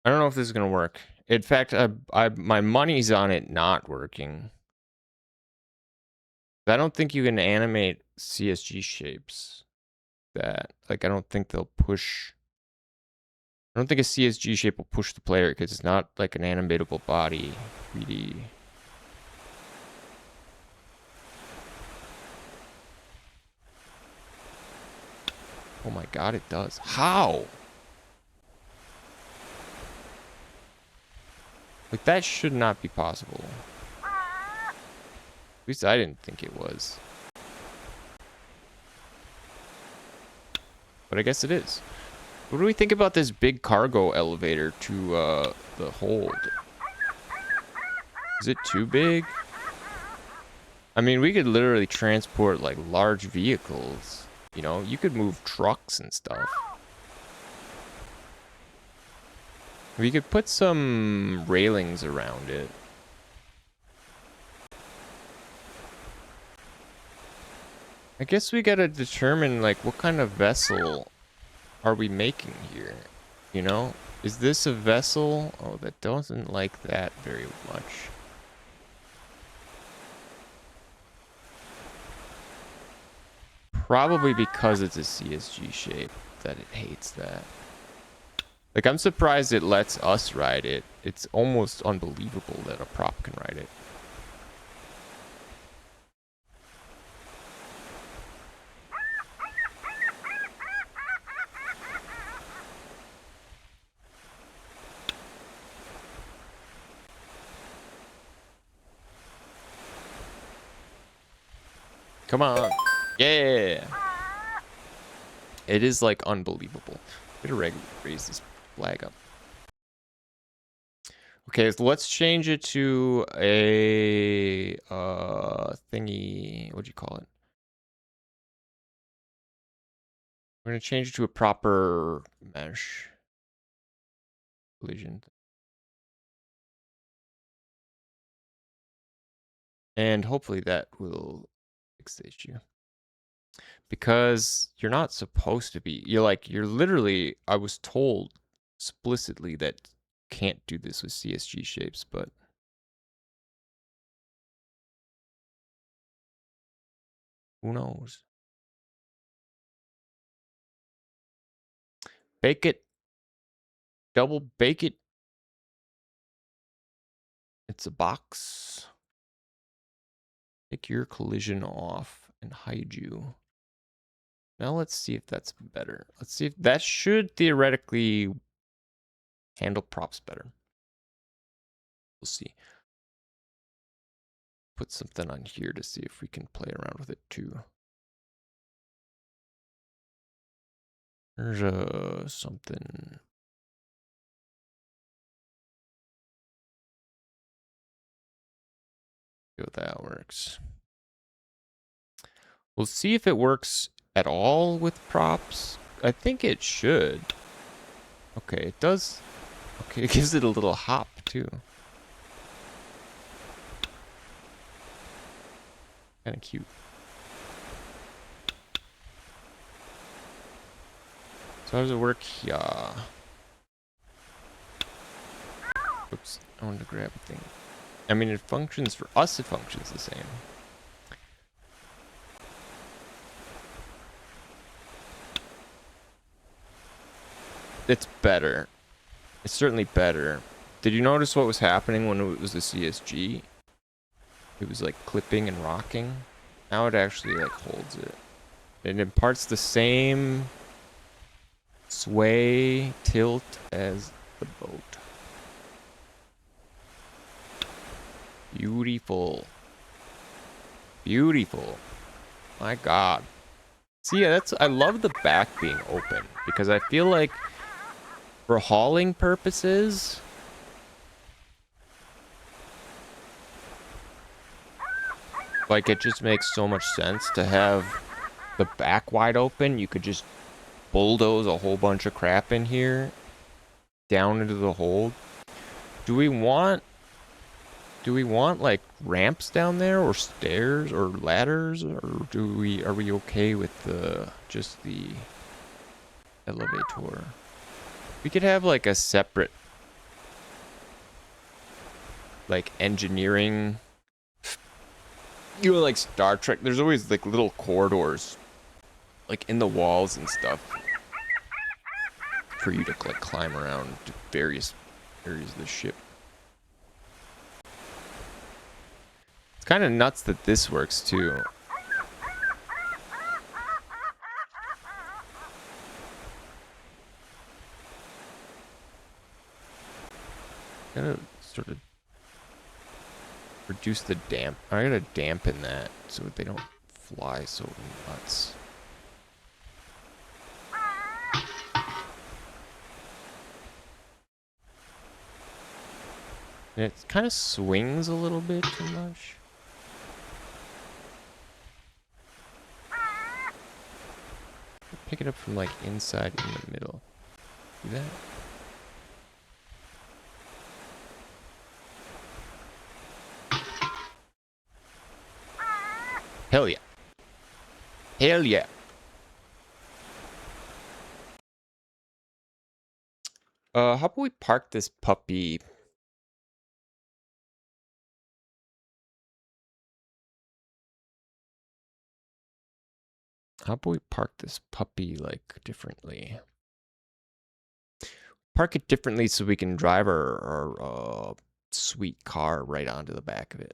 I don't know if this is gonna work. In fact, my money's on it not working. I don't think you can animate CSG shapes. That, like, I don't think they'll push... I don't think a CSG shape will push the player because it's not like an animatable body 3D. Oh my god, it does. How? Like, that should not be possible. At least I didn't think it was. But I guess it is. What do we think about this big cargo elevator to the hold? Is it too big? I mean, we could literally transport, like, large vehicles. You know, you could move trucks and stuff. We could put some railings around it. I guess we gotta determine, like, what kind of vessel are we making here? You know? Is this a vessel? Oh, that doesn't like that very much. Probably because it's a CSG shape that it hates that. Like, I'm surprised it lets us ride it. It's almost unbelievable that a prop can ride it. Come on. Yeah. It is, like, unbelievable. Better raise this flag up. Okay, so let's change it to a thingy. What'd you call it? We're gonna change it to a proper mesh collision. And hopefully that will fix the issue. Because you're not supposed to be. You're literally, I was told explicitly that can't do this with CSG shapes, but who knows? Bake it. Double bake it. It's a box. Take your collision off and hide you. Now let's see if that's better. Let's see if that should theoretically handle props better. We'll see. Put something on here to see if we can play around with it too. There's something. See if that works. We'll see if it works at all with props. I think it should. Okay, it does. Okay, it gives it a little hop too. Kind of cute. So how does it work? Yeah. Oops, I wanted to grab a thing. I mean, it functions for us, it functions the same. It's better. It's certainly better. Did you notice what was happening when it was the CSG? It was like clipping and rocking. Now it actually like holds it. It imparts the same sway tilt as the boat. Beautiful. Beautiful. My God. See, yeah, I love the back being open because I feel like for hauling purposes, like it just makes so much sense to have the back wide open. You could just bulldoze a whole bunch of crap in here down into the hold. Do we want like ramps down there or stairs or ladders, or are we okay with just the elevator? We could have like a separate like engineering, like Star Trek. There's always like little corridors like in the walls and stuff for you to like climb around to various areas of the ship. It's kind of nuts that this works too. Gotta sort of reduce the damp. I gotta dampen that so they don't fly so nuts. And it kind of swings a little bit too much. Pick it up from like inside in the middle. See that? Hell yeah. Hell yeah. How about we park this puppy? How about we park this puppy like differently? Park it differently so we can drive our sweet car right onto the back of it.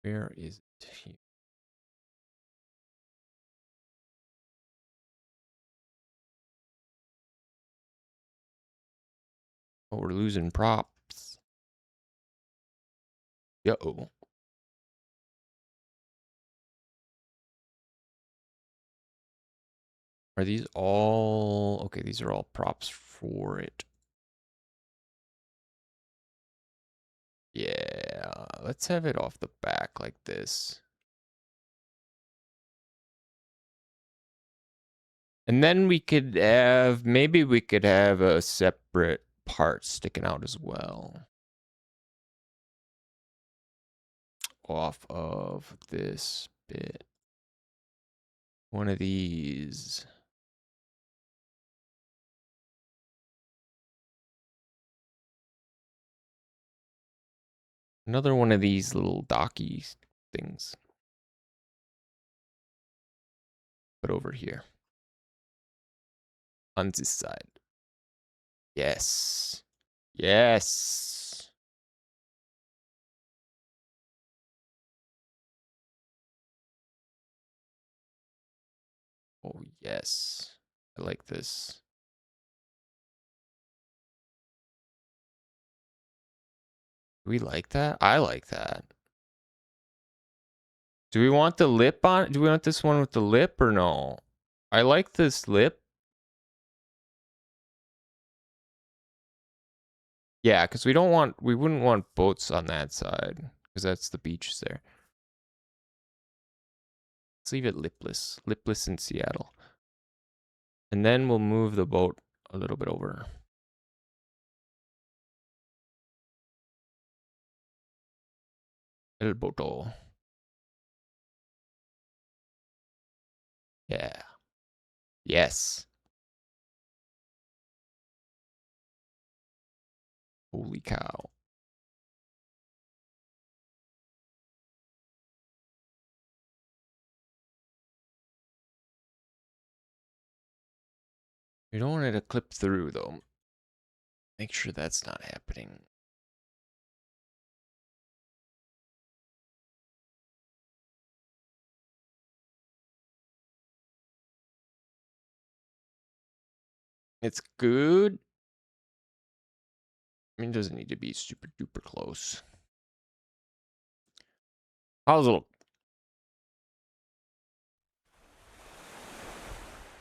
Where is it? Here. Oh, we're losing props. Yo. Are these all... Okay, these are all props for it. Yeah, let's have it off the back like this. And then we could have... Maybe we could have a separate parts sticking out as well. Off of this bit. One of these. Another one of these little docky things. But over here. On this side. Yes. Yes. Oh, yes. I like this. Do we like that? I like that. Do we want the lip on? Do we want this one with the lip or no? I like this lip. Yeah, because we wouldn't want boats on that side because that's the beach there. Let's leave it lipless. Lipless in Seattle. And then we'll move the boat a little bit over. El boto. Yeah. Yes. Holy cow. We don't want it to clip through though. Make sure that's not happening. It's good. I mean, it doesn't need to be super duper close. How's it look?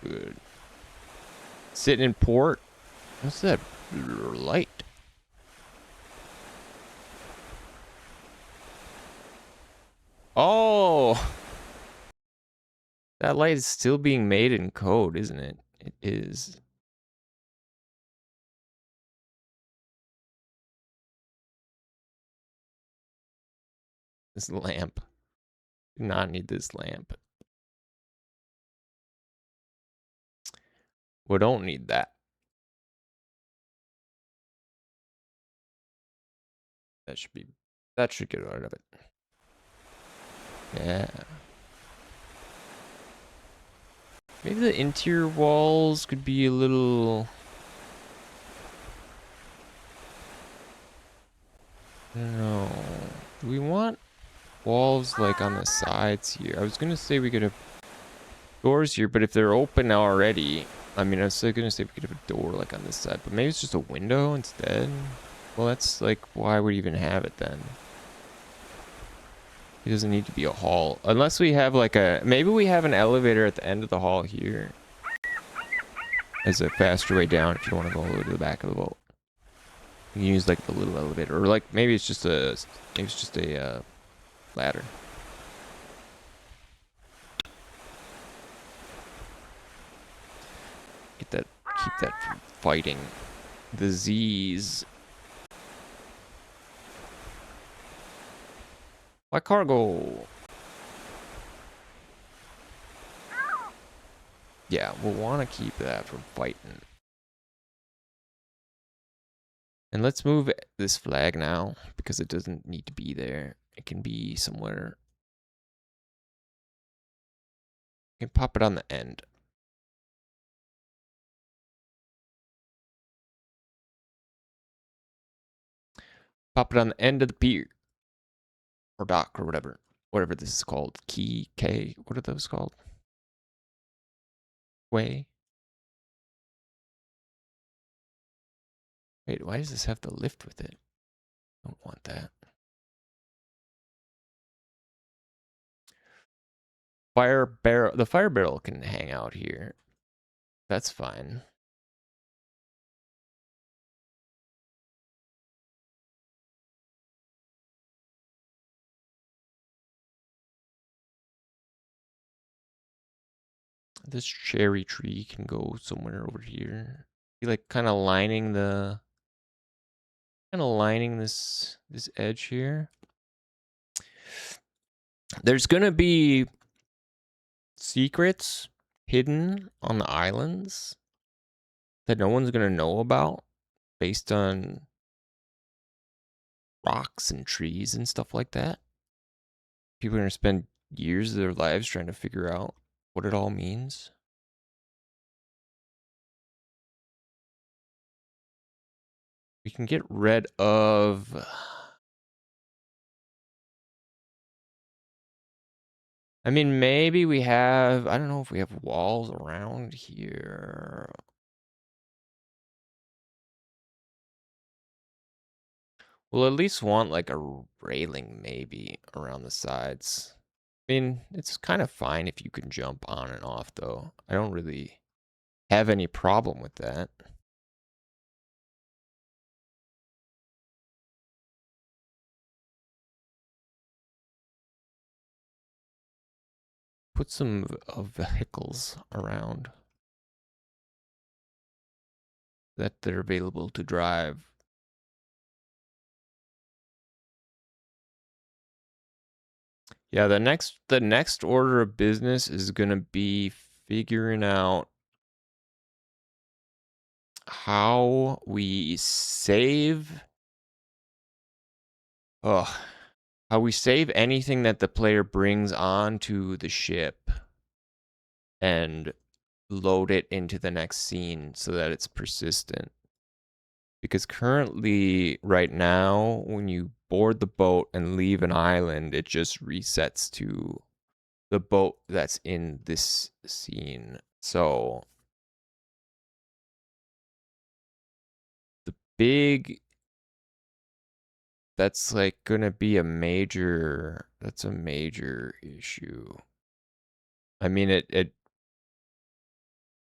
Good. Sitting in port. What's that light? Oh! That light is still being made in code, isn't it? It is. This lamp. Do not need this lamp. We don't need that. That should get rid of it. Yeah. Maybe the interior walls could be a little... I don't know. Do we want walls like on the sides here? I was gonna say we could have doors here, but if they're open already, I mean, I was still gonna say we could have a door like on this side, but maybe it's just a window instead. Well, that's like, why would we even have it then? It doesn't need to be a hall. Unless we have like maybe we have an elevator at the end of the hall here. As a faster way down if you want to go all the way to the back of the boat. You can use like the little elevator. Or like, maybe it's just a ladder. Keep that from fighting the Z's. My cargo. Yeah, we'll want to keep that from fighting. And let's move this flag now because it doesn't need to be there. It can be somewhere. You can pop it on the end. Pop it on the end of the pier. Or dock or whatever. Whatever this is called. Key, K. What are those called? Way. Wait, why does this have the lift with it? Don't want that. Fire barrel. The fire barrel can hang out here. That's fine. This cherry tree can go somewhere over here. Be like kind of lining the Kind of lining this edge here. There's gonna be secrets hidden on the islands that no one's gonna know about based on rocks and trees and stuff like that. People are gonna spend years of their lives trying to figure out what it all means. We can get rid of... I mean, maybe we have... I don't know if we have walls around here. We'll at least want like a railing maybe around the sides. I mean, it's kind of fine if you can jump on and off though. I don't really have any problem with that. Put some vehicles around that they're available to drive. Yeah, the next order of business is gonna be figuring out how we save how we save anything that the player brings onto the ship and load it into the next scene so that it's persistent. Because currently, right now, when you board the boat and leave an island, it just resets to the boat that's in this scene. So the big... That's like gonna be a major... That's a major issue. I mean, it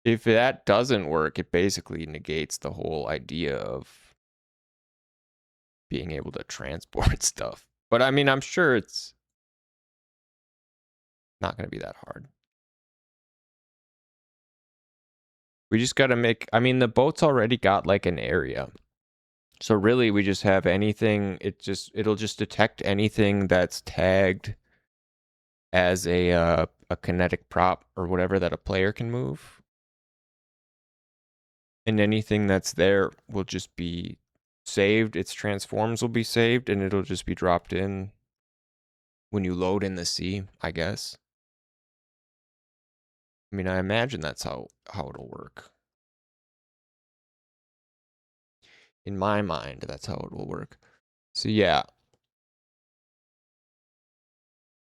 if that doesn't work, it basically negates the whole idea of being able to transport stuff. But I mean, I'm sure it's not going to be that hard. We just got to make... I mean, the boat's already got like an area. So really, we just have anything... It'll just detect anything that's tagged as a kinetic prop or whatever that a player can move. And anything that's there will just be saved. Its transforms will be saved, and it'll just be dropped in when you load in the sea, I guess. I mean, I imagine that's how it'll work. In my mind, that's how it will work. So yeah.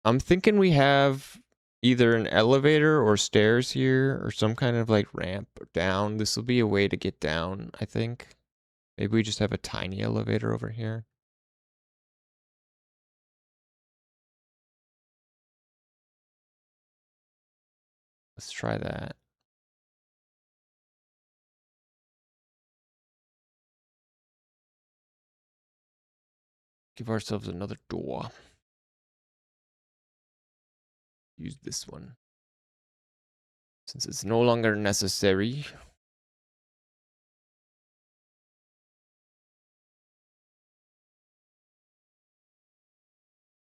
I'm thinking we have either an elevator or stairs here or some kind of like ramp down. This will be a way to get down, I think. Maybe we just have a tiny elevator over here. Let's try that. Give ourselves another door. Use this one. Since it's no longer necessary.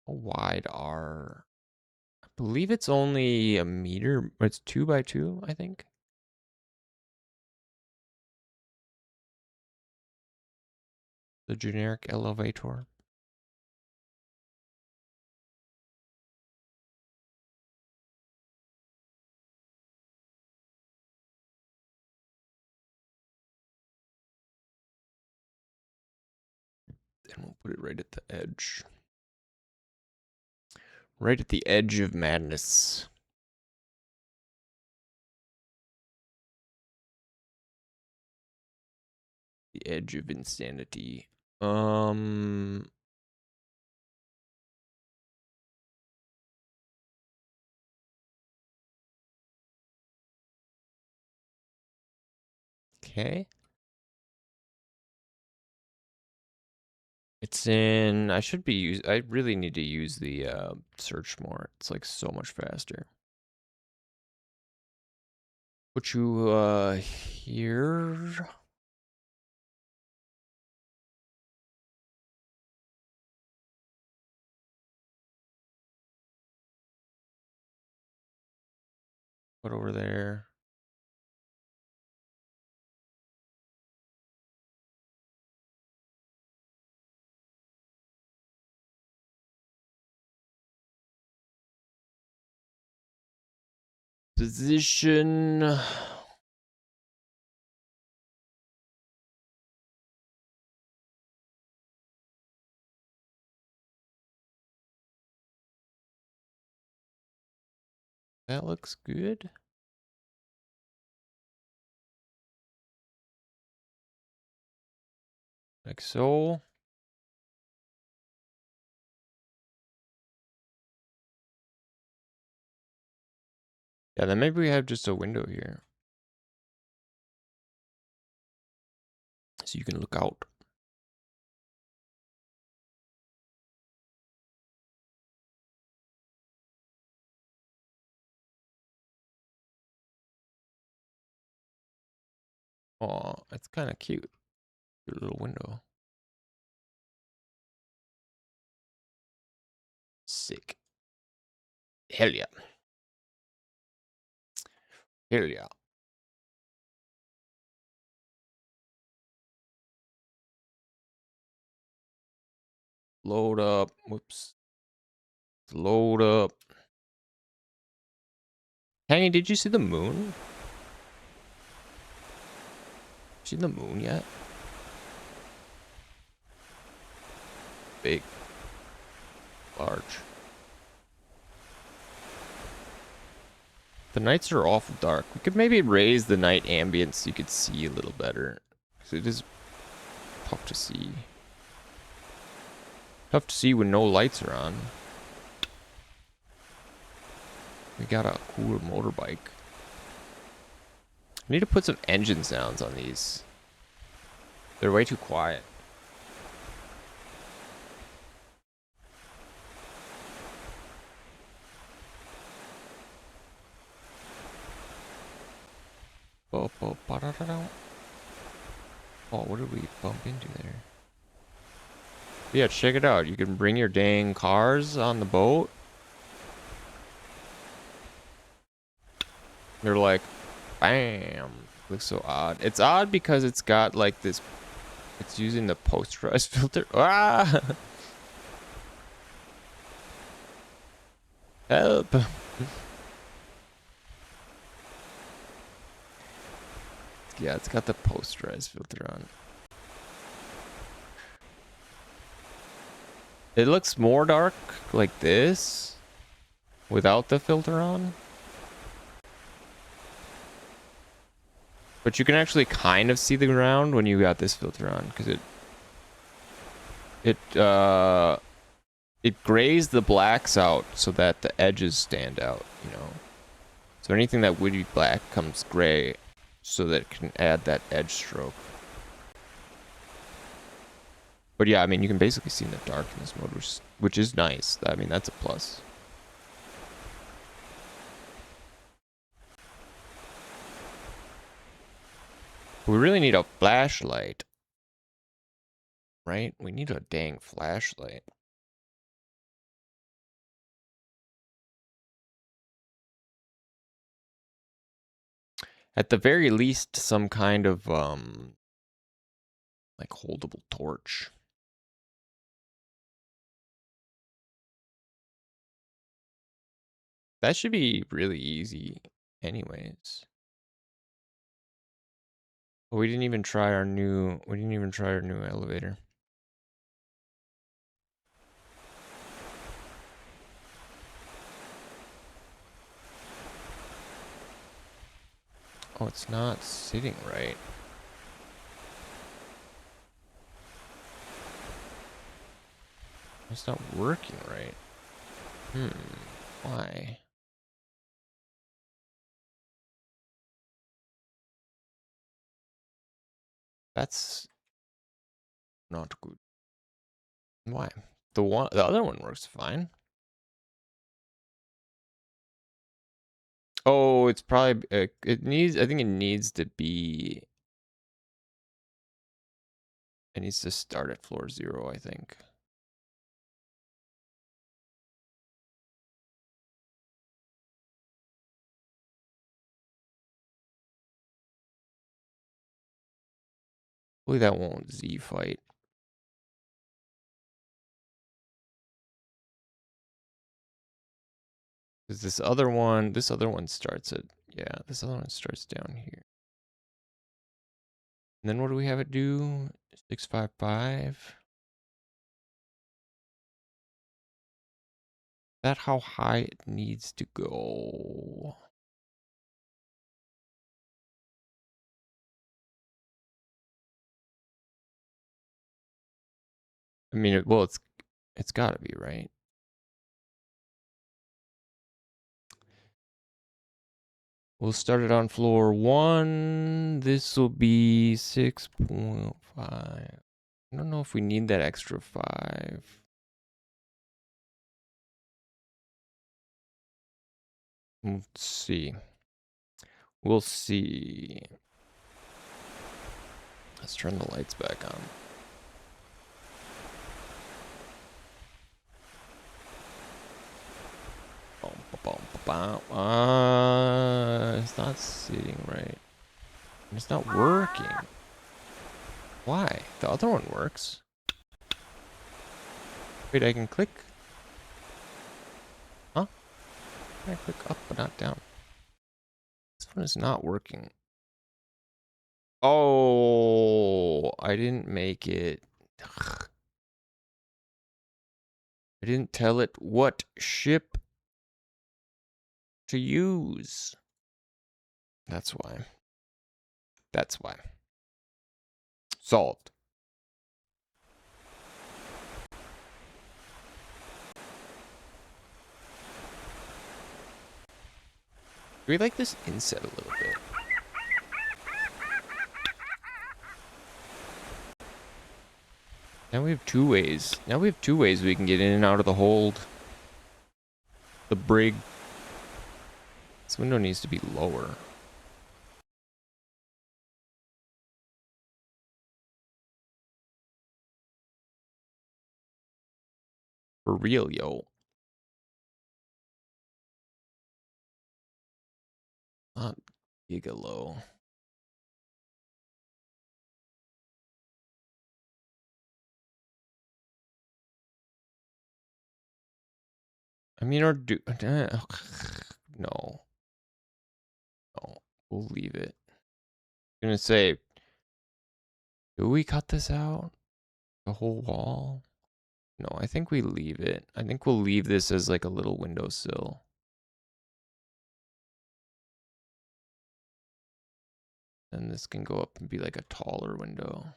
How wide are... I believe it's only a meter. It's 2 by 2, I think. The generic elevator. And we'll put it right at the edge. Right at the edge of madness. The edge of insanity. Okay. It's in... I should be use... I really need to use the search more. It's like so much faster. Put you here. Put over there. Position. That looks good. Like so. Yeah, then maybe we have just a window here. So you can look out. Oh, it's kind of cute. Cute little window. Sick. Hell yeah. Hell yeah. Load up. Whoops. Load up. Hey, did you see the moon? Seen the moon yet? Big. Large. The nights are awful dark. We could maybe raise the night ambience so you could see a little better. Because it is tough to see. Tough to see when no lights are on. We got a cool motorbike. I need to put some engine sounds on these. They're way too quiet. Oh, what did we bump into there? Yeah, check it out. You can bring your dang cars on the boat. They're like, bam. Looks so odd. It's odd because it's got like this. It's using the posterized filter. Ah! Help! Yeah, it's got the posterized filter on. It looks more dark like this without the filter on. But you can actually kind of see the ground when you got this filter on because it grays the blacks out so that the edges stand out, you know. So anything that would be black comes gray so that it can add that edge stroke. But yeah, I mean, you can basically see in the dark in this mode, which is nice. I mean, that's a plus. We really need a flashlight. Right? We need a dang flashlight. At the very least, some kind of, like, holdable torch. That should be really easy anyways. But we didn't even try our new elevator. Oh, it's not sitting right. It's not working right. Why? That's not good. Why? The other one works fine. Oh, it's probably I think it needs to be. It needs to start at floor 0, I think. Hopefully that won't Z fight. Because this other one starts at, yeah, this other one starts down here. And then what do we have it do? 655. Is that how high it needs to go? I mean, well, it's got to be, right? We'll start it on floor 1. This will be 6.5. I don't know if we need that extra 5. Let's see. We'll see. Let's turn the lights back on. It's not sitting right. It's not working. Why? The other one works. Wait, I can click? Huh? I click up but not down. This one is not working. Oh, I didn't make it. Ugh. I didn't tell it what ship to use. That's why. That's why. Solved. Do we like this inset a little bit? Now we have 2 ways. Now we have 2 ways we can get in and out of the hold. The brig. This window needs to be lower. For real, yo. Not giga low. I mean, or do no, no, we'll leave it. I'm gonna say, do we cut this out? The whole wall? No, I think we leave it. I think we'll leave this as like a little windowsill. And this can go up and be like a taller window.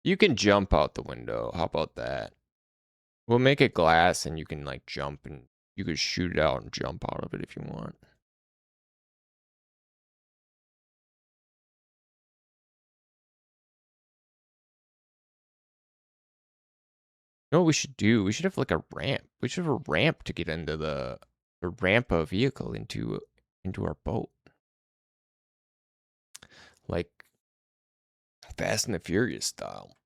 You can jump out the window. How about that? We'll make it glass and you can like jump and you could shoot it out and jump out of it if you want. You know what we should do? We should have like a ramp. We should have a ramp to get into the ramp a vehicle into our boat. Like Fast and the Furious style.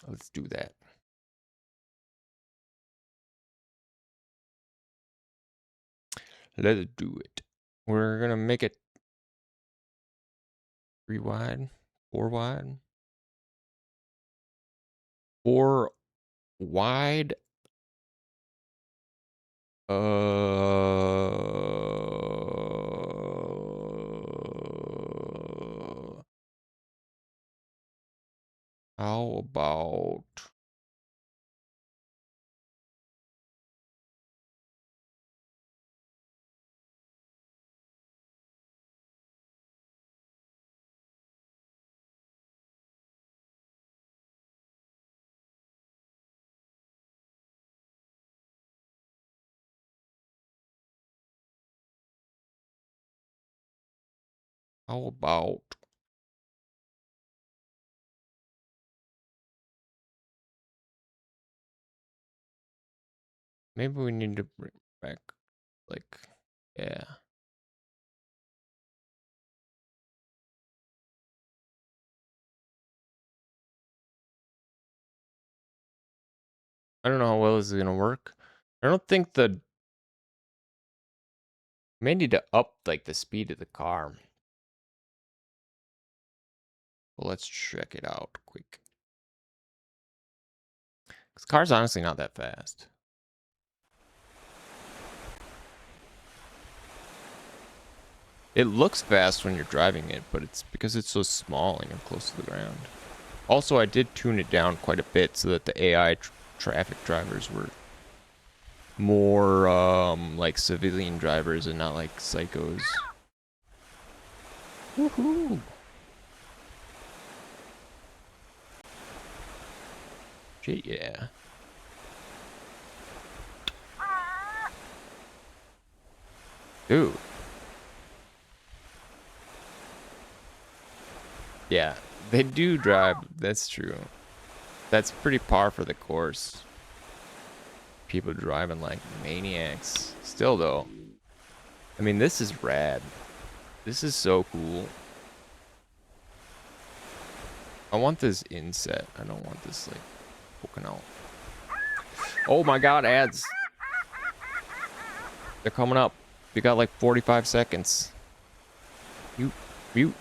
Let's do that. Let's do it. We're gonna make it 3 wide, 4 wide. 4 wide. How about how about maybe we need to bring back like yeah. I don't know how well this is gonna work. I don't think the may need to up like the speed of the car. Well, let's check it out quick. This car's honestly not that fast. It looks fast when you're driving it, but it's because it's so small and you're close to the ground. Also, I did tune it down quite a bit so that the AI traffic drivers were more like civilian drivers and not like psychos. Woohoo! Shit, yeah. Dude. Yeah, they do drive. That's true. That's pretty par for the course. People driving like maniacs. Still, though. I mean, this is rad. This is so cool. I want this inset. I don't want this, like, poking out. Oh my god, ads. They're coming up. We got like 45 seconds. Mute. Mute.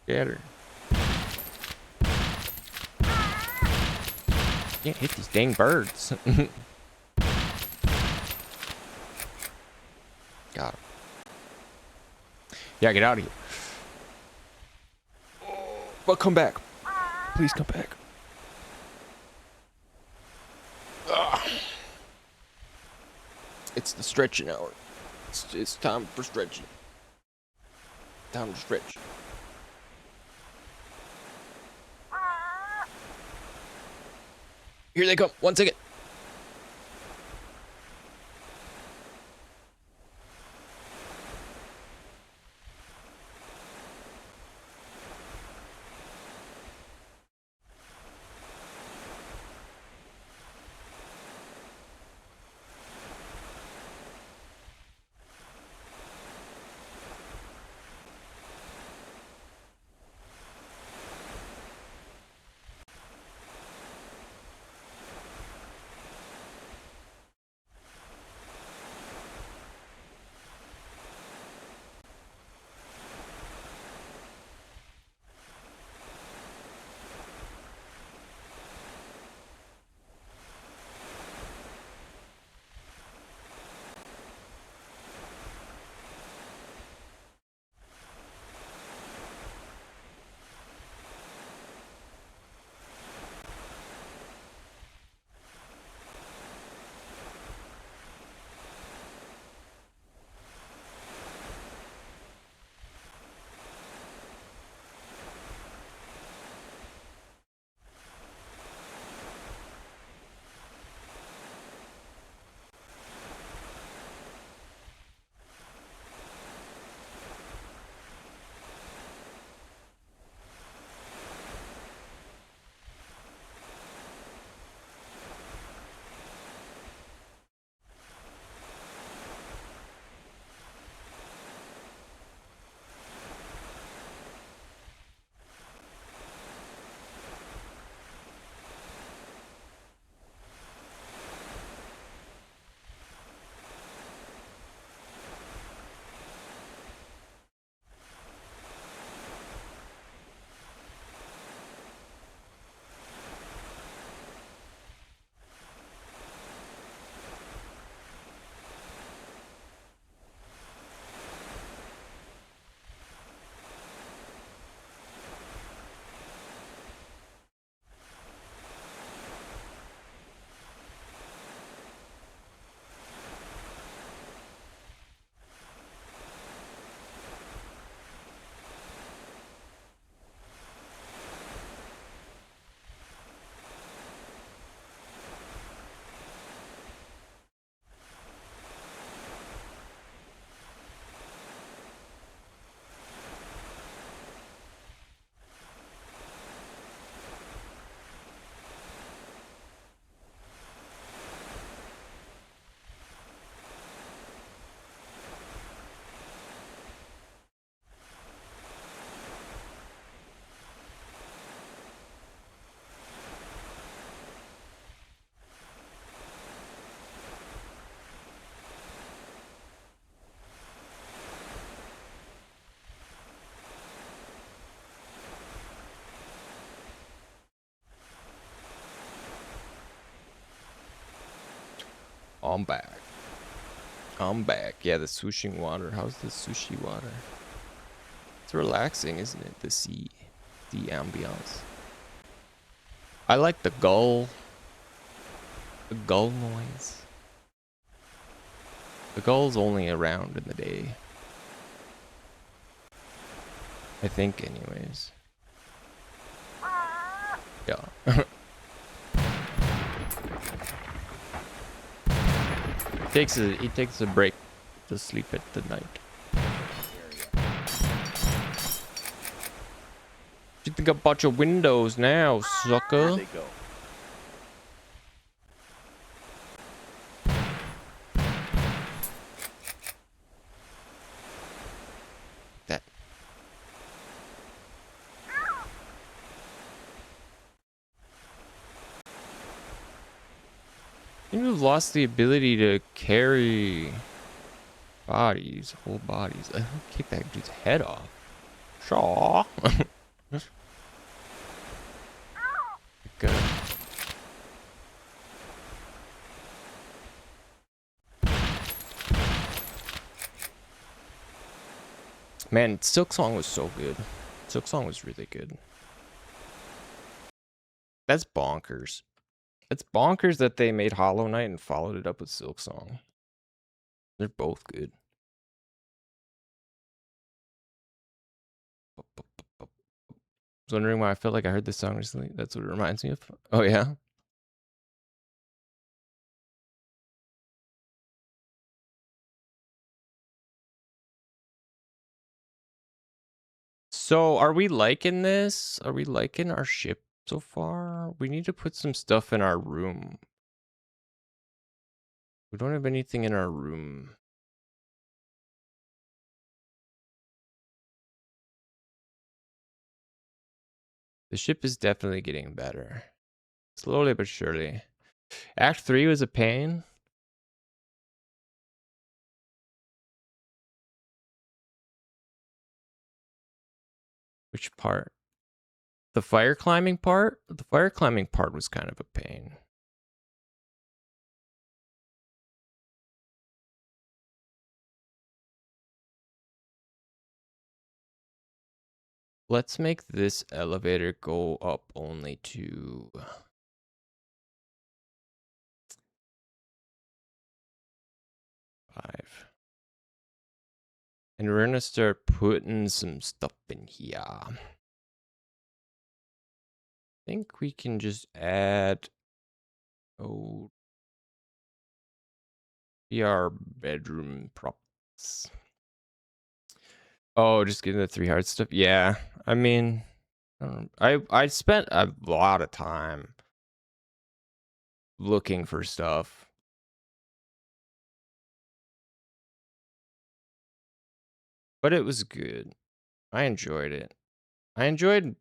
Get her. Can't hit these dang birds. Got him. Yeah, get out of here. But come back. Please come back. Ugh. It's the stretching hour. It's time for stretching. Time to stretch. Here they come. 1 second. I'm back. I'm back. Yeah, the swooshing water. How's the sushi water? It's relaxing, isn't it? The sea. The ambiance. I like the gull. The gull noise. The gull's only around in the day. I think anyways. Yeah. He takes a break to sleep at the night. You think about your windows now, sucker? They go. That. You've lost the ability to carry bodies, whole bodies. I kick that dude's head off. Shaw. Good. Man, Silk Song was so good. Silk Song was really good. That's bonkers. It's bonkers that they made Hollow Knight and followed it up with Silk Song. They're both good. I was wondering why I felt like I heard this song recently. That's what it reminds me of. Oh, yeah? So, are we liking this? Are we liking our ship so far? We need to put some stuff in our room. We don't have anything in our room. The ship is definitely getting better. Slowly but surely. Act 3 was a pain. Which part? The fire climbing part? The fire climbing part was kind of a pain. Let's make this elevator go up only to 5. And we're gonna start putting some stuff in here. I think we can just add our bedroom props. Oh, just getting the 3 hard stuff. Yeah, I mean, I spent a lot of time looking for stuff. But it was good. I enjoyed it. I enjoyed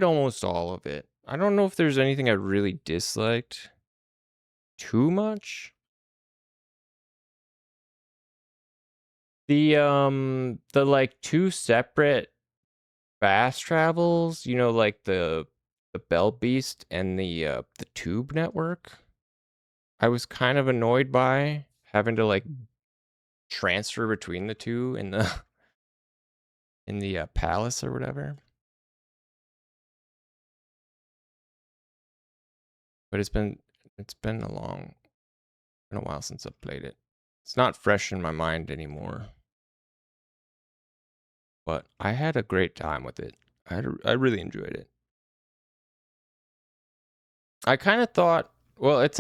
almost all of it. I don't know if there's anything I really disliked too much. The like 2 separate fast travels, you know, like the Bell Beast and the tube network. I was kind of annoyed by having to like transfer between the two in the palace or whatever. But it's been a while since I've played it. It's not fresh in my mind anymore. But I had a great time with it. I really enjoyed it. I kind of thought, well, I think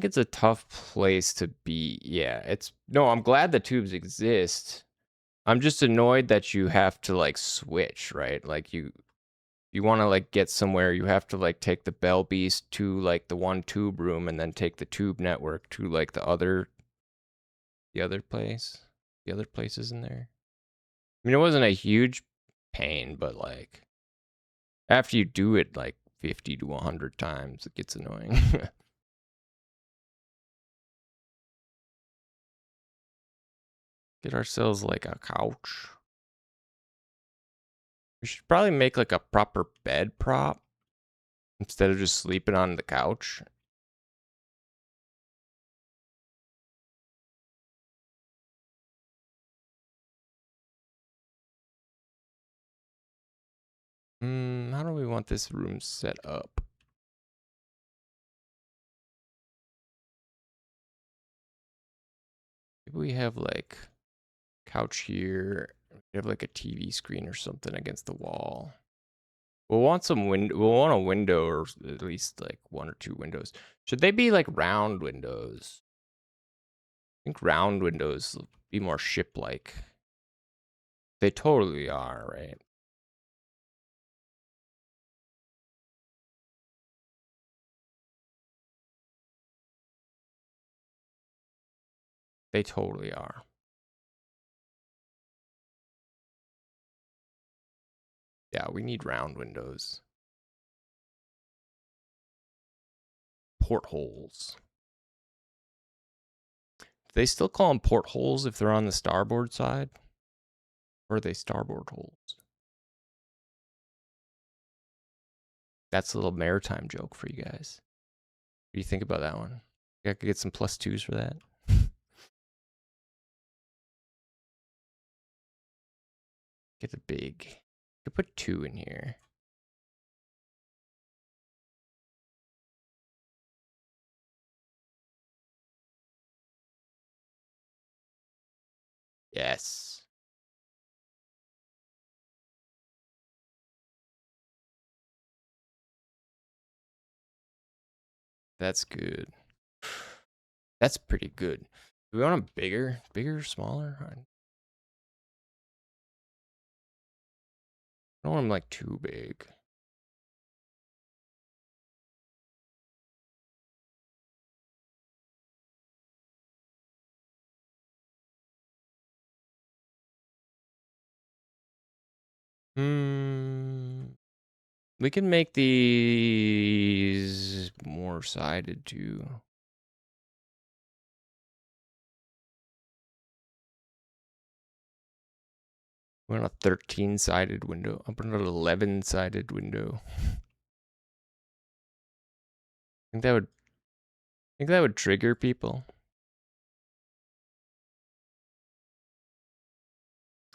it's a tough place to be. Yeah, I'm glad the tubes exist. I'm just annoyed that you have to like switch, right? Like you want to like get somewhere, you have to like take the Bell Beast to like the one tube room and then take the tube network to like the other places in there. I mean, it wasn't a huge pain, but like after you do it like 50 to 100 times, it gets annoying. Get ourselves like a couch. We should probably make like a proper bed prop instead of just sleeping on the couch. How do we want this room set up? Maybe we have like couch here. We have like a TV screen or something against the wall. We'll want some window. We'll want a window, or at least like 1 or 2 windows. Should they be like round windows? I think round windows will be more ship-like. They totally are, right? They totally are. Yeah, we need round windows. Portholes. Do they still call them portholes if they're on the starboard side? Or are they starboard holes? That's a little maritime joke for you guys. What do you think about that one? I could get some +2s for that. Get a big. I could put 2 in here. Yes. That's good. That's pretty good. Do we want them bigger? Bigger, smaller? I don't want them like too big. We can make these more sided too. We want a 13-sided window. I'll put an 11-sided window. Think that would trigger people.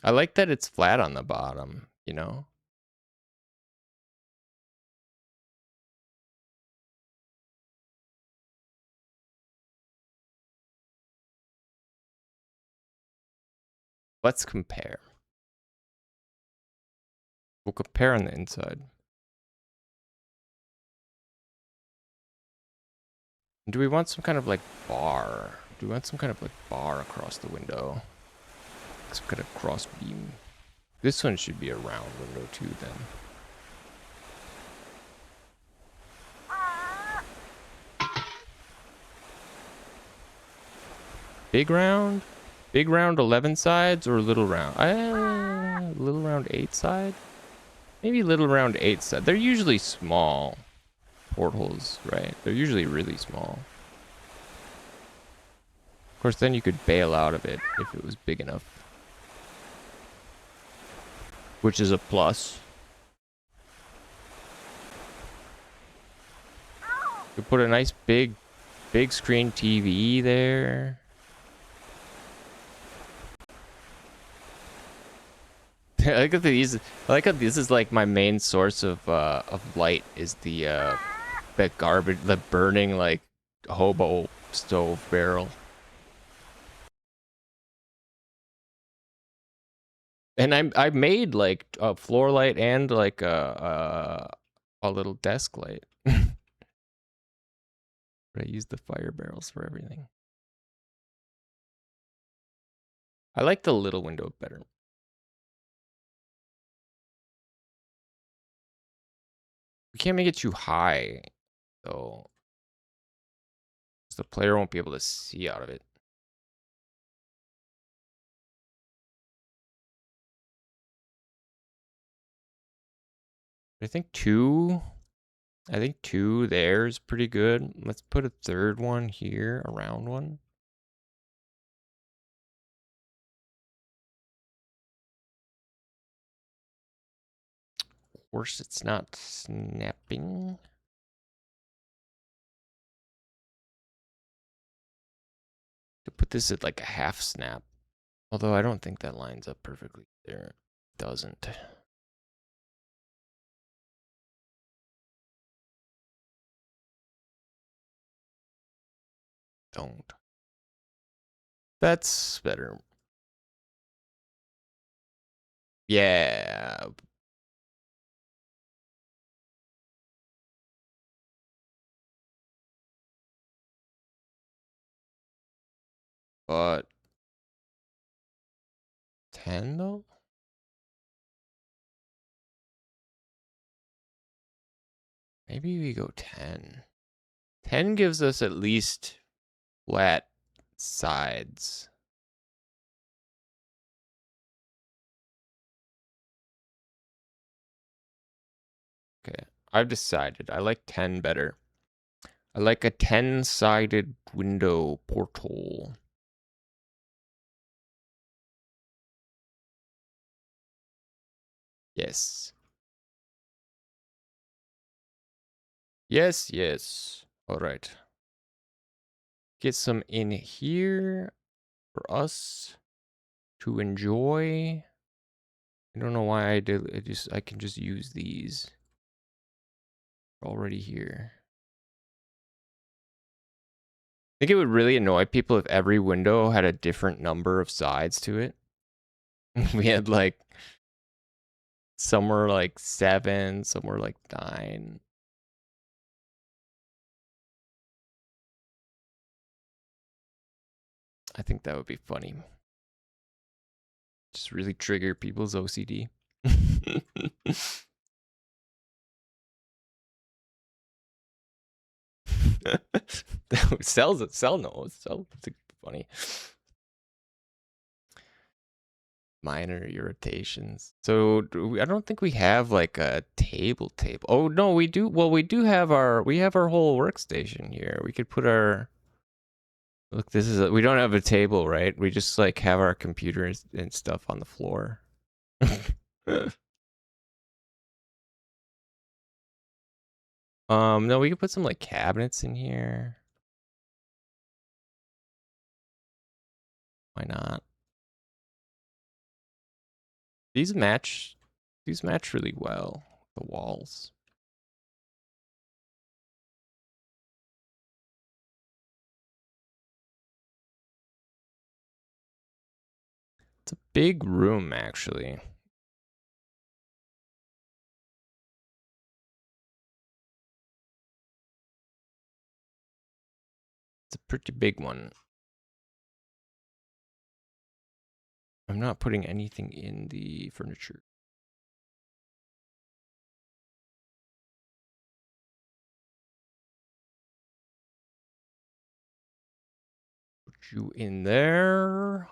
I like that it's flat on the bottom, you know? Let's compare. We'll compare on the inside. Do we want some kind of like bar? Do we want some kind of like bar across the window? Some kind of cross beam. This one should be a round window too then. Big round? Big round 11 sides or little round? Little round 8 side? Maybe little round 8 side. They're usually small portholes, right? They're usually really small. Of course, then you could bail out of it if it was big enough. Which is a plus. You put a nice big screen TV there. I like how this is like my main source of light is the garbage, the burning like hobo stove barrel. And I made like a floor light and like a little desk light. But I used the fire barrels for everything. I like the little window better. We can't make it too high, though. The player won't be able to see out of it. I think 2 there is pretty good. Let's put a third one here, a round one. Of course, it's not snapping. To put this at like a half snap. Although I don't think that lines up perfectly there. It doesn't. Don't. That's better. Yeah. But 10 though? Maybe we go 10. 10 gives us at least flat sides. Okay, I've decided. I like 10 better. I like a 10-sided window portal. Yes. Yes, yes. All right. Get some in here for us to enjoy. I don't know why I did. I can just use these already here. I think it would really annoy people if every window had a different number of sides to it. We had like some were like 7, some were like 9. I think that would be funny. Just really trigger people's OCD. Sells it. Sell knows. Sell. It's funny. Minor irritations. So I don't think we have like a table. Oh no, we do. Well, we have our whole workstation here. We could put our. Look, this is we don't have a table, right? We just like have our computers and stuff on the floor. No, we could put some like cabinets in here. Why not? These match really well, the walls. It's a big room, actually. It's a pretty big one. I'm not putting anything in the furniture. Put you in there.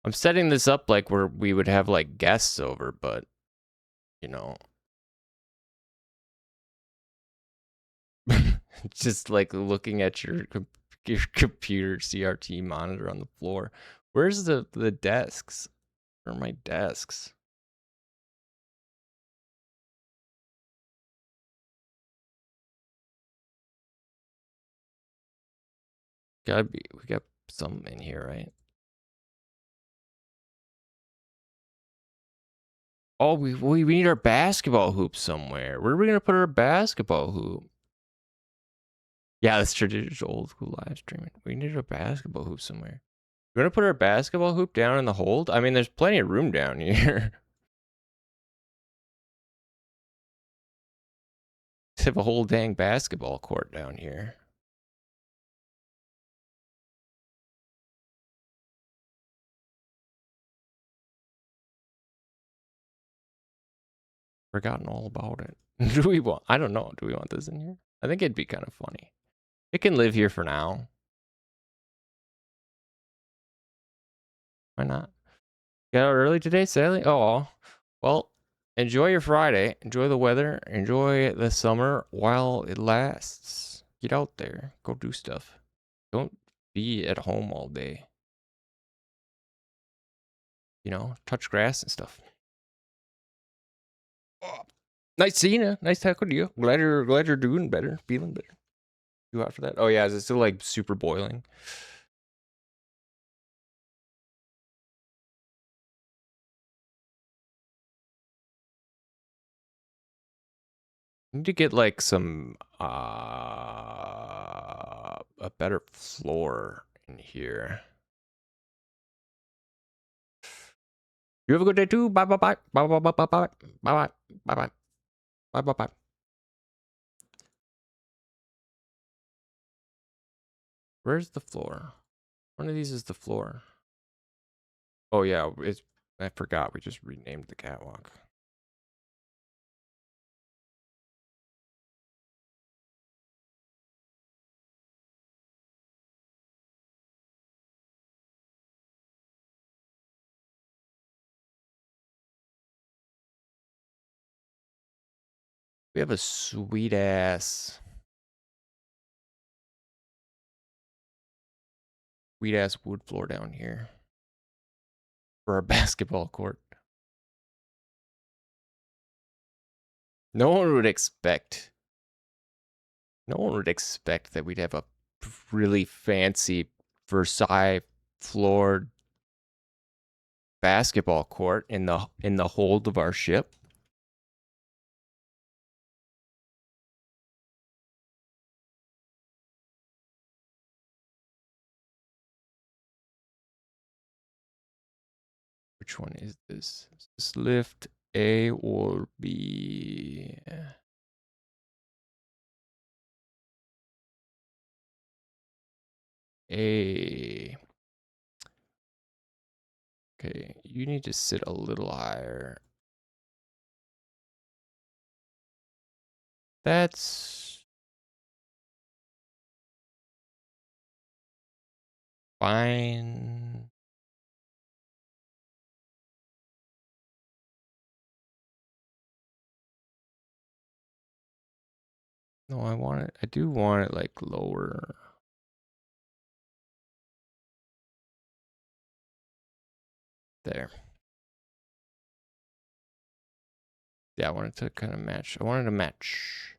I'm setting this up like where we would have like guests over, but you know, just like looking at your computer CRT monitor on the floor. Where's the desks? Where are my desks? Gotta be. We got some in here, right? Oh, we need our basketball hoop somewhere. Where are we gonna put our basketball hoop? Yeah, that's traditional old school live streaming. We need a basketball hoop somewhere. We're gonna put our basketball hoop down in the hold. I mean, there's plenty of room down here. Let's have a whole dang basketball court down here. Forgotten all about it. Do we want? I don't know. Do we want this in here? I think it'd be kind of funny. It can live here for now. Why not? Got out early today, Sally? Oh, well, enjoy your Friday. Enjoy the weather. Enjoy the summer while it lasts. Get out there. Go do stuff. Don't be at home all day. You know, touch grass and stuff. Oh, nice seeing you. Nice talking to you. Glad you're doing better. Feeling better. You out for that? Oh yeah, is it still like super boiling? Need to get like some a better floor in here. You have a good day too. Bye bye bye. Bye bye bye bye bye. Bye bye. Bye bye. Bye bye bye. Where's the floor? One of these is the floor. Oh yeah, it's I forgot we just renamed the catwalk. We have a sweet ass wood floor down here for our basketball court. No one would expect that we'd have a really fancy Versailles floored basketball court in the hold of our ship. Which one is this? Is this lift A or B? A. Okay, you need to sit a little higher. That's fine. No, I do want it like lower. There. Yeah, I wanted to kind of match. I wanted to match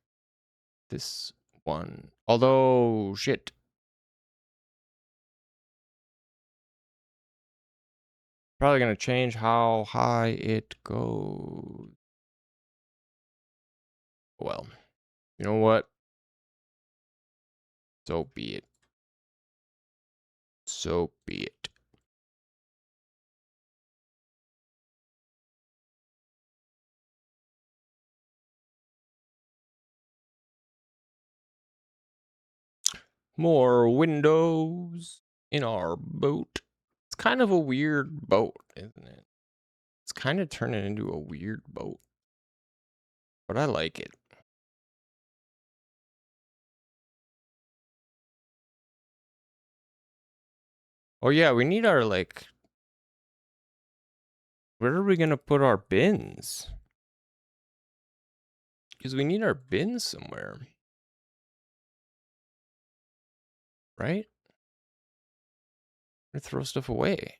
this one. Although, shit. Probably going to change how high it goes. Well, you know what? So be it. So be it. More windows in our boat. It's kind of a weird boat, isn't it? It's kind of turning into a weird boat. But I like it. Oh yeah, we need our like... Where are we going to put our bins? Because we need our bins somewhere. Right? Or throw stuff away.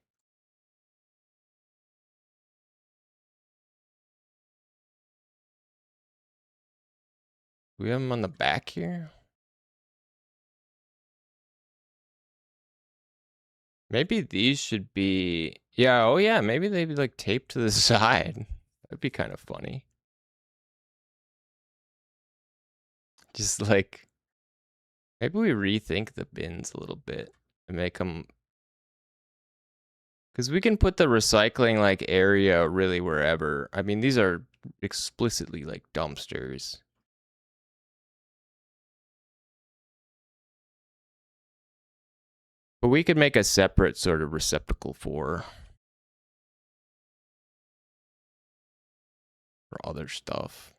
We have them on the back here? Maybe these should be... Yeah, oh yeah, maybe they'd be like taped to the side. That'd be kind of funny. Just like... Maybe we rethink the bins a little bit and make them... Because we can put the recycling like area really wherever. I mean, these are explicitly like dumpsters. But we could make a separate sort of receptacle for other stuff.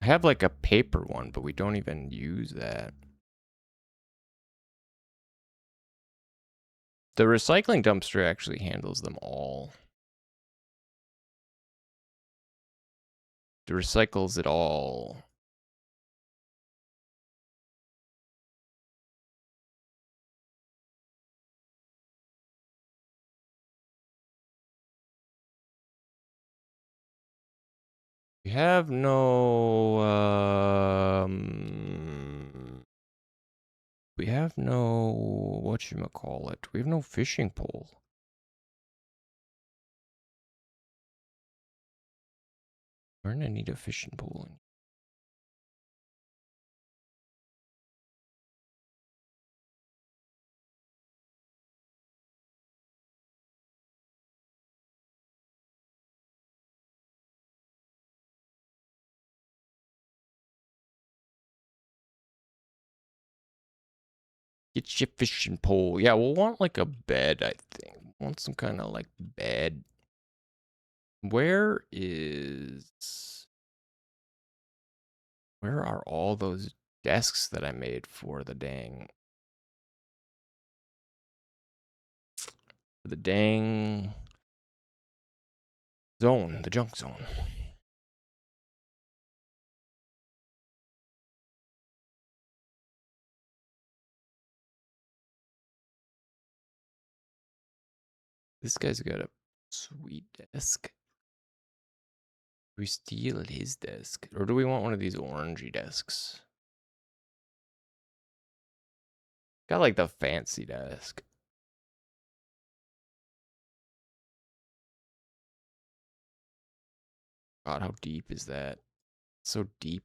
I have like a paper one, but we don't even use that. The recycling dumpster actually handles them all. It recycles it all. We have no, whatchamacallit? We have no fishing pole. We're gonna need a fishing pole. Get your fishing pole. Yeah, we'll want like a bed, I think. Want some kind of like bed. Where are all those desks that I made for the dang zone, the junk zone? This guy's got a sweet desk. Do we steal his desk? Or do we want one of these orangey desks? Got like the fancy desk. God, how deep is that? So deep.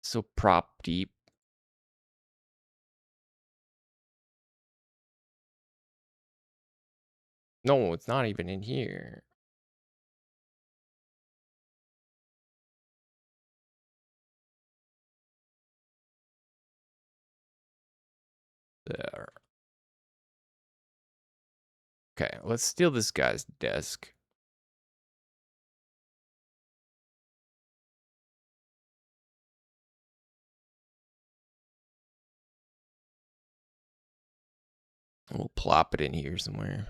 So prop deep. No, it's not even in here. There. Okay, let's steal this guy's desk. And we'll plop it in here somewhere.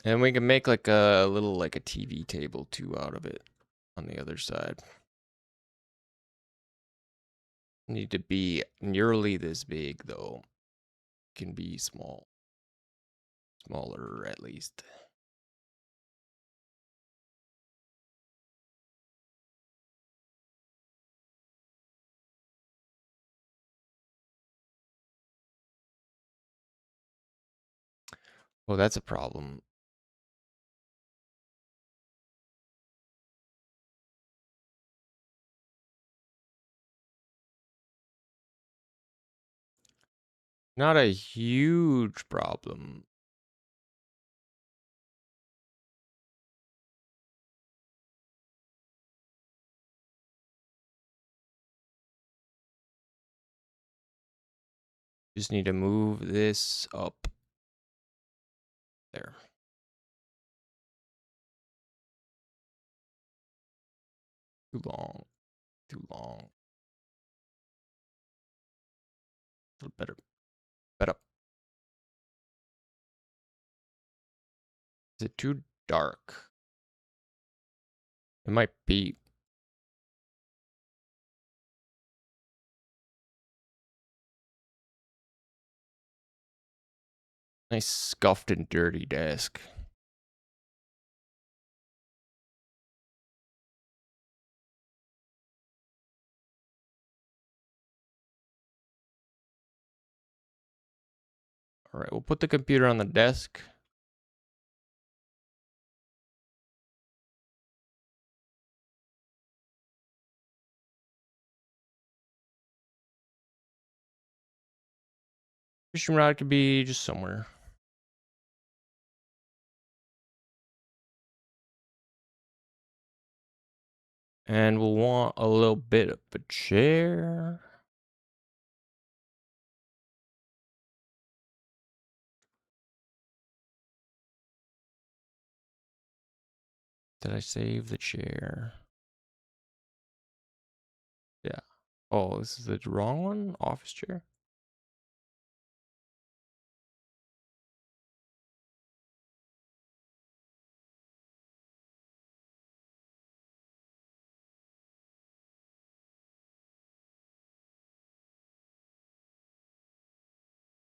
And we can make like a little like a TV table too out of it on the other side. Need to be nearly this big though. Can be small. Smaller at least. Oh, that's a problem. Not a huge problem. Just need to move this up. There. Too long. Too long. A little better. Better. Is it too dark? It might be. Nice scuffed and dirty desk. All right, we'll put the computer on the desk. Fishing rod could be just somewhere. And we'll want a little bit of a chair. Did I save the chair? Yeah. Oh, this is the wrong one? Office chair?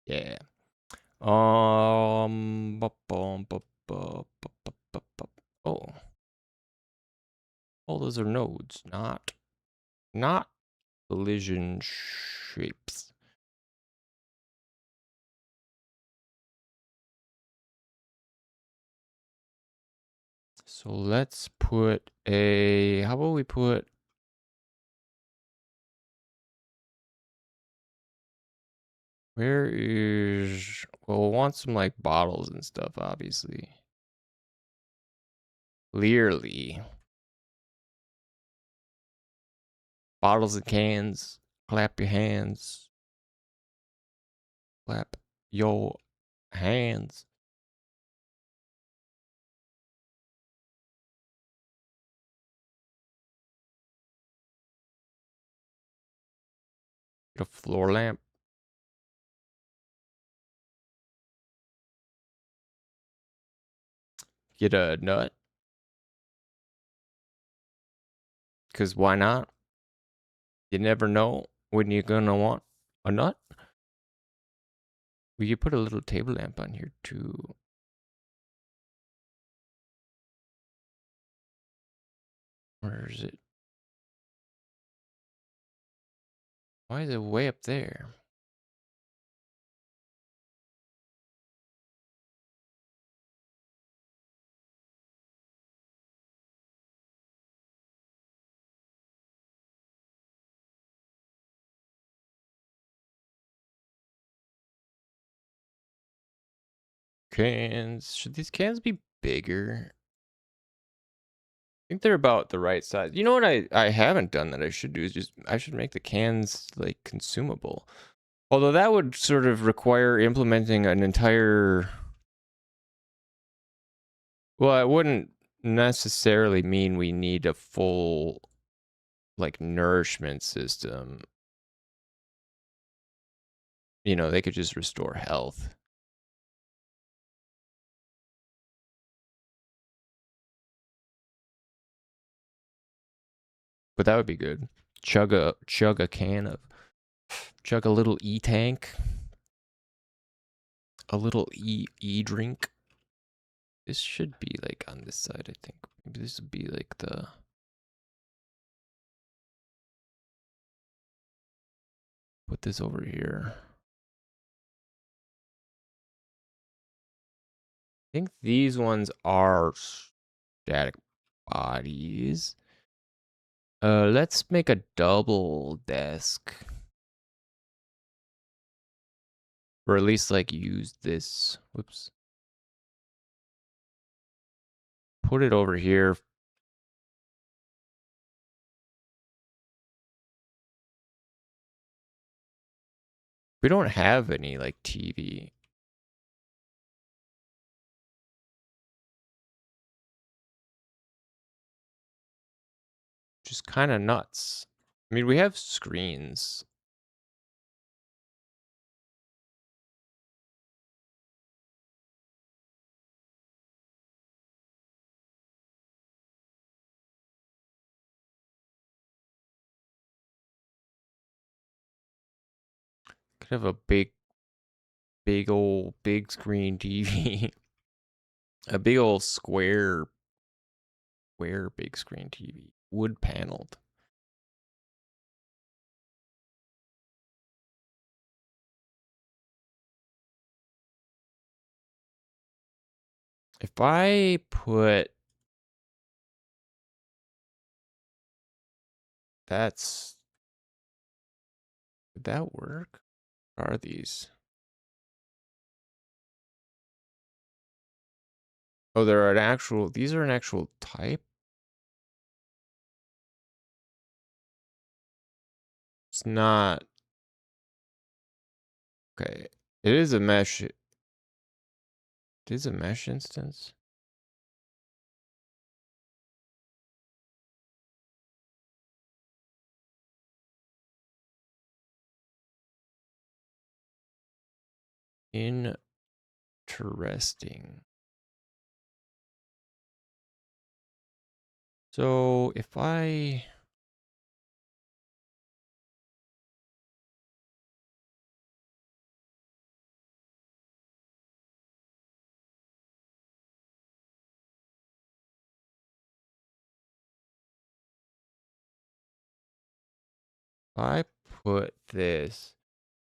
Yeah. Oh, all those are nodes, not collision shapes. So let's put a, how about we put, where is, well, we'll want some like bottles and stuff, obviously. Clearly. Bottles and cans, clap your hands. Clap your hands. Get a floor lamp. Get a nut. Because why not? You never know when you're gonna want a nut. We could put a little table lamp on here too. Where is it? Why is it way up there? Cans. Should these cans be bigger? I think they're about the right size. You know what I haven't done that I should do is just, I should make the cans like consumable. Although that would sort of require implementing an entire, well, it wouldn't necessarily mean we need a full like nourishment system. You know, they could just restore health. But that would be good. Chug a can of, chug a little e-tank. A little e-drink. This should be like on this side, I think. Maybe this would be like the, put this over here. I think these ones are static bodies. Let's make a double desk. Or at least like use this. Whoops. Put it over here. We don't have any like TV. Just kind of nuts. I mean, we have screens. Could have a big screen TV. A big old square big screen TV. Wood paneled. If I put, that's, would that work? What are these? Oh, they're an actual, these are an actual type? It's not. Okay. It is a mesh. It is a mesh instance. Interesting. So if I, I put this.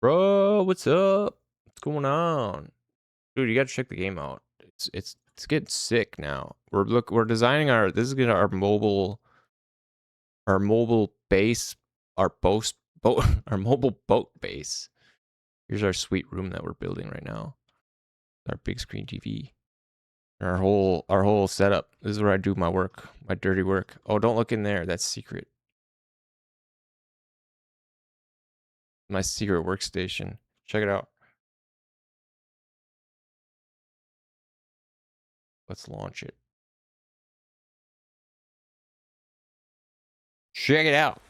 Bro, what's up? What's going on? Dude, you gotta check the game out. It's getting sick now. We're designing this is gonna our mobile base, our boat our mobile boat base. Here's our sweet room that we're building right now. Our big screen TV. Our whole setup. This is where I do my work, my dirty work. Oh, don't look in there. That's secret. My secret workstation. Check it out. Let's launch it. Check it out.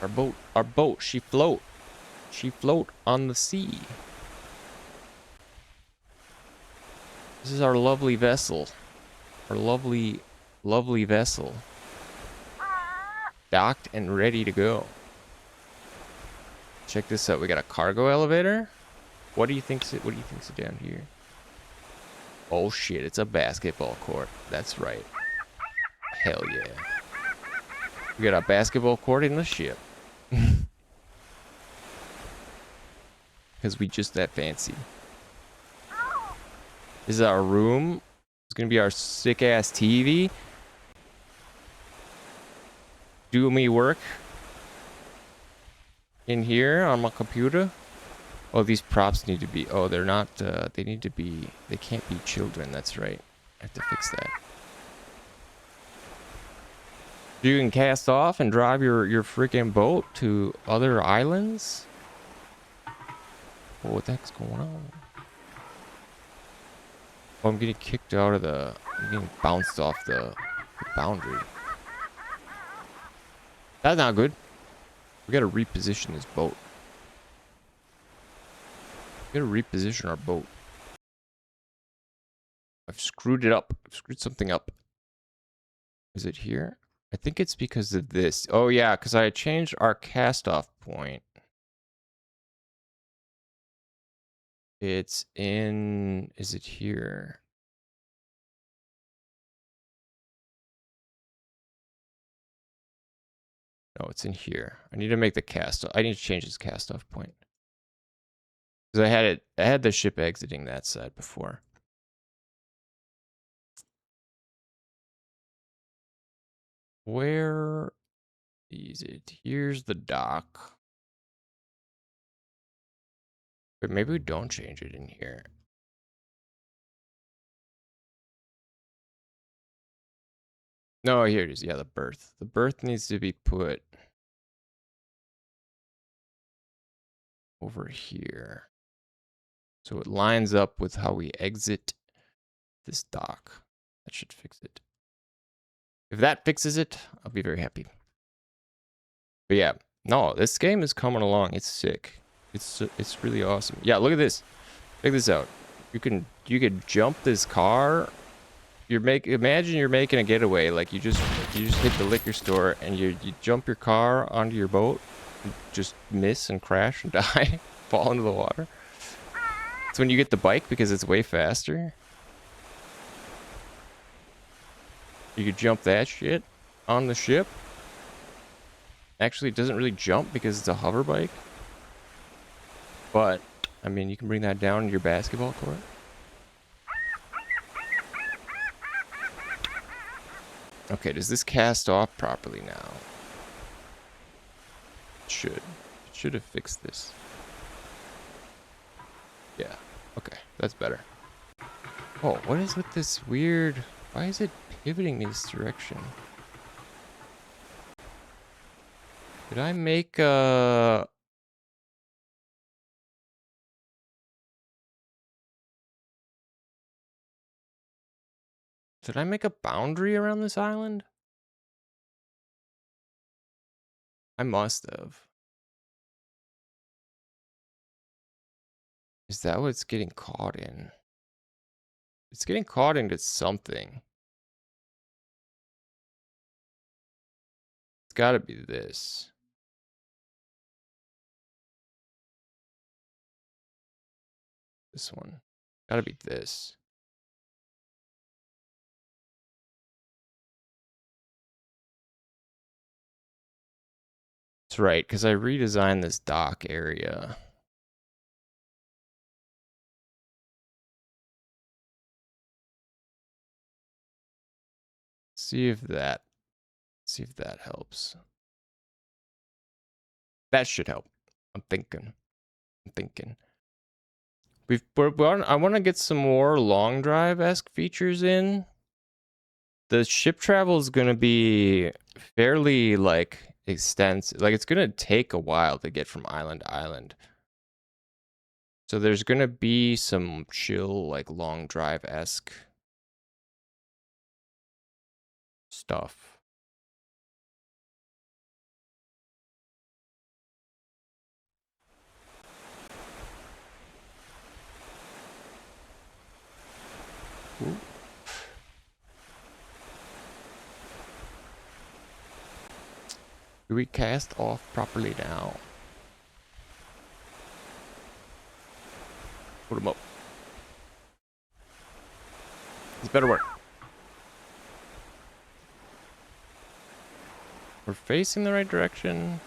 Our boat, she float on the sea. This is our lovely vessel. Our lovely vessel. Docked and ready to go. Check this out. We got a cargo elevator. What do you think's down here? Oh shit, it's a basketball court. That's right. Hell yeah. We got a basketball court in the ship. Because we just that fancy. This is our room. It's gonna be our sick ass TV. Do me work in here on my computer. Oh, these props need to be. Oh, they're not. They need to be. They can't be children. That's right. I have to fix that. You can cast off and drive your freaking boat to other islands. Oh, what the heck's going on? Oh, I'm getting kicked out of the. I'm getting bounced off the boundary. That's not good. We gotta reposition this boat. We gotta reposition our boat. I've screwed it up. I've screwed something up. Is it here? I think it's because of this. Oh yeah, because I changed our cast-off point. It's in... Is it here? No, it's in here. I need to make the cast-off. I need to change this cast-off point. Because I had the ship exiting that side before. Where is it? Here's the dock. But maybe we don't change it in here. No, here it is. Yeah, the berth. The berth needs to be put over here. So it lines up with how we exit this dock. That should fix it. If that fixes it, I'll be very happy. But yeah, no, this game is coming along. It's sick. It's really awesome. Yeah, look at this. Check this out. You can jump this car. Imagine you're making a getaway. Like you just hit the liquor store and you jump your car onto your boat, and just miss and crash and die, fall into the water. It's when you get the bike because it's way faster. You could jump that shit on the ship. Actually, it doesn't really jump because it's a hover bike. But, I mean, you can bring that down to your basketball court. Okay, does this cast off properly now? It should. It should have fixed this. Yeah. Okay, that's better. Oh, what is with this weird... Why is it pivoting this direction? Did I make a... Did I make a boundary around this island? I must have. Is that what it's getting caught in? It's getting caught into something. It's gotta be this. This one. Gotta be this. That's right, because I redesigned this dock area. See if that helps. That should help. I'm thinking. I want to get some more long drive-esque features in. The ship travel is going to be fairly like extensive. Like it's going to take a while to get from island to island. So there's going to be some chill, like long drive-esque stuff. Ooh. Do we cast off properly now? Put him up. This better work. We're facing the right direction.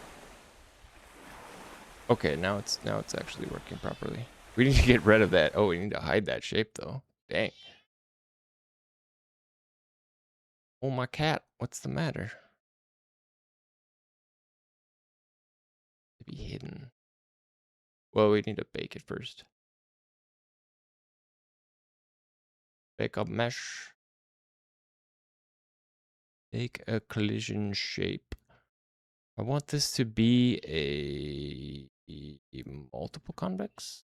Okay, now it's actually working properly. We need to get rid of that. Oh, we need to hide that shape though. Dang. Oh, my cat. What's the matter? To be hidden. Well, we need to bake it first. Bake up mesh. Make a collision shape. I want this to be a multiple convex.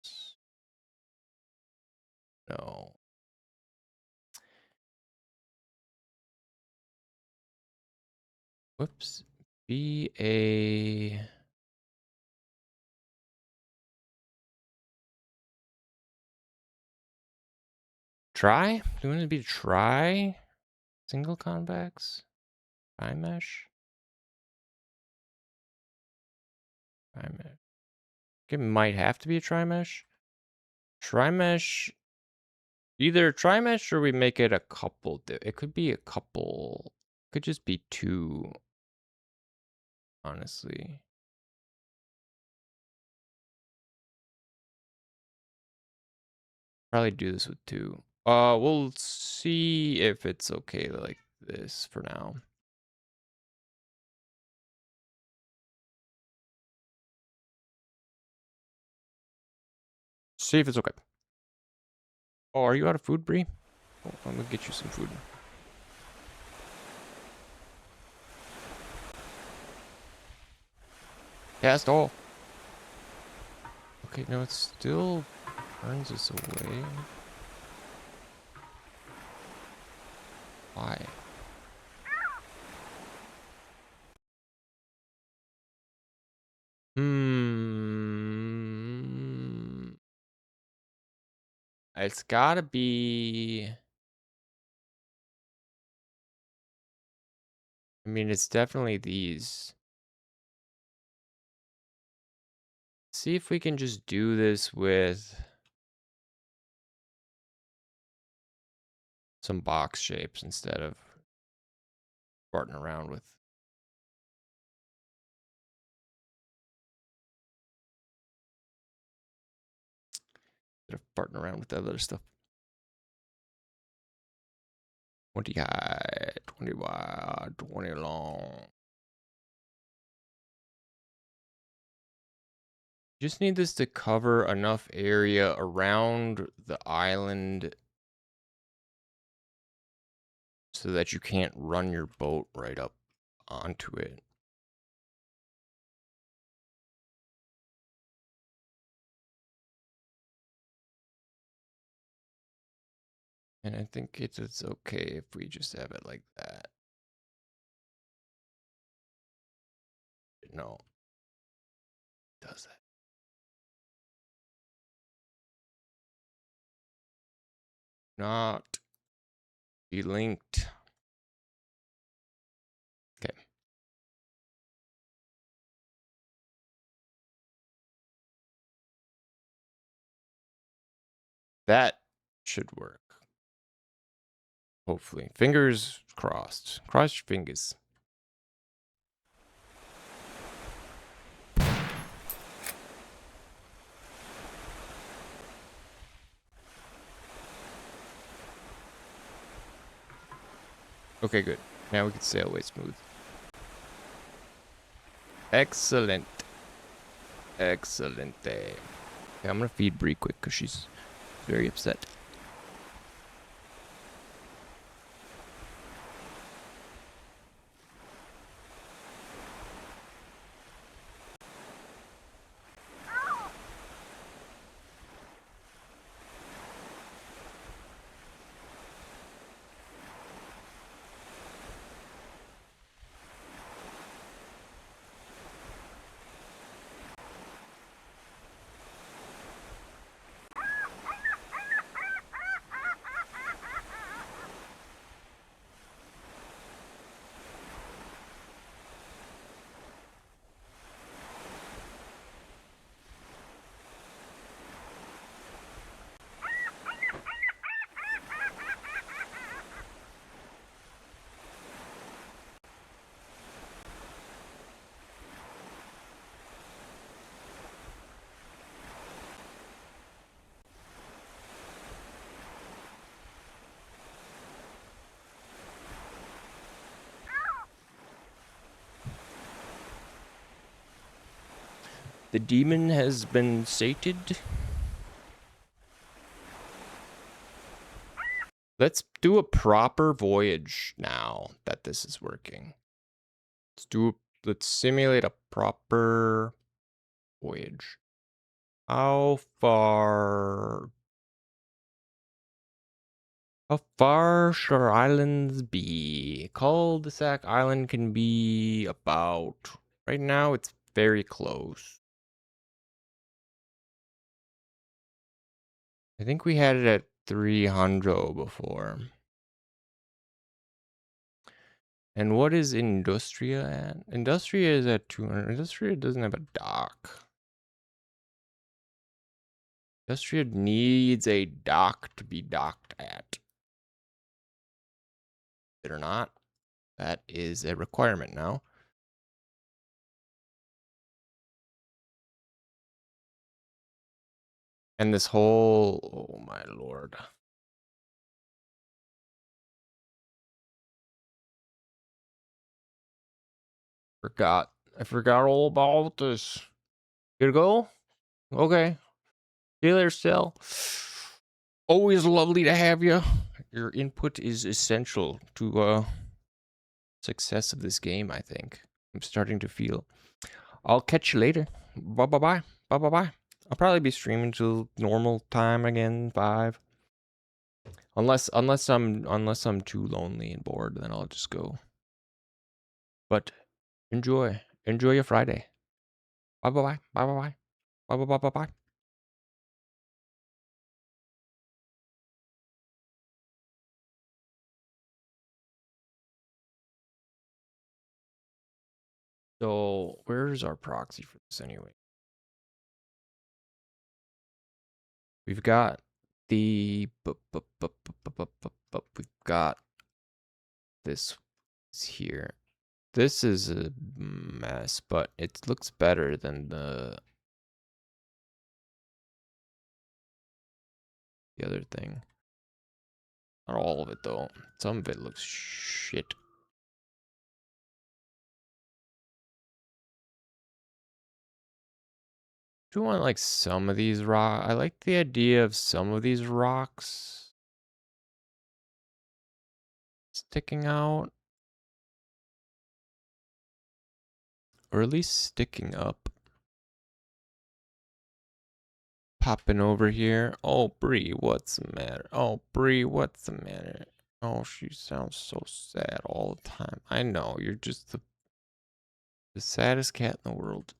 No. Whoops. Be a... Try? Do you want it to be try? Single convex? Tri mesh? Tri mesh. It might have to be a tri mesh. Tri mesh. Either tri mesh or we make it a couple. It could be a couple. It could just be two. Honestly. Probably do this with two. We'll see if it's okay like this for now. See if it's okay. Oh, are you out of food, Bree? Oh, I'm gonna get you some food. Cast off. Okay, no, it still turns us away. Why? It's gotta be... I mean, it's definitely these. See if we can just do this with some box shapes instead of farting around with... Farting around with that other stuff. 20 high, 20 wide, 20 long. Just need this to cover enough area around the island so that you can't run your boat right up onto it. And I think it's okay if we just have it like that. No. It does that. Not be linked. Okay. That should work. Hopefully. Fingers crossed. Cross your fingers. Okay, good. Now we can sail way smooth. Excellent. Excellent. Okay, I'm gonna feed Bree quick because she's very upset. The demon has been sated. Let's do a proper voyage now that this is working. Let's simulate a proper voyage. How far should our islands be? Cul-de-sac Island can be about, right now it's very close. I think we had it at 300 before. And what is Industria at? Industria is at 200. Industria doesn't have a dock. Industria needs a dock to be docked at. It or not, that is a requirement now. And this whole, oh my lord. I forgot all about this. Here to go? Okay. See you later, Sel. Always lovely to have you. Your input is essential to success of this game, I think. I'm starting to feel. I'll catch you later. Bye-bye. Bye-bye. I'll probably be streaming till normal time again, 5. Unless I'm too lonely and bored, then I'll just go. But enjoy your Friday. Bye-bye. Bye-bye. Bye-bye. So where's our proxy for this anyway? We've got the we've got this here. This is a mess, but it looks better than the other thing. Not all of it though. Some of it looks shit. Do you want like some of these rocks? I like the idea of some of these rocks sticking out. Or at least sticking up. Popping over here. Oh, Bree, what's the matter? Oh, Bree, what's the matter? Oh, she sounds so sad all the time. I know, you're just the saddest cat in the world.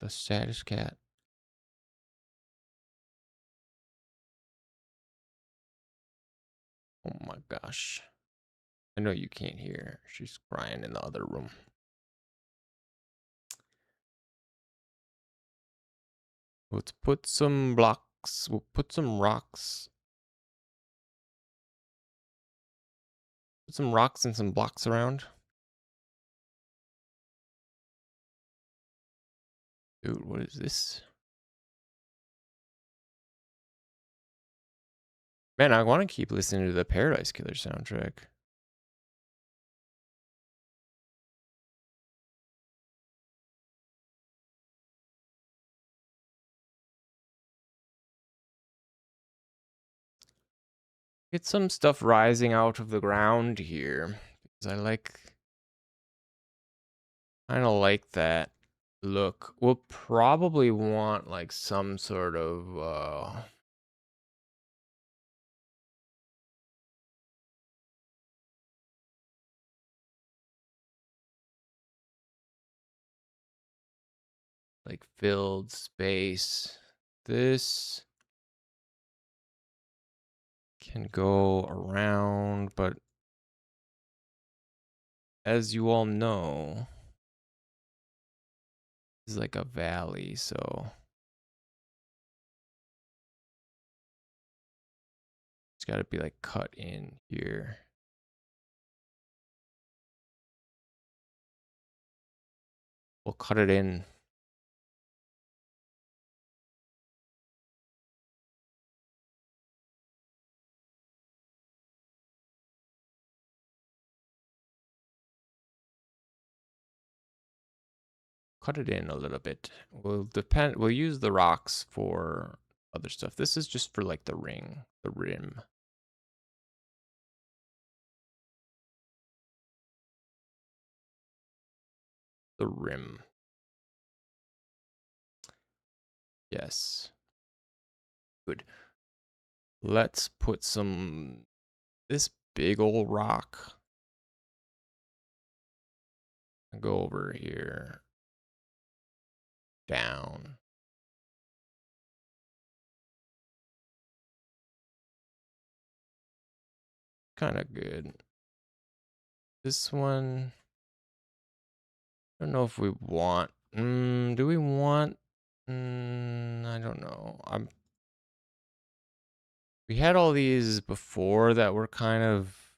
The saddest cat. Oh my gosh. I know you can't hear. She's crying in the other room. Let's put some blocks. We'll put some rocks. Put some rocks and some blocks around. Dude, what is this? Man, I want to keep listening to the Paradise Killer soundtrack. Get some stuff rising out of the ground here. Because I kind of like that look. We'll probably want like some sort of like filled space. This can go around, but as you all know, this is like a valley, so it's got to be like cut in here. We'll cut it in. Cut it in a little bit. We'll use the rocks for other stuff. This is just for like the ring, the rim. The rim. Yes. Good. Let's put this big old rock. Go over here. Down. Kind of good. This one, I don't know if we want. Do we want? I don't know. We had all these before that were kind of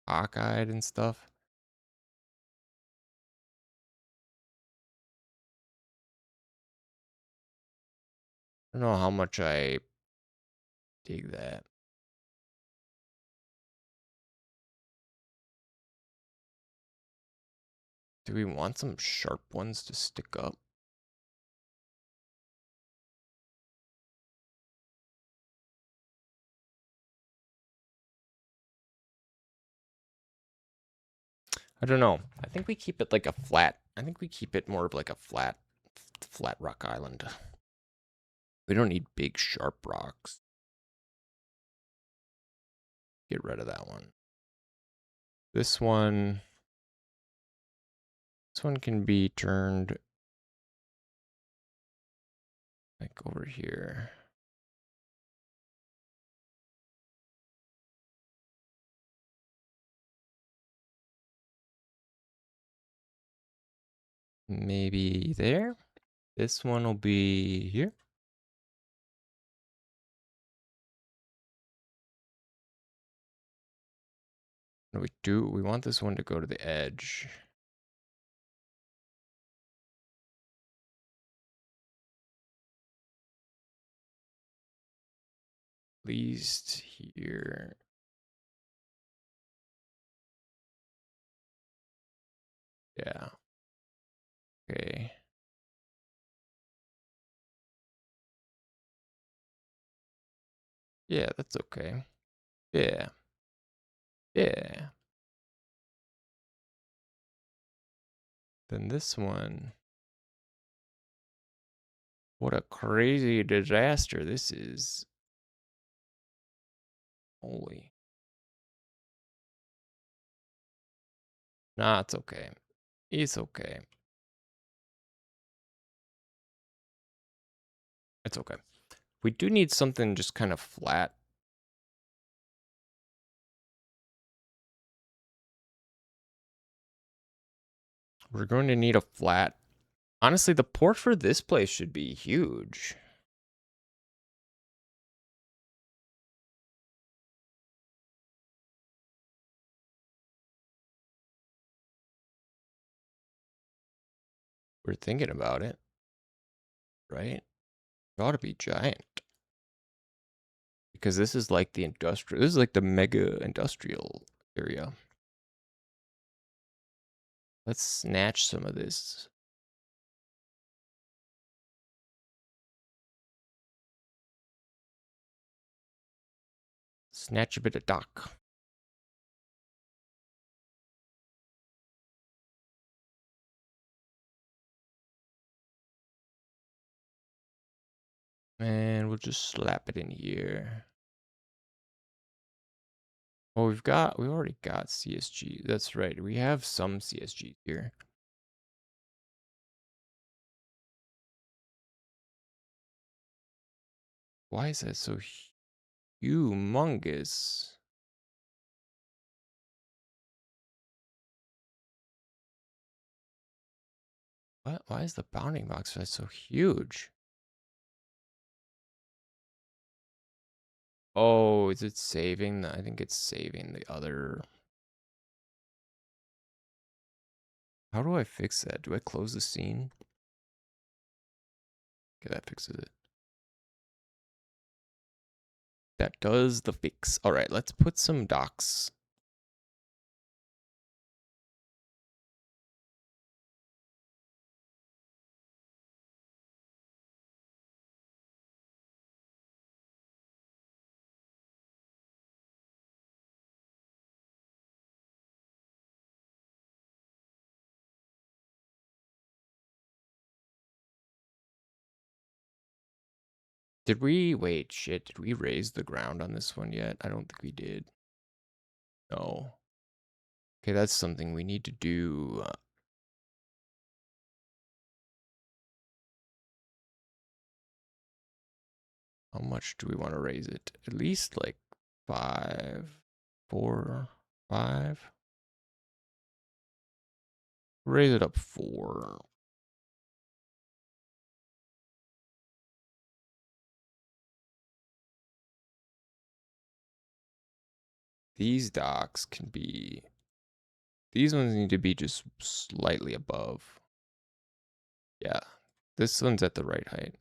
cockeyed and stuff. I don't know how much I dig that. Do we want some sharp ones to stick up? I don't know. I think we keep it like a flat. I think we keep it more of like a flat rock island. We don't need big sharp rocks. Get rid of that one. This one can be turned like over here. Maybe there. This one will be here. What do we do? We want this one to go to the edge. At least here. Yeah. Okay. Yeah, that's okay. Yeah. Yeah. Then this one. What a crazy disaster this is. Holy. Nah, it's okay. It's okay. It's okay. We do need something just kind of flat. We're going to need a flat. Honestly, the port for this place should be huge. We're thinking about it, right? It ought to be giant. Because this is like the industrial, this is like the mega industrial area. Let's snatch some of this. Snatch a bit of dock. And we'll just slap it in here. Well, we already got CSG. That's right. We have some CSG here. Why is that so humongous? What? Why is the bounding box size so huge? Oh, is it saving? I think it's saving the other. How do I fix that? Do I close the scene? Okay, that fixes it. That does the fix. All right, let's put some docks. Did we, wait, shit, did we raise the ground on this one yet? I don't think we did. No. Okay, that's something we need to do. How much do we want to raise it? At least like 5, 4, 5. Raise it up 4. These docks can be, these ones need to be just slightly above. Yeah, this one's at the right height.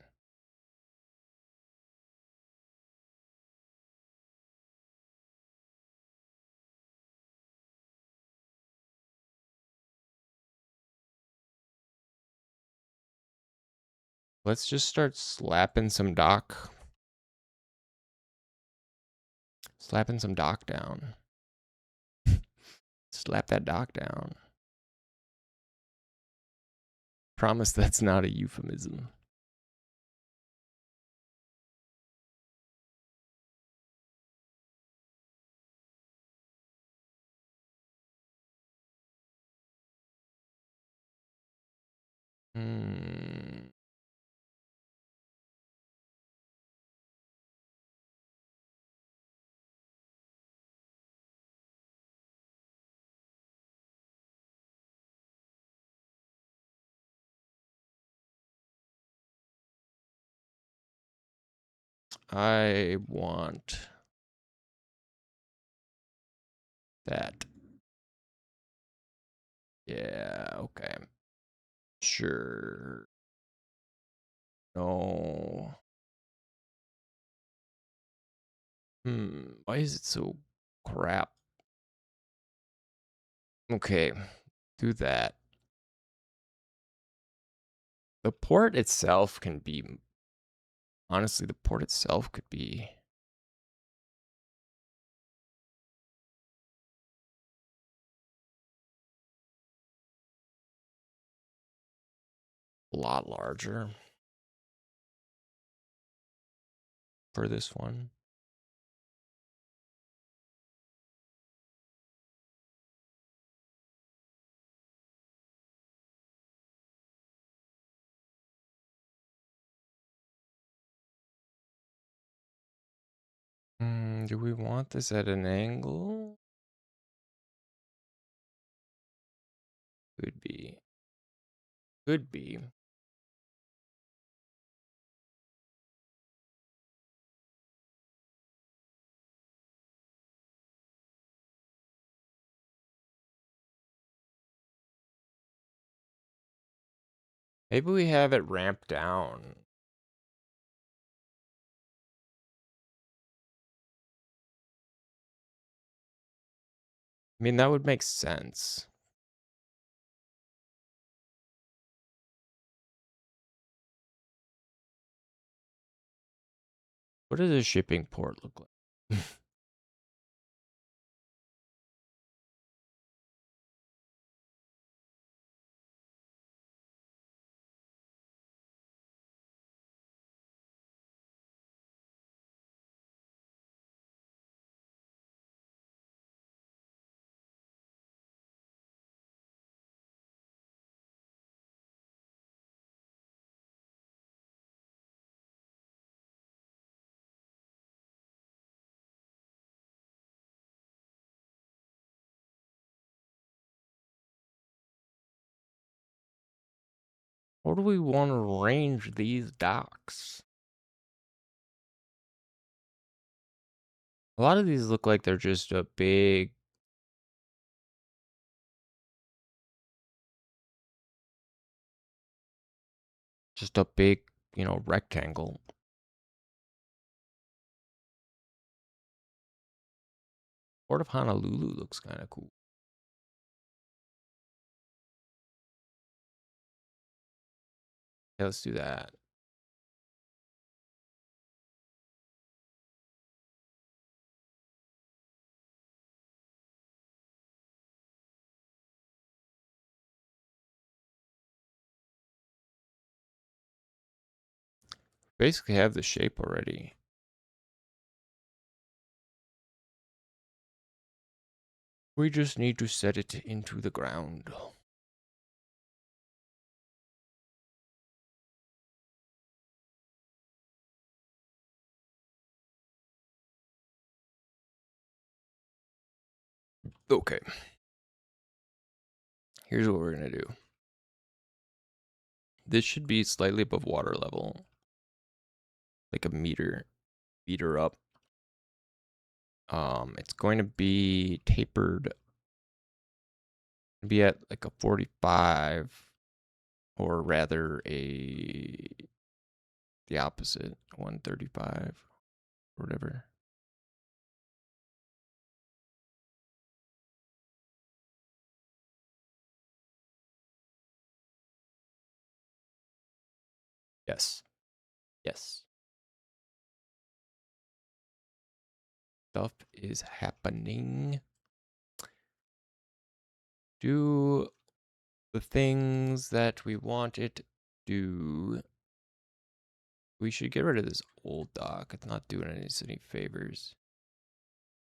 Let's just start slapping some dock. Slapping some dock down. Slap that dock down. Promise that's not a euphemism. Hmm. I want that. Yeah, okay. Sure. No. Why is it so crap? Okay, do that. The port itself can be, honestly, the port itself could be a lot larger for this one. Do we want this at an angle? Could be. Could be. Maybe we have it ramped down. I mean, that would make sense. What does a shipping port look like? Or do we want to arrange these docks? A lot of these look like they're just a big... Just a big, you know, rectangle. Port of Honolulu looks kind of cool. Yeah, let's do that. Basically have the shape already. We just need to set it into the ground. Okay. Here's what we're going to do. This should be slightly above water level. Like a meter up. It's going to be tapered. Be at like a 45, or rather the opposite, 135, or whatever. Yes. Yes. Stuff is happening. Do the things that we want it to do. We should get rid of this old dock. It's not doing us any favors.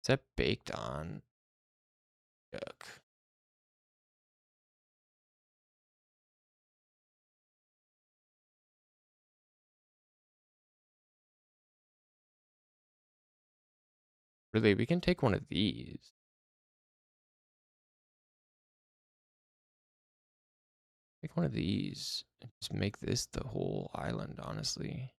Is that baked on? Yuck. Really, we can take one of these. Take one of these and just make this the whole island, honestly.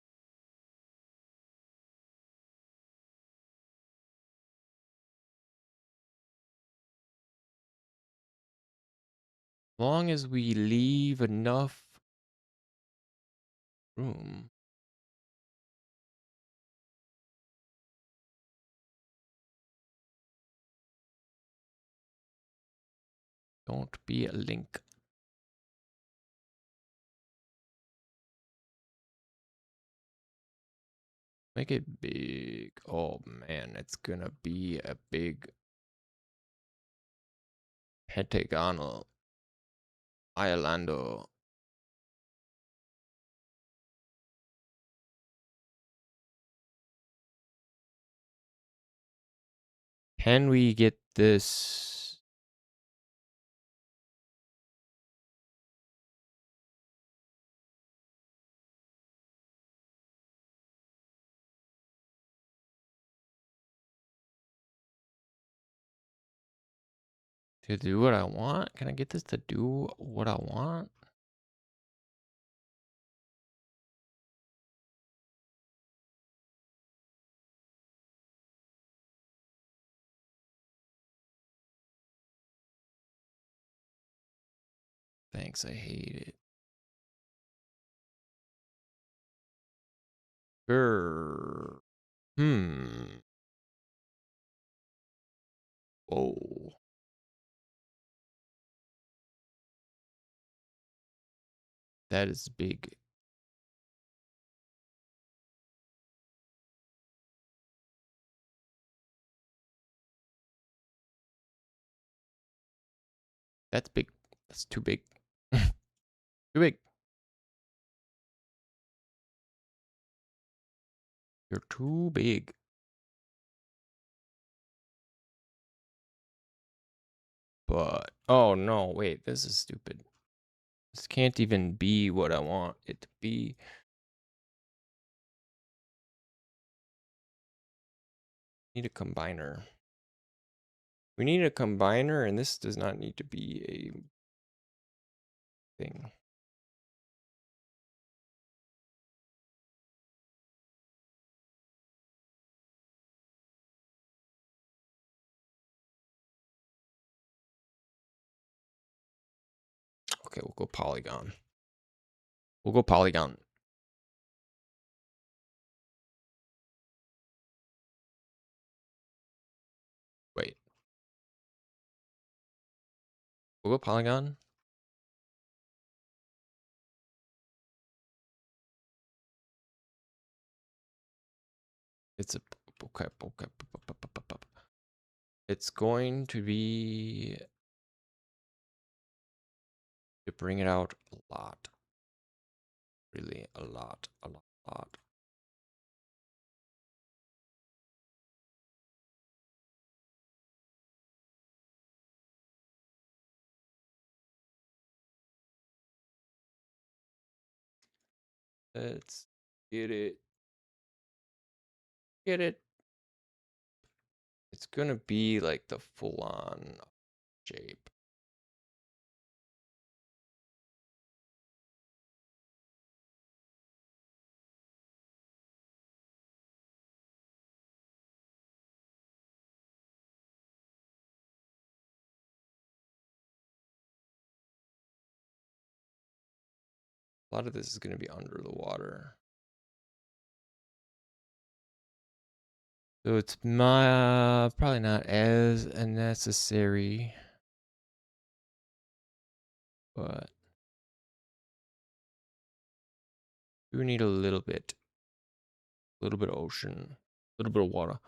As long as we leave enough room. Don't be a link. Make it big. Oh man, it's gonna be a big pentagonal islando. Can we get this? To do what I want? Can I get this to do what I want? Thanks, I hate it. Grr. Whoa. That is big. That's big. That's too big. Too big. You're too big. But, oh no, wait, this is stupid. This can't even be what I want it to be. Need a combiner. We need a combiner, and this does not need to be a thing. Okay, we'll go polygon. We'll go polygon. Wait. We'll go polygon. It's a okay. It's going to be to bring it out a lot. Really, a lot. Let's get it. Get it. It's gonna be like the full-on shape. A lot of this is gonna be under the water. So it's probably not as necessary, but we need a little bit of ocean, a little bit of water.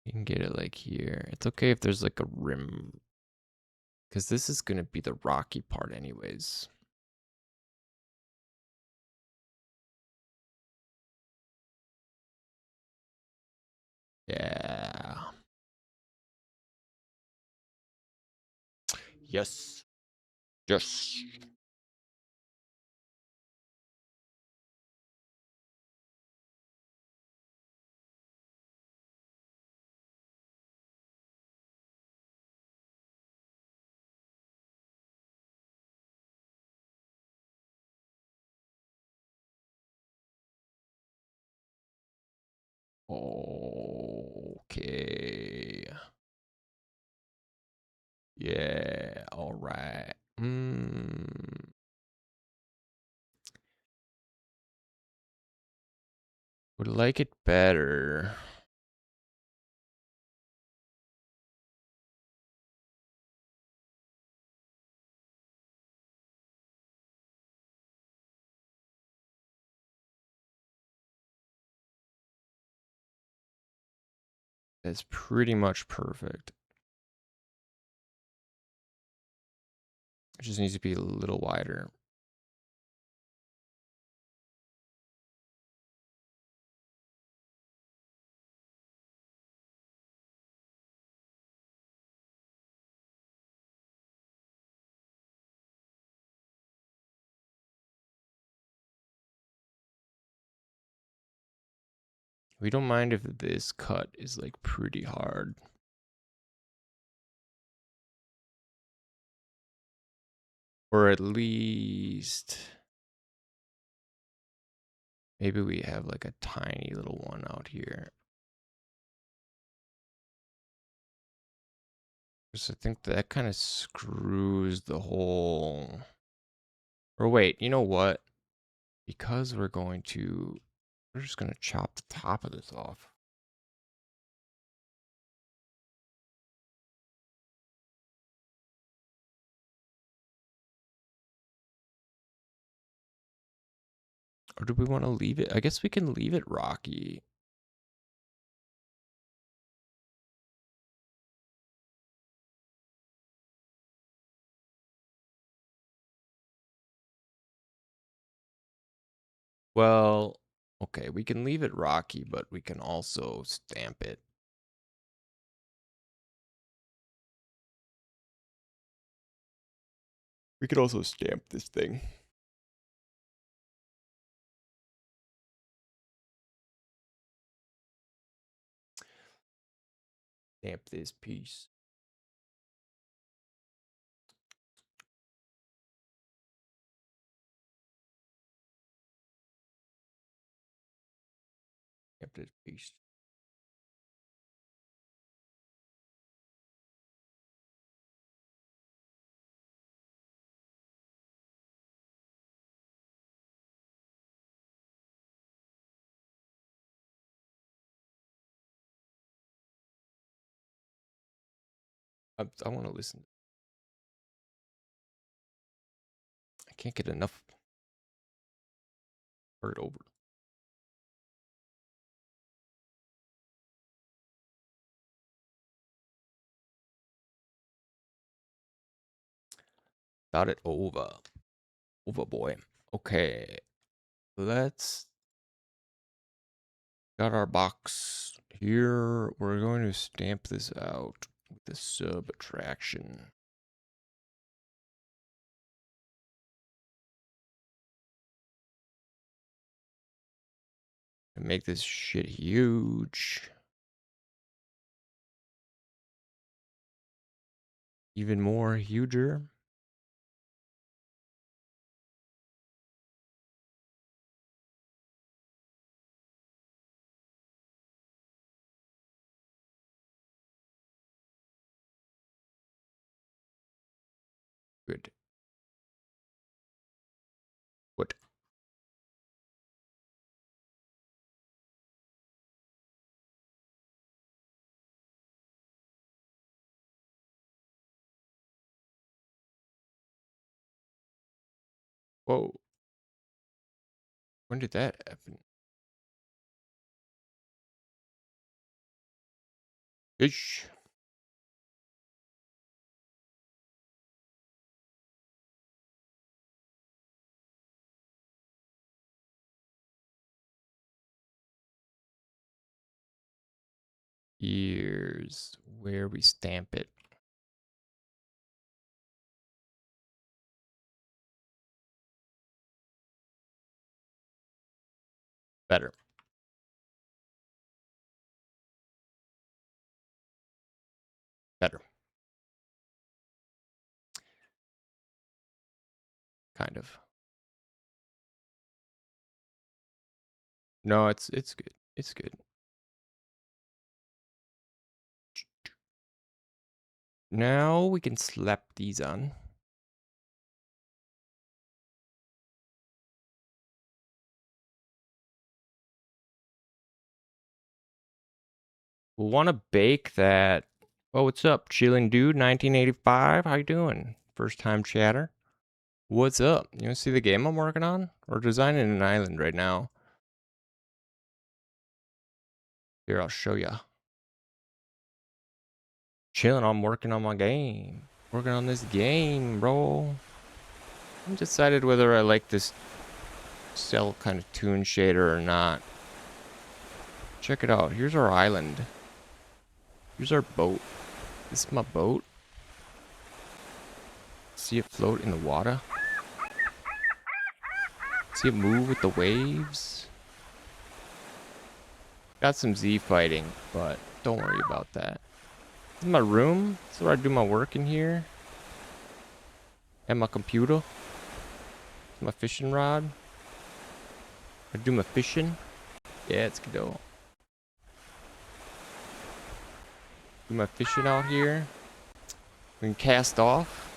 You can get it like here. It's okay if there's like a rim, because this is gonna be the rocky part anyways. Yeah. Yes. Yes. Okay. Yeah. All right. Would like it better. It's pretty much perfect. It just needs to be a little wider. We don't mind if this cut is like pretty hard. Or at least maybe we have like a tiny little one out here. Because I think that kind of screws the whole... Or wait, you know what? Because we're just going to chop the top of this off. Or do we want to leave it? I guess we can leave it rocky. Well, okay, we can leave it rocky, but we can also stamp it. We could also stamp this thing. Stamp this piece. Stamp this piece. I want to listen. I can't get enough. Start over. Start it over. Over, boy. Okay. Let's. Got our box here. We're going to stamp this out with the subtraction. And make this shit huge. Even more huger. Good. What? Whoa. When did that happen? Ish. Here's where we stamp it. Better. Better. Kind of. No, it's good. It's good. Now we can slap these on. We'll want to bake that. Oh, what's up, chilling dude? 1985. How you doing? First time chatter. What's up? You want to see the game I'm working on? We're designing an island right now. Here, I'll show ya. Chilling. I'm working on my game. Working on this game, bro. I'm decided whether I like this cell kind of toon shader or not. Check it out. Here's our island. Here's our boat. This is my boat. See it float in the water? See it move with the waves? Got some Z fighting, but don't worry about that. This is my room. This is where I do my work in here. And my computer. My fishing rod. I do my fishing. Yeah, it's Godot. Do my fishing out here. We can cast off.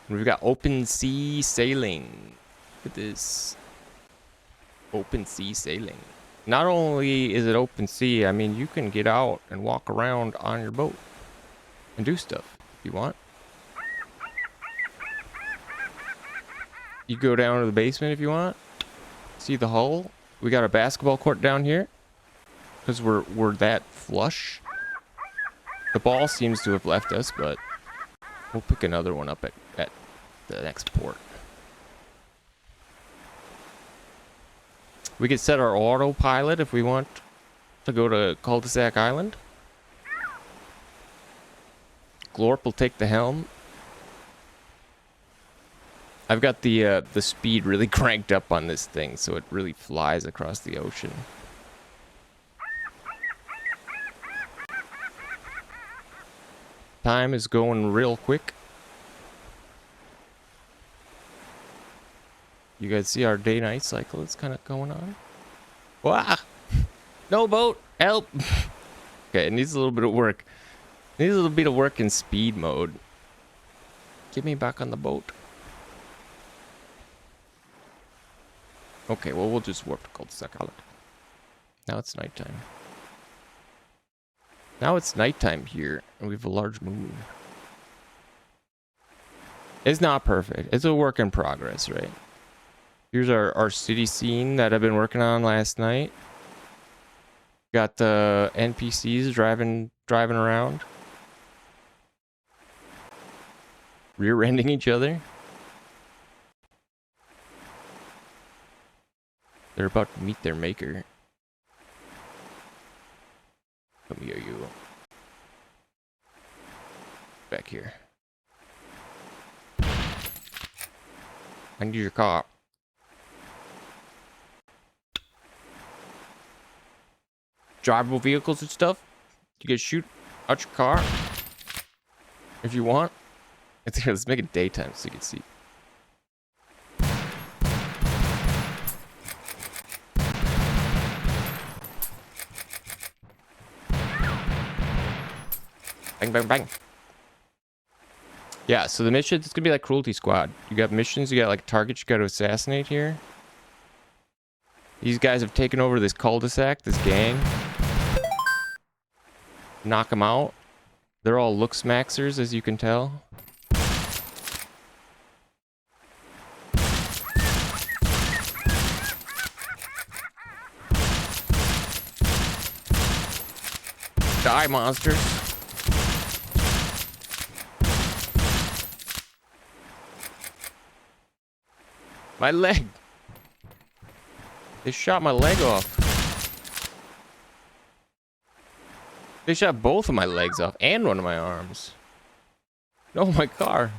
We've got open sea sailing. Look at this. Open sea sailing. Not only is it open sea, I mean, you can get out and walk around on your boat and do stuff if you want. You go down to the basement if you want. See the hull? We got a basketball court down here. Because we're that flush. The ball seems to have left us, but we'll pick another one up at the next port. We could set our autopilot if we want to go to Cul-de-sac Island. Glorp will take the helm. I've got the speed really cranked up on this thing, so it really flies across the ocean. Time is going real quick. You guys see our day-night cycle is kind of going on? Wah! No boat! Help! Okay, it needs a little bit of work. It needs a little bit of work in speed mode. Get me back on the boat. Okay, well, we'll just warp to Cul-de-sac Island. Now it's nighttime. Now it's nighttime here, and we have a large moon. It's not perfect. It's a work in progress, right? Here's our city scene that I've been working on last night. Got the NPCs driving around. Rear-ending each other. They're about to meet their maker. Come here, you. Back here. I need your car. Drivable vehicles and stuff. You can shoot out your car if you want. Let's make it daytime so you can see. Bang, bang, bang. Yeah, so the mission, it's gonna be like Cruelty Squad. You got missions, you got like targets you gotta assassinate here. These guys have taken over this cul-de-sac, this gang. Knock them out. They're all looks-maxers, as you can tell. Die, monsters. My leg. They shot my leg off. They shot both of my legs off and one of my arms. No, my car.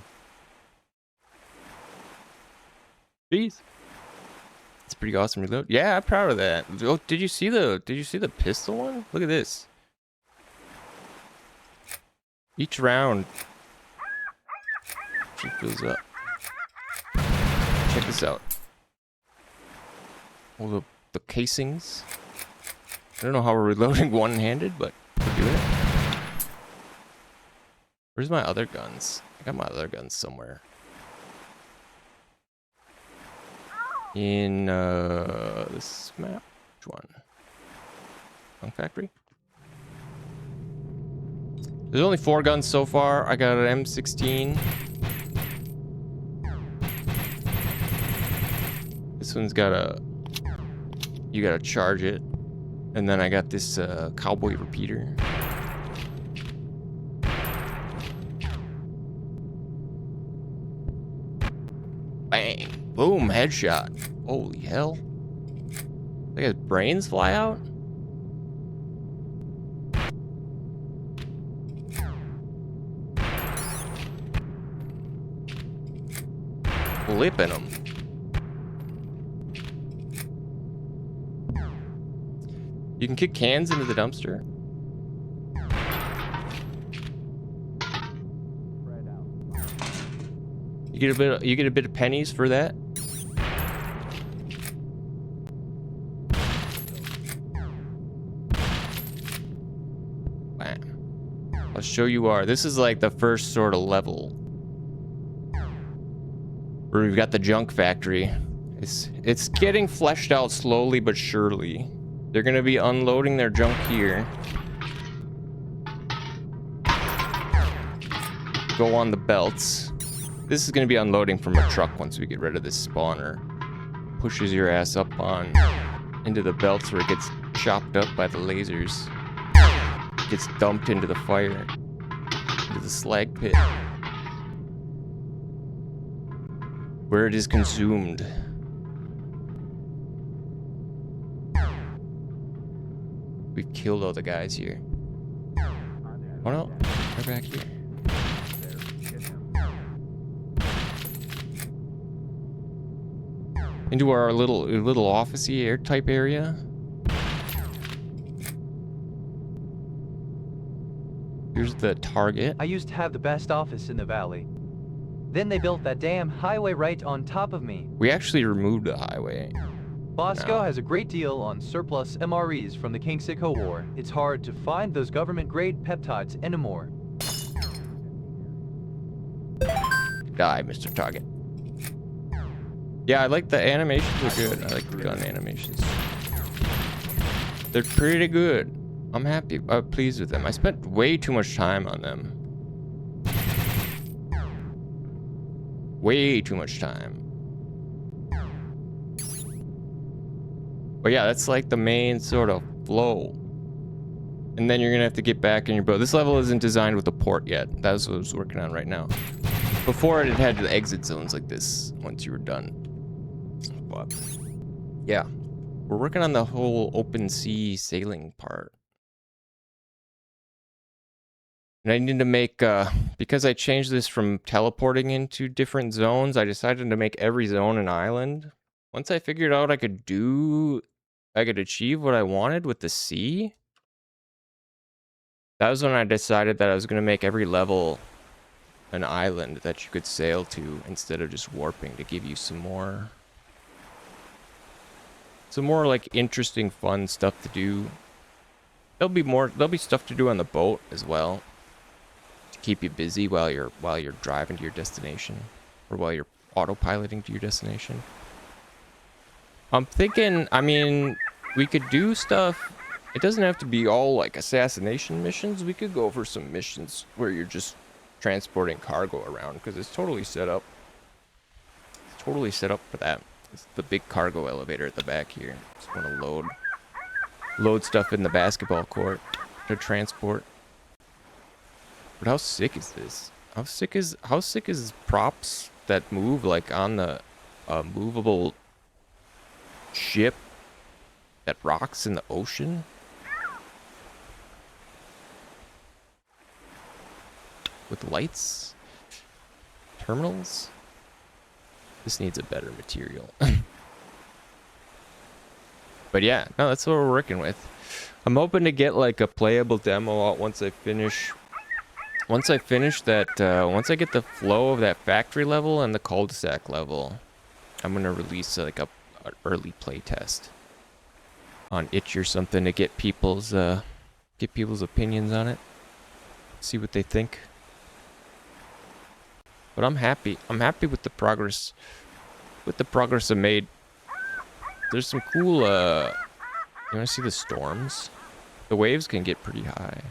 Jeez. It's pretty awesome reload. Yeah, I'm proud of that. Oh, did you see the pistol one? Look at this. Each round she fills up. Check this out. All the casings. I don't know how we're reloading one-handed, but we're doing it. Where's my other guns? I got my other guns somewhere. In this map? Which one? Gun Factory? There's only 4 guns so far. I got an M16. This one's got a... You gotta charge it. And then I got this cowboy repeater. Bang! Boom! Headshot. Holy hell. Look at his brains fly out. Flipping them. You can kick cans into the dumpster. You get a bit of pennies for that. Bam. I'll show you our. This is like the first sort of level where we've got the junk factory. It's getting fleshed out slowly but surely. They're gonna be unloading their junk here. Go on the belts. This is gonna be unloading from a truck once we get rid of this spawner. Pushes your ass up on into the belts where it gets chopped up by the lasers. Gets dumped into the fire. Into the slag pit. Where it is consumed. We've killed all the guys here. Oh no, they're back here. Into our little officey air type area. Here's the target. I used to have the best office in the valley. Then they built that damn highway right on top of me. We actually removed the highway. Bosco has a great deal on surplus MREs from the King Siko War. It's hard to find those government-grade peptides anymore. Die, Mr. Target. Yeah, I like the animations are good. I like the gun animations. They're pretty good. I'm happy. I'm pleased with them. I spent way too much time on them. Way too much time. But yeah, that's like the main sort of flow. And then you're gonna have to get back in your boat. This level isn't designed with a port yet. That's what I was working on right now. Before it had the exit zones like this once you were done. But yeah, we're working on the whole open sea sailing part. And I need to make, because I changed this from teleporting into different zones, I decided to make every zone an island. Once I figured out I could achieve what I wanted with the sea, that was when I decided that I was going to make every level an island that you could sail to instead of just warping to give you some more like interesting, fun stuff to do. There'll be stuff to do on the boat as well. Keep you busy while you're driving to your destination, or while you're autopiloting to your destination. I'm thinking, I mean, we could do stuff. It doesn't have to be all like assassination missions. We could go for some missions where you're just transporting cargo around, because it's totally set up. It's totally set up for that. It's the big cargo elevator at the back here. Just want to load stuff in the basketball court to transport. But how sick is this? How sick is props that move like on the movable ship that rocks in the ocean? With lights? Terminals? This needs a better material. But yeah, no, that's what we're working with. I'm hoping to get like a playable demo out once I finish that, once I get the flow of that factory level and the cul-de-sac level, I'm gonna release like an early play test on itch or something to get people's opinions on it, see what they think. But I'm happy with the progress I made. There's some cool, you wanna see the storms? The waves can get pretty high.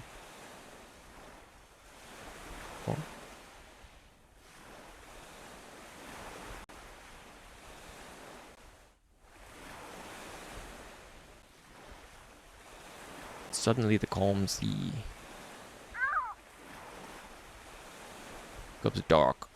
Suddenly the calm sea becomes dark.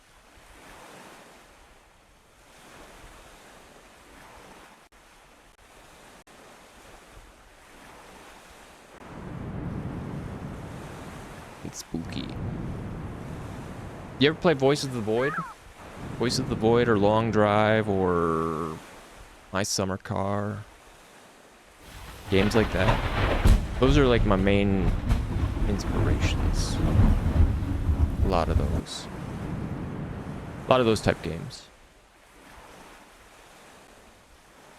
It's spooky. You ever play Voice of the Void? Voice of the Void or Long Drive or My Summer Car? Games like that. Those are like my main inspirations. A lot of those. A lot of those type games.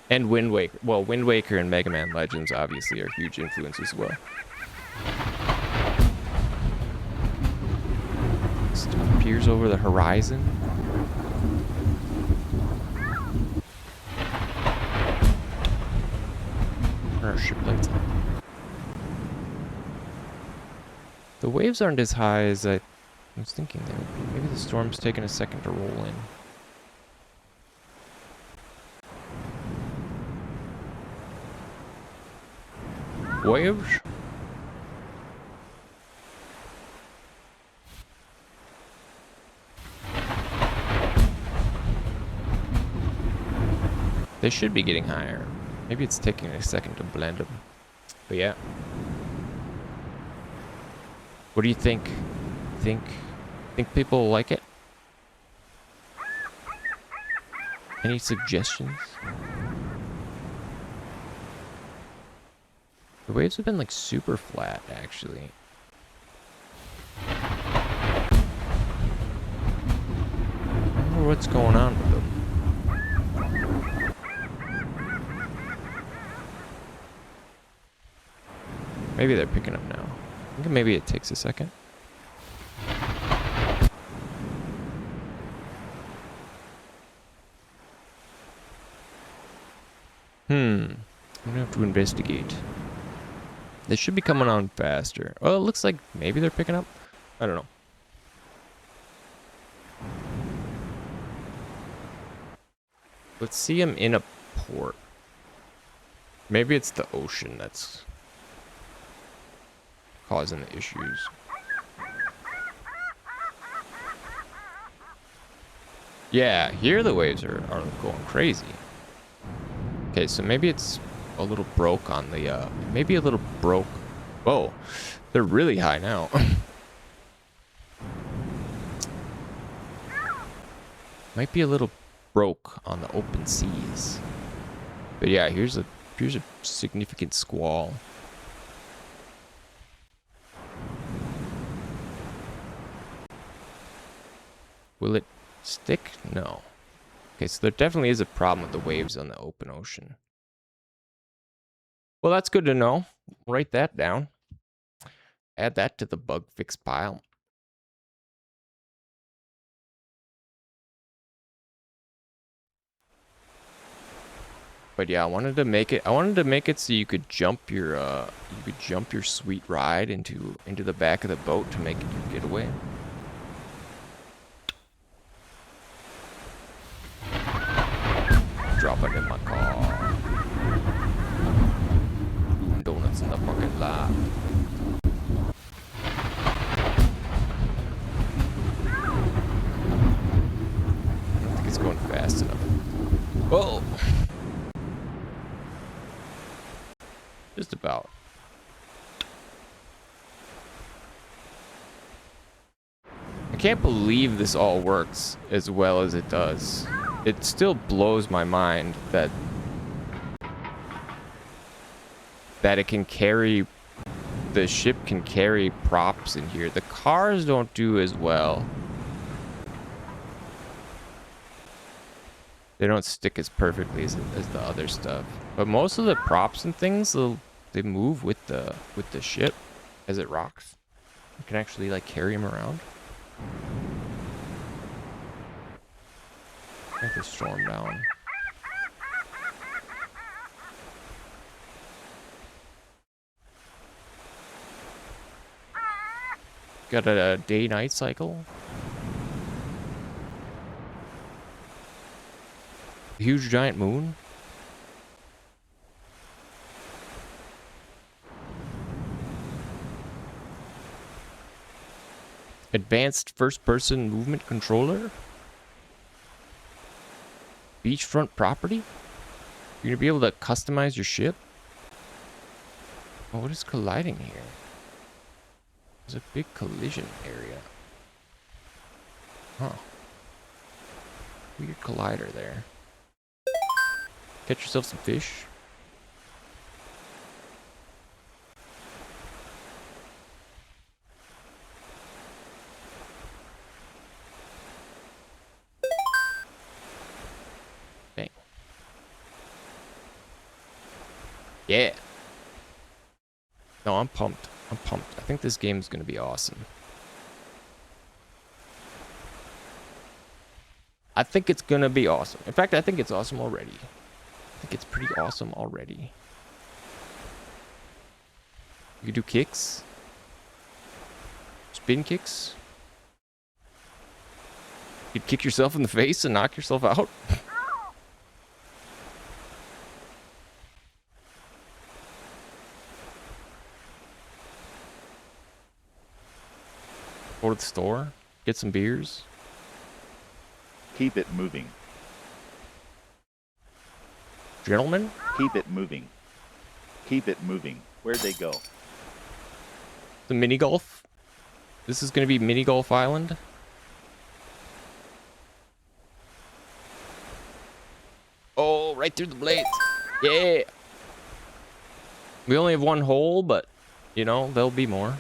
And Wind Waker. Well, Wind Waker and Mega Man Legends obviously are huge influences as well. Stuff appears over the horizon. Our ship lights up. The waves aren't as high as I I was thinking there would be. Maybe the storm's taking a second to roll in. Waves? They should be getting higher. Maybe it's taking a second to blend them. But yeah. What do you think? Think people will like it? Any suggestions? The waves have been like super flat, actually. I wonder what's going on with them. Maybe they're picking up now. I think maybe it takes a second. I'm gonna have to investigate. They should be coming on faster. Oh, it looks like maybe they're picking up. I don't know. Let's see them in a port. Maybe it's the ocean that's causing the issues. Yeah, here the waves are going crazy. Okay, so maybe it's a little broke on the, maybe a little broke. Whoa, they're really high now. Might be a little broke on the open seas. But yeah, here's a significant squall. Will it stick? No. Okay, so there definitely is a problem with the waves on the open ocean. Well, that's good to know. Write that down. Add that to the bug fix pile. But yeah, I wanted to make it so you could jump your sweet ride into the back of the boat to make it your getaway. Drop it in my car. Donuts in the parking lot. I don't think it's going fast enough. Whoa! Just about. I can't believe this all works as well as it does. It still blows my mind that it can carry, the ship can carry props in here. The cars don't do as well. They don't stick as perfectly as the other stuff. But most of the props and things, they move with the ship as it rocks. You can actually like carry them around. I think they storm down. Got a day-night cycle. Huge giant moon. Advanced first-person movement controller. Beachfront property. You're gonna be able to customize your ship. Oh, what is colliding here? There's a big collision area. Huh. Weird collider there. Catch yourself some fish. Dang. Yeah. No, I'm pumped. I'm pumped. I think this game's gonna be awesome. I think it's gonna be awesome. In fact, I think it's awesome already. I think it's pretty awesome already. You can do kicks. Spin kicks. You'd kick yourself in the face and knock yourself out. Go to the store, get some beers. Keep it moving. Gentlemen? Keep it moving. Keep it moving. Where'd they go? The mini golf. This is going to be mini golf island. Oh, right through the blades. Yeah. We only have one hole, but, you know, there'll be more.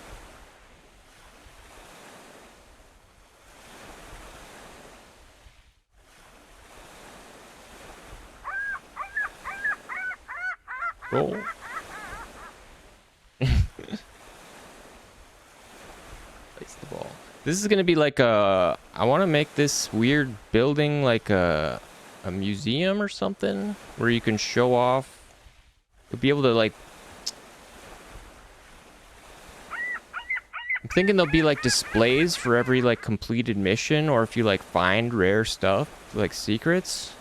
Roll. Place the ball. This is gonna be like a... I want to make this weird building like a museum or something where you can show off. You'll be able to like... I'm thinking there'll be like displays for every like completed mission, or if you like find rare stuff, like secrets,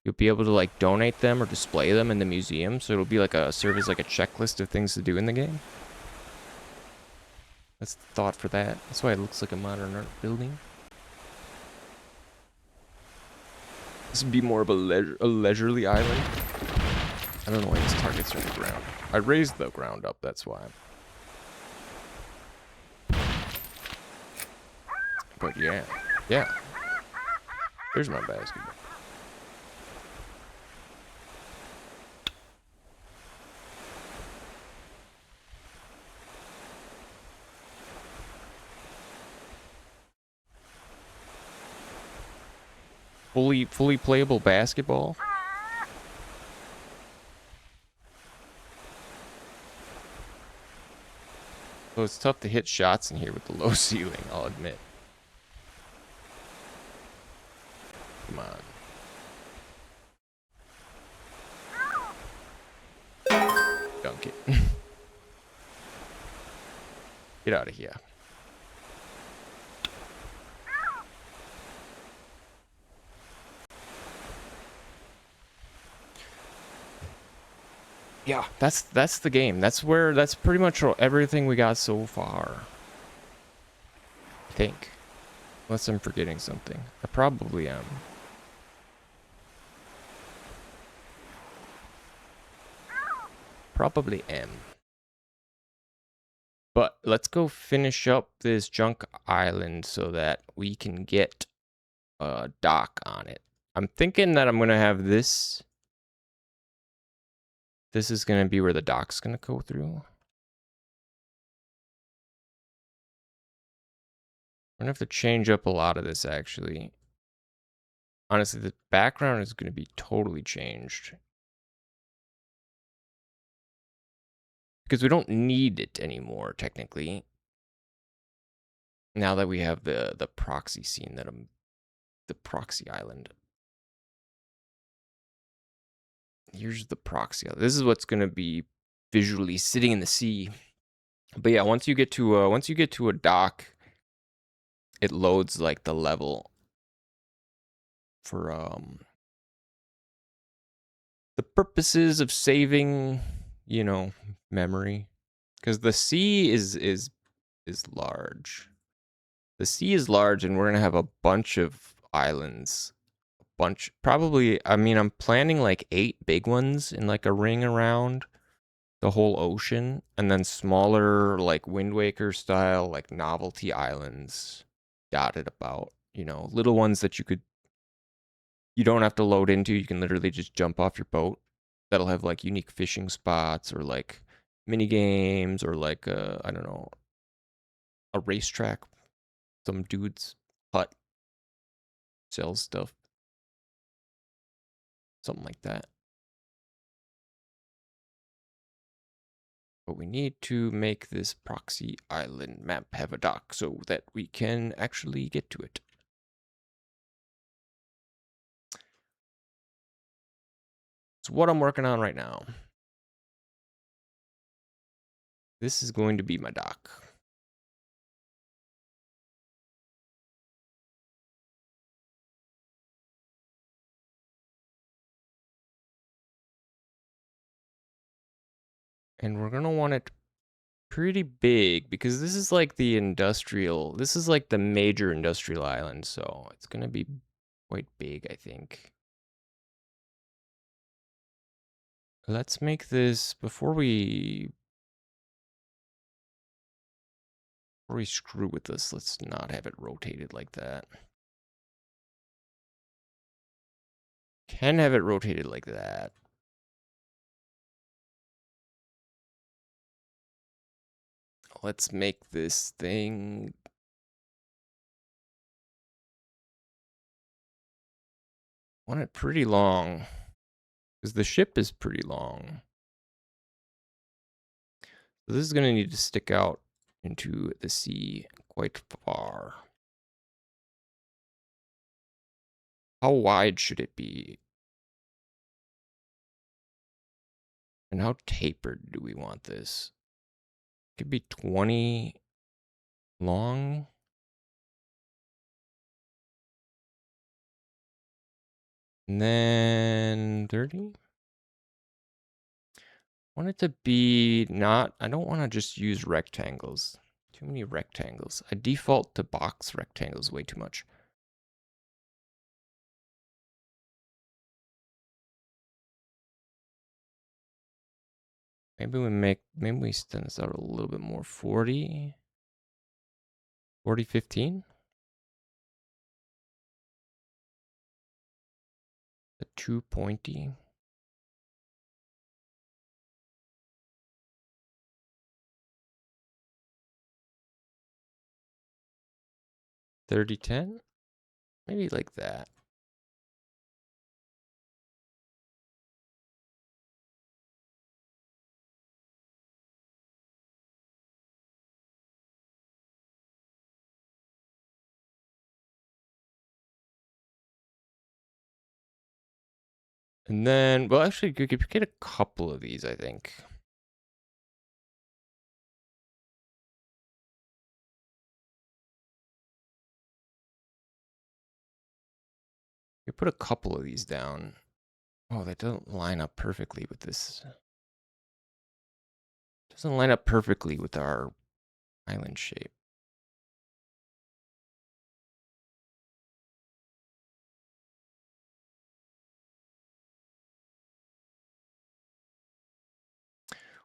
you'll be able to like donate them or display them in the museum. So it'll be like serve as like a checklist of things to do in the game. That's the thought for that. That's why it looks like a modern art building. This would be more of a leisurely island. I don't know why these targets are on the ground. I raised the ground up, that's why. But yeah. Yeah. Here's my basketball. Fully playable basketball. So it's tough to hit shots in here with the low ceiling, I'll admit. Come on. Dunk it. Get out of here. Yeah, that's the game. That's pretty much everything we got so far. I think. Unless I'm forgetting something. I probably am. Probably am. But let's go finish up this junk island so that we can get a dock on it. I'm thinking that I'm going to have this. This is going to be where the dock's going to go through. I'm going to have to change up a lot of this, actually. Honestly, the background is going to be totally changed. Because we don't need it anymore, technically. Now that we have the proxy scene, the proxy island. Here's the proxy. This is what's going to be visually sitting in the sea. But yeah, once you get to a dock, it loads like the level for the purposes of saving, you know, memory, because the sea is large. The sea is large, and we're gonna have a bunch of islands. Probably, I mean, I'm planning like 8 big ones in like a ring around the whole ocean, and then smaller like Wind Waker style like novelty islands dotted about, you know, little ones that you don't have to load into. You can literally just jump off your boat. That'll have like unique fishing spots or like mini games or like I don't know, a racetrack. Some dude's hut sells stuff. Something like that. But we need to make this proxy island map have a dock so that we can actually get to it. It's what I'm working on right now. This is going to be my dock. And we're going to want it pretty big because this is like the industrial, this is like the major industrial island. So it's going to be quite big, I think. Let's make this before we screw with this. Let's not have it rotated like that. Can have it rotated like that. Let's make this thing. Want it pretty long because the ship is pretty long. So this is going to need to stick out into the sea quite far. How wide should it be? And how tapered do we want this? It could be 20 long. And then 30. I want it to be not, I don't want to just use rectangles. Too many rectangles. I default to box rectangles way too much. Maybe we extend this out a little bit more. 40, 15. The too pointy. Thirty, 10. Maybe like that. And then, well, actually, you could get a couple of these, I think. You put a couple of these down. Oh, they don't line up perfectly with this. Doesn't line up perfectly with our island shape.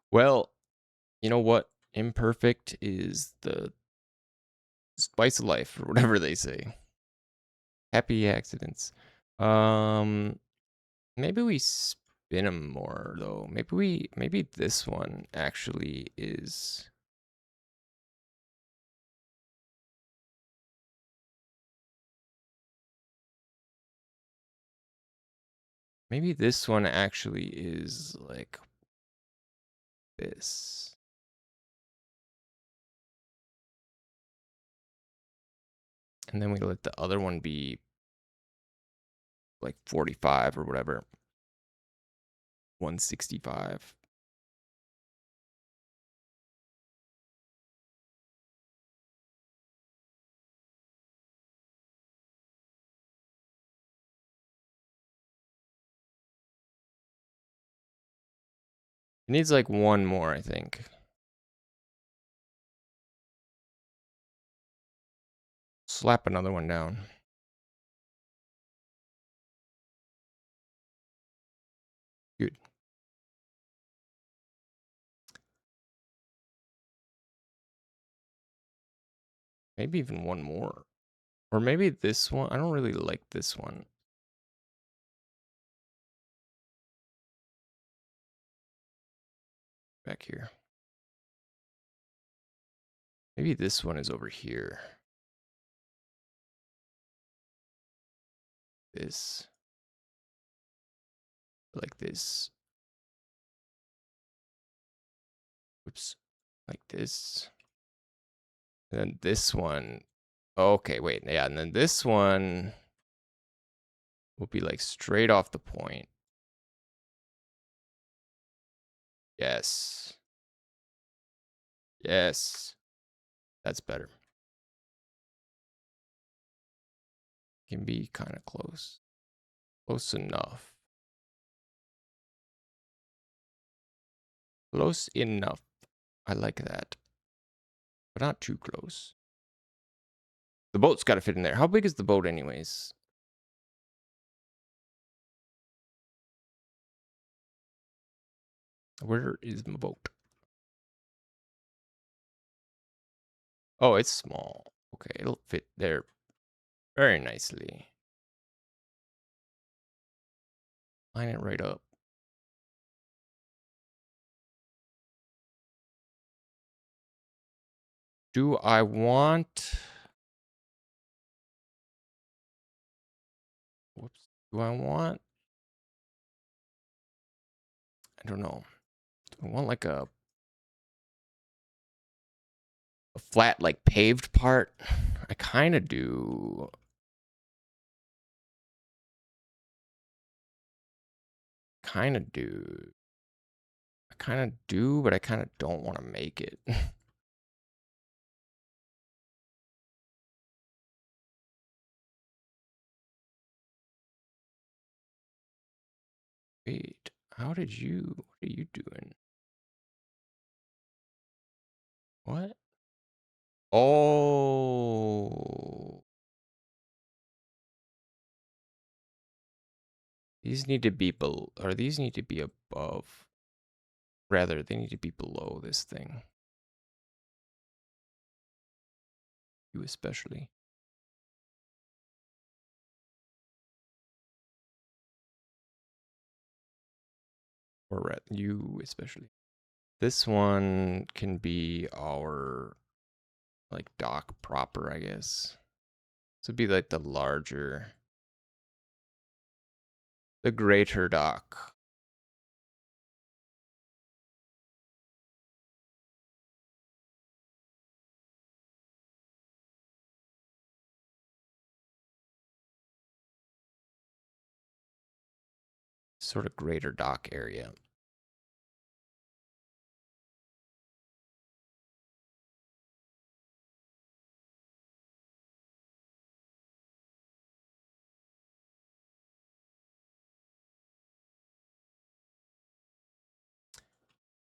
Well, you know what? Imperfect is the spice of life, or whatever they say. Happy accidents. Maybe we spin them more though. Maybe this one actually is. Maybe this one actually is like this. And then we let the other one be like 45 or whatever. 165. It needs like one more, I think. Slap another one down. Good. Maybe even one more. Or maybe this one. I don't really like this one. Back here. Maybe this one is over here. This. Like this. Oops. Like this. And then this one. Okay, wait. Yeah, and then this one will be like straight off the point. Yes. Yes. That's better. Can be kind of close. Close enough. Close enough. I like that. But not too close. The boat's got to fit in there. How big is the boat anyways? Where is my boat? Oh, it's small. Okay, it'll fit there very nicely. Line it right up. Do I want... Whoops. Do I want... I don't know. Do I want like a flat, like paved part? I kind of do. Kind of do. I kind of do, but I kind of don't want to make it. Wait, how did you... What are you doing? What? Oh. These need to be below, or these need to be above. Rather, they need to be below this thing. You especially. Or you especially. This one can be our, like, dock proper, I guess. This would be like the larger, the greater dock. Sort of greater dock area.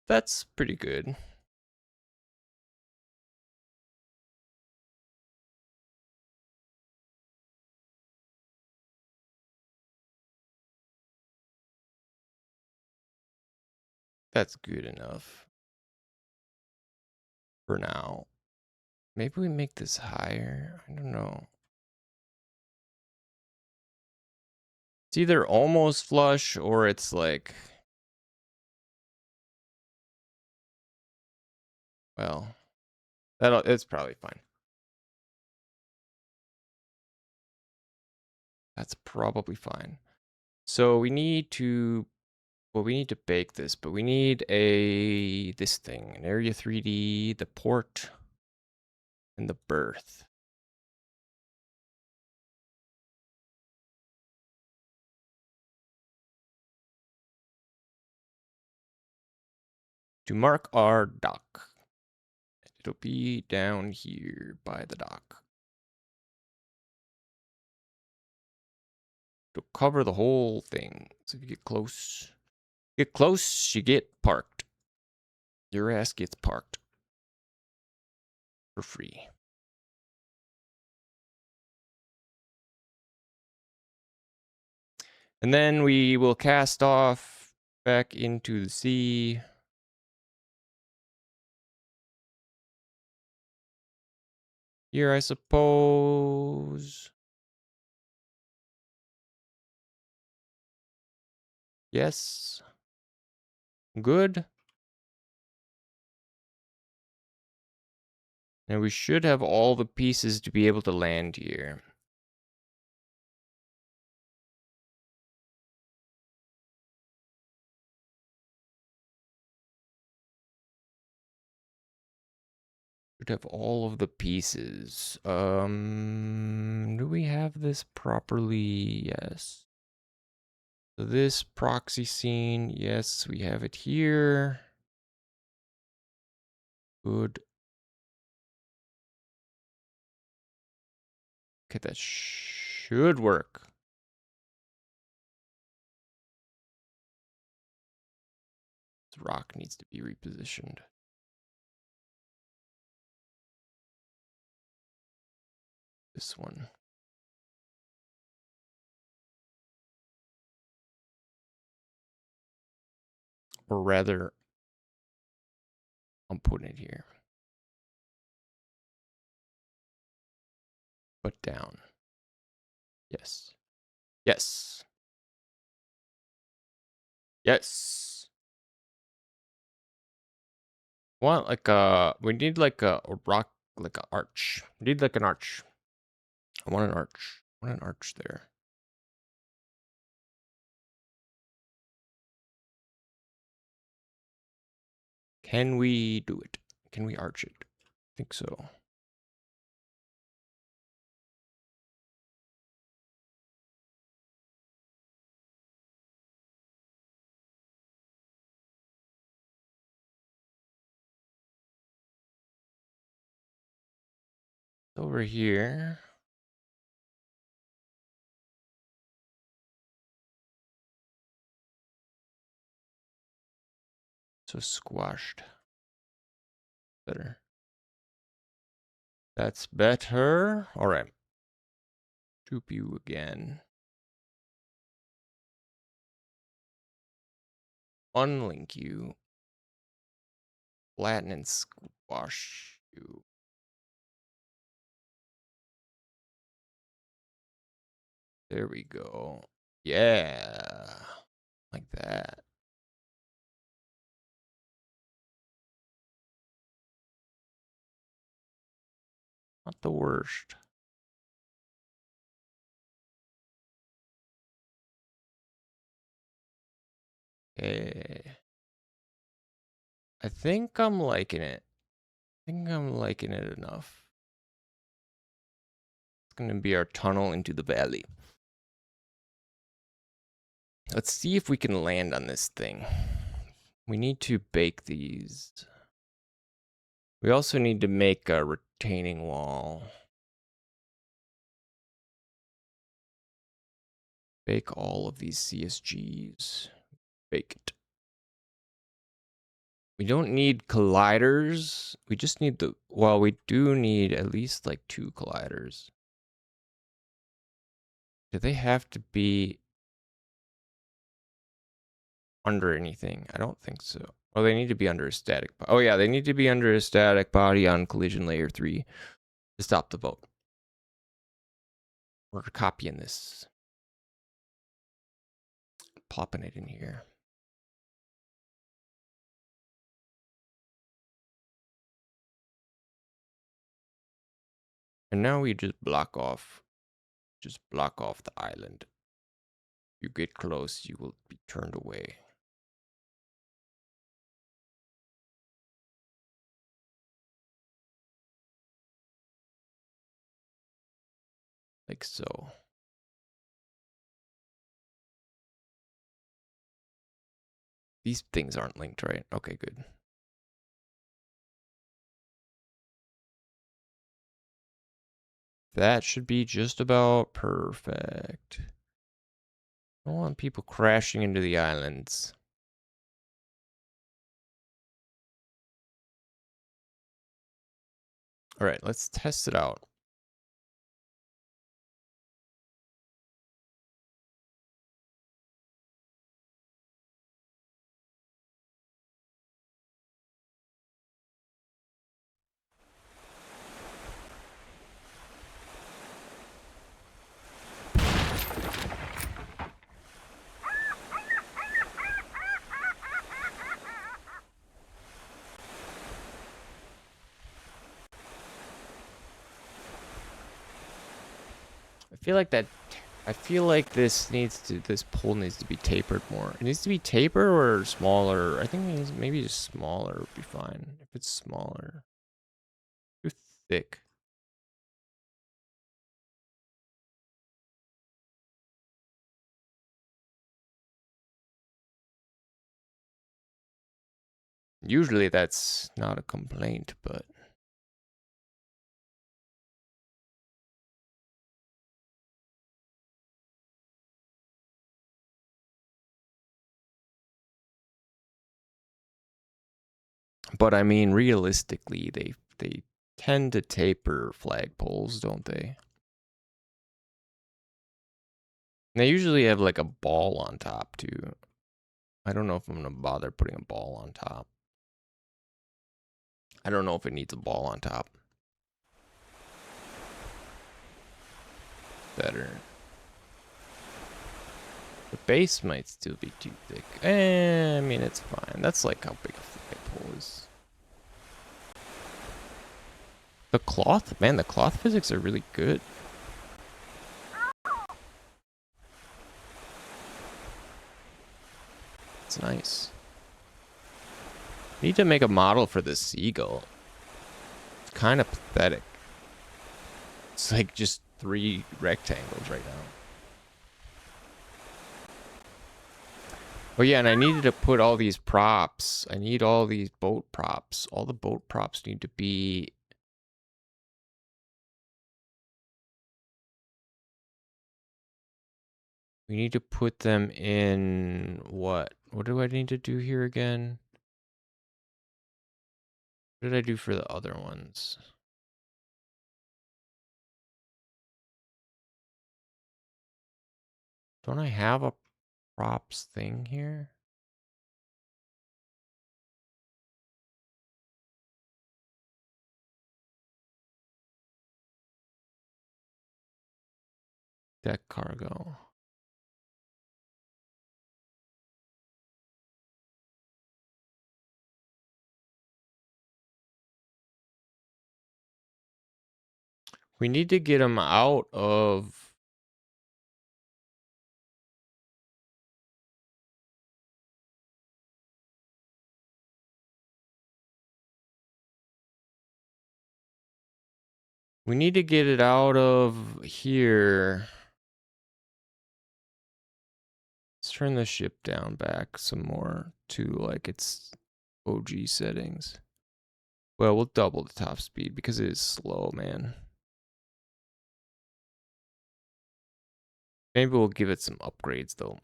That's pretty good. That's good enough. For now. Maybe we make this higher. I don't know. It's either almost flush or it's like... Well, it's probably fine. That's probably fine. So we need to... Well, we need to bake this, but we need this thing, an Area 3D, the port, and the berth. To mark our dock. It'll be down here by the dock. It'll cover the whole thing. So if you get close, you get parked. Your ass gets parked. For free. And then we will cast off back into the sea. Here, I suppose. Yes. Good. And we should have all the pieces to be able to land here. Should have all of the pieces. Do we have this properly? Yes. So this proxy scene, yes, we have it here. Good. Okay, that should work. rock needs to be repositioned. This one. Or rather, I'm putting it here. Put down. Yes. Yes. Yes. Want like we need like a rock, like an arch. We need like an arch. I want an arch. I want an arch there. Can we do it? Can we arch it? I think so. Over here. So squashed. Better. That's better. All right. Troop you again. Unlink you. Flatten and squash you. There we go. Yeah. Like that. Not the worst. Okay. I think I'm liking it. I think I'm liking it enough. It's going to be our tunnel into the valley. Let's see if we can land on this thing. We need to bake these. We also need to make a retaining wall. Bake all of these CSGs. Bake it. We don't need colliders. We just need the... Well, we do need at least like 2 colliders. Do they have to be under anything? I don't think so. Oh, they need to be under a static... Oh, yeah, they need to be under a static body on collision layer 3 to stop the boat. We're copying this. Plopping it in here. And now we just block off the island. You get close, you will be turned away. Like so. These things aren't linked, right? Okay, good. That should be just about perfect. I don't want people crashing into the islands. All right, let's test it out. I feel like this pole needs to be tapered more. It needs to be tapered or smaller. I think it needs, maybe just smaller would be fine. If it's smaller. Too thick. Usually that's not a complaint, but But I mean, realistically, they tend to taper flagpoles, don't they? And they usually have like a ball on top too. I don't know if I'm gonna bother putting a ball on top. I don't know if it needs a ball on top. Better. The base might still be too thick. I mean, it's fine. That's like how big a flagpole is. The cloth? Man, the cloth physics are really good. It's nice. Need to make a model for this seagull. It's kind of pathetic. It's like just 3 rectangles right now. Oh yeah, and I needed to put all these props. I need all these boat props. All the boat props need to be... We need to put them in what? What do I need to do here again? What did I do for the other ones? Don't I have a props thing here? Deck cargo. We need to get them out of... We need to get it out of here. Let's turn the ship down back some more to like its OG settings. Well, we'll double the top speed because it is slow, man. Maybe we'll give it some upgrades though.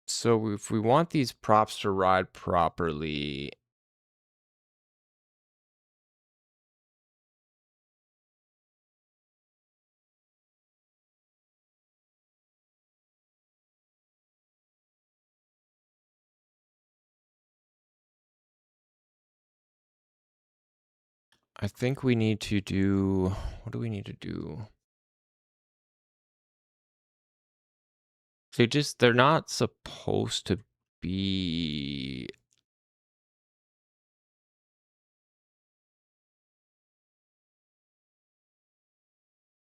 So if we want these props to ride properly, I think we need to do, what do we need to do? They're not supposed to be,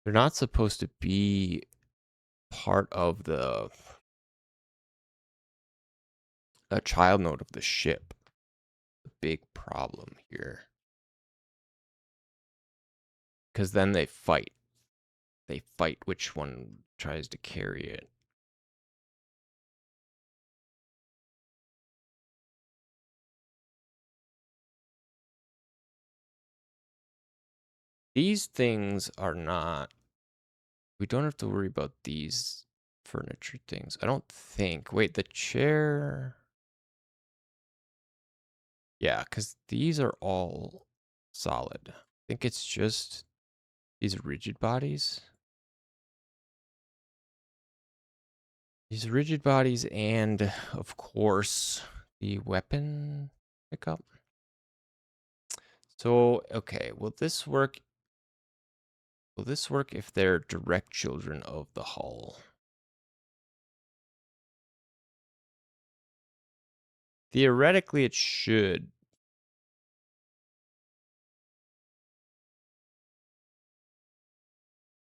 they're not supposed to be part of a child node of the ship. The big problem here. Because then they fight. They fight which one tries to carry it. These things are not... We don't have to worry about these furniture things. I don't think. Wait, the chair... Yeah, because these are all solid. I think it's just these rigid bodies. These rigid bodies and, of course, the weapon pickup. So, okay, will this work? Will this work if they're direct children of the hull? Theoretically, it should.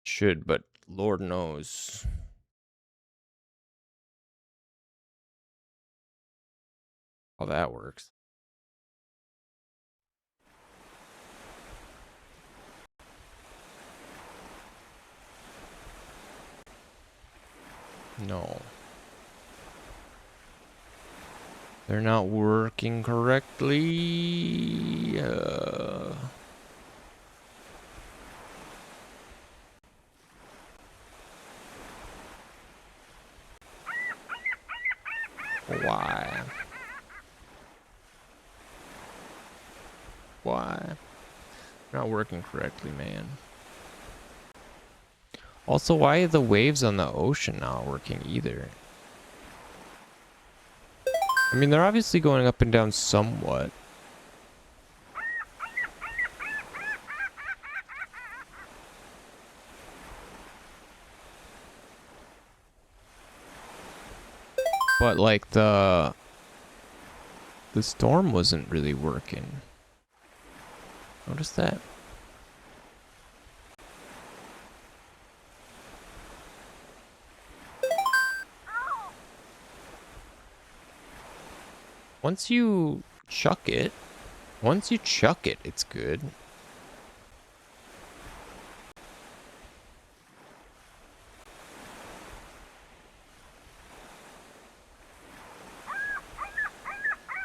Should, but Lord knows. How that works. No. They're not working correctly. Why? Why? Not working correctly, man. Also, why are the waves on the ocean not working either? I mean, they're obviously going up and down somewhat. But like the storm wasn't really working. Notice that? Once you chuck it, it's good.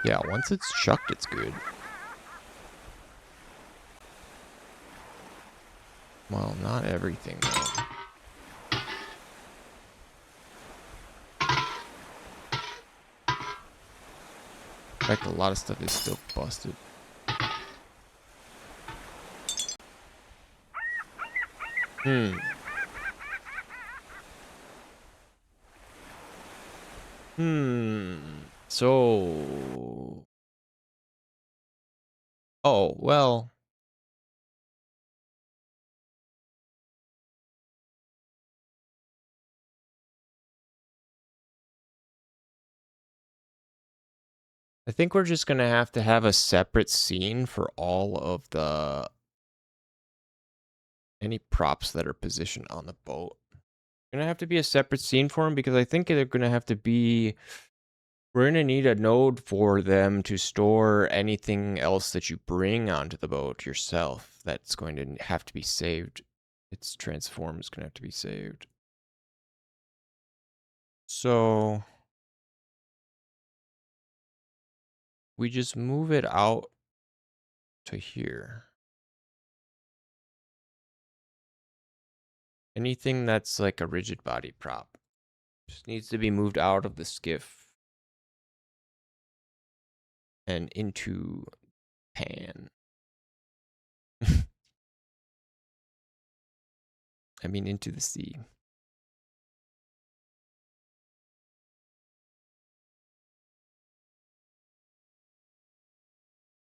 Yeah, once it's chucked, it's good. Well, not everything, though. In fact, a lot of stuff is still busted. So... Oh, well... I think we're just gonna have to have a separate scene for all of the... any props that are positioned on the boat. Gonna have to be a separate scene for them because I think they're gonna have to be... We're gonna need a node for them to store anything else that you bring onto the boat yourself. That's going to have to be saved. Its transform is gonna have to be saved. So... we just move it out to here. Anything that's like a rigid body prop just needs to be moved out of the skiff and into pan. I mean, into the sea.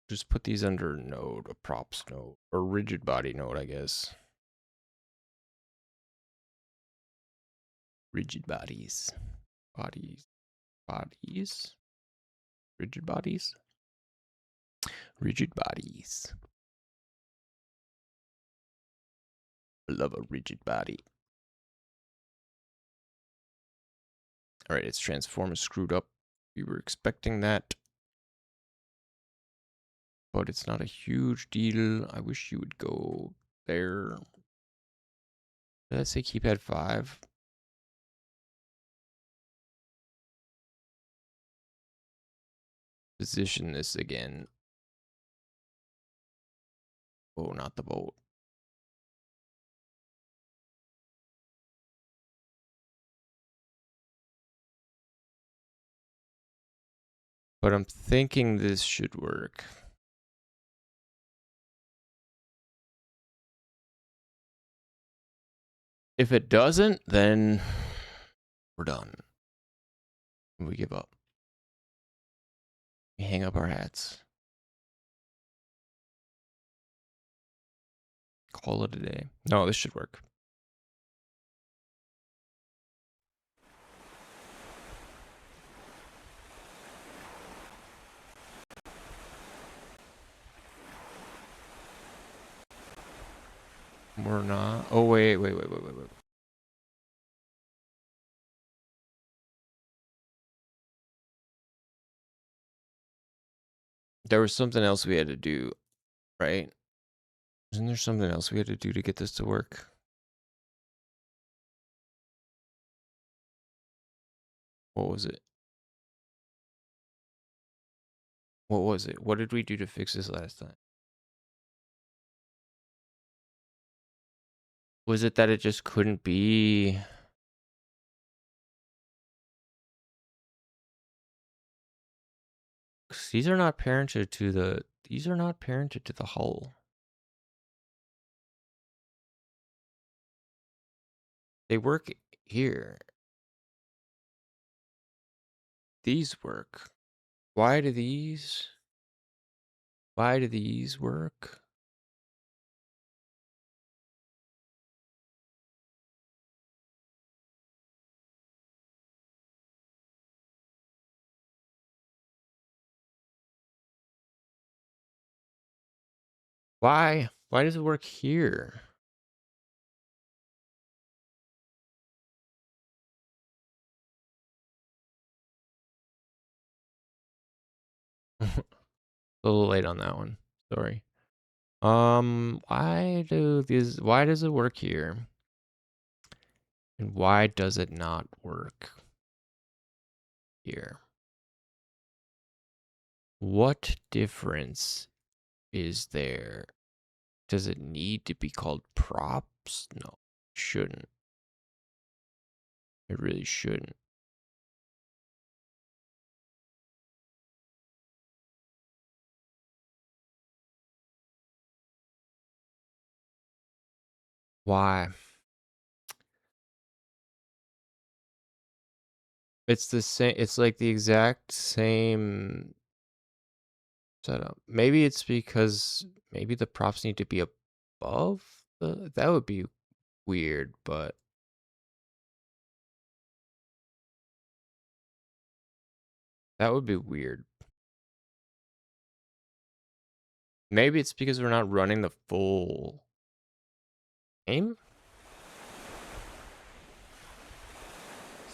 Just put these under node, a props node, or rigid body node, I guess. Rigid bodies. Bodies. Rigid bodies. Rigid bodies. I love a rigid body. Alright, its transform is screwed up. We were expecting that. But it's not a huge deal. I wish you would go there. Did I say keypad 5? Position this again. Oh, not the boat. But I'm thinking this should work. If it doesn't, then we're done. We give up. We hang up our hats. Call it a day. No, this should work. We're not. Oh, wait. There was something else we had to do, right? Isn't there something else we had to do to get this to work? What was it? What was it? What did we do to fix this last time? Was it that it just couldn't be... works. These are not parented to the hull. They work here. These work. Why do these work? Why? Why does it work here? A little late on that one. Sorry. Why does it work here? And why does it not work here? What difference is there? Does it need to be called props? No, it shouldn't. It really shouldn't. Why? It's the same. It's like the exact same setup. Maybe it's because maybe the props need to be above the. That would be weird, but that would be weird. Maybe it's because we're not running the full game.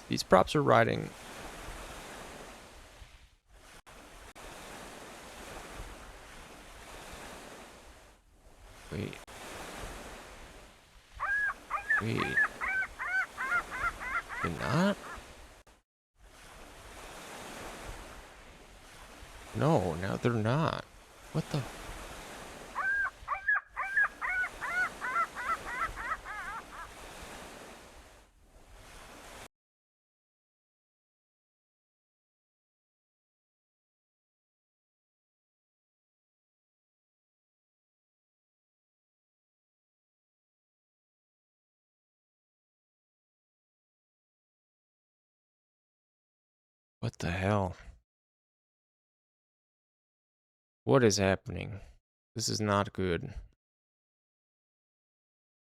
These props are riding. Wait. They're not? No, now they're not. What the? What the hell? What is happening? This is not good.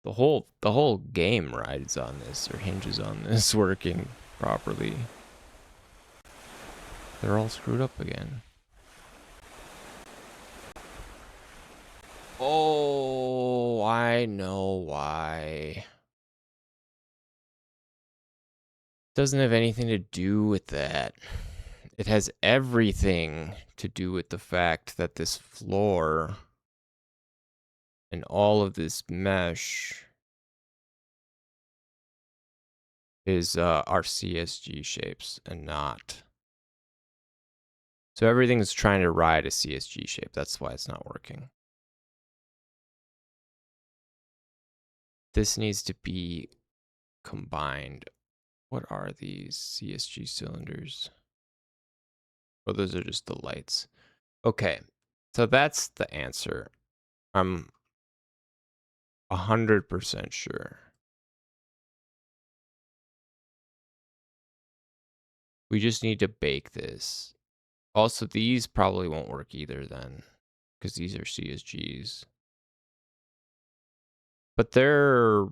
The whole game rides on this or hinges on this working properly. They're all screwed up again. Oh, I know why. Doesn't have anything to do with that. It has everything to do with the fact that this floor and all of this mesh is our CSG shapes and not. So everything's trying to ride a CSG shape. That's why it's not working. This needs to be combined. What are these CSG cylinders? Oh, those are just the lights. Okay, so that's the answer. I'm 100% sure. We just need to bake this. Also, these probably won't work either then, because these are CSGs. But they're...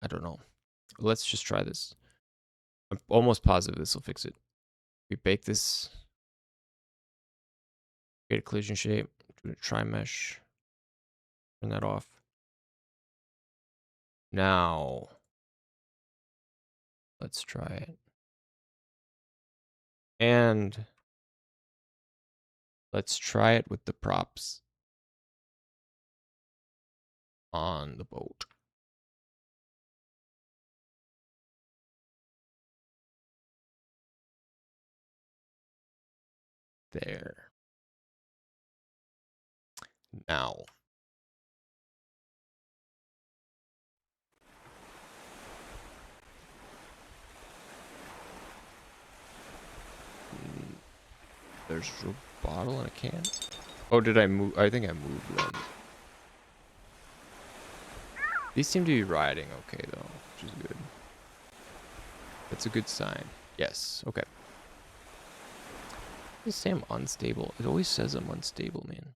I don't know. Let's just try this. I'm almost positive this will fix it. We bake this. Create a collision shape. Do a tri-mesh. Turn that off. Now, let's try it. And let's try it with the props on the boat. There. Now. There's a bottle and a can. Oh, did I move? I think I moved them. These seem to be riding okay, though, which is good. That's a good sign. Yes, okay. They say I'm unstable. It always says I'm unstable, man.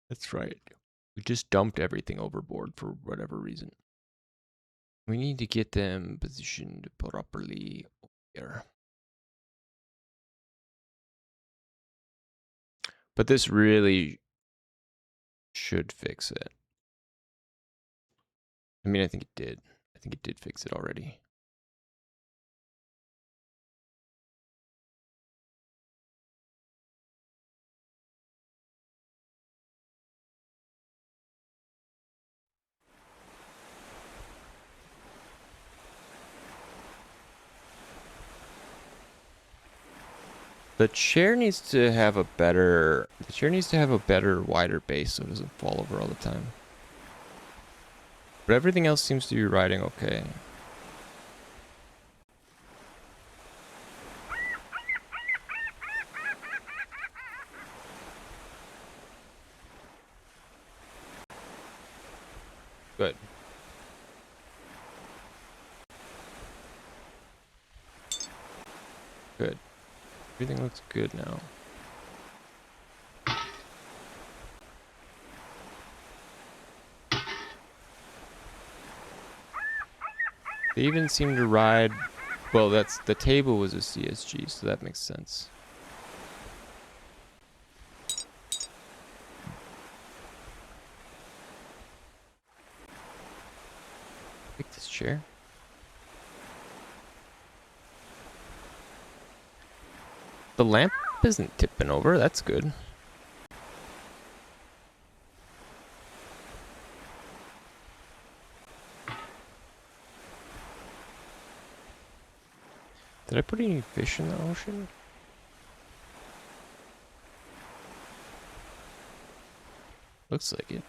That's right. We just dumped everything overboard for whatever reason. We need to get them positioned properly here. But this really should fix it. I mean, I think it did. I think it did fix it already. The chair needs to have a better wider base so it doesn't fall over all the time. But everything else seems to be riding okay. Good. Good. Everything looks good now. They even seem to ride. Well, that's the table was a CSG, so that makes sense. Pick this chair. The lamp isn't tipping over. That's good. Did I put any fish in the ocean? Looks like it.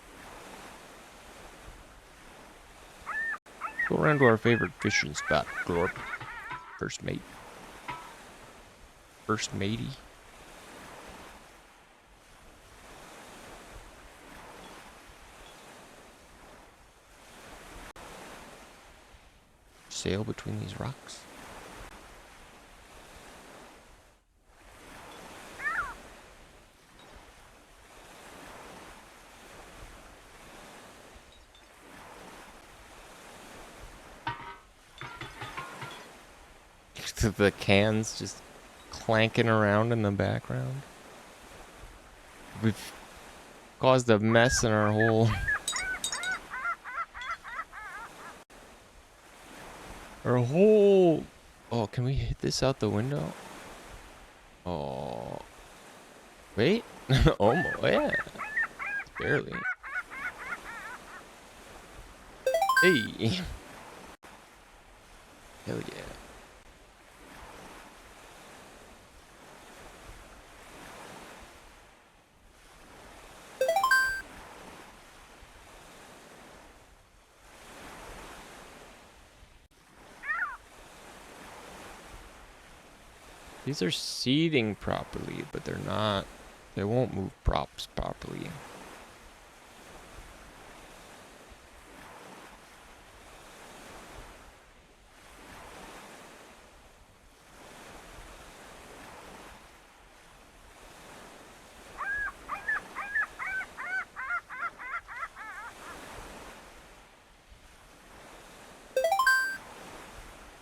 Go around to our favorite fishing spot, Glorp. First mate. First matey. Sail between these rocks. The cans just clanking around in the background. We've caused a mess in our whole Oh, can we hit this out the window? Oh, wait. Almost. Yeah, barely. Hey. Hell yeah. These are seating properly, but they're not. They won't move props properly.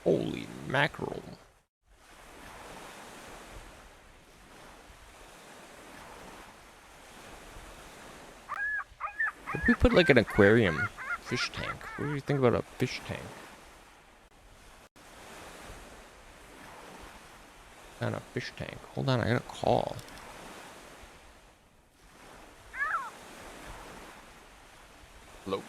Holy mackerel. If we put like an aquarium fish tank, what do you think about a fish tank? Kind of fish tank. Hold on, I got a call. Hello.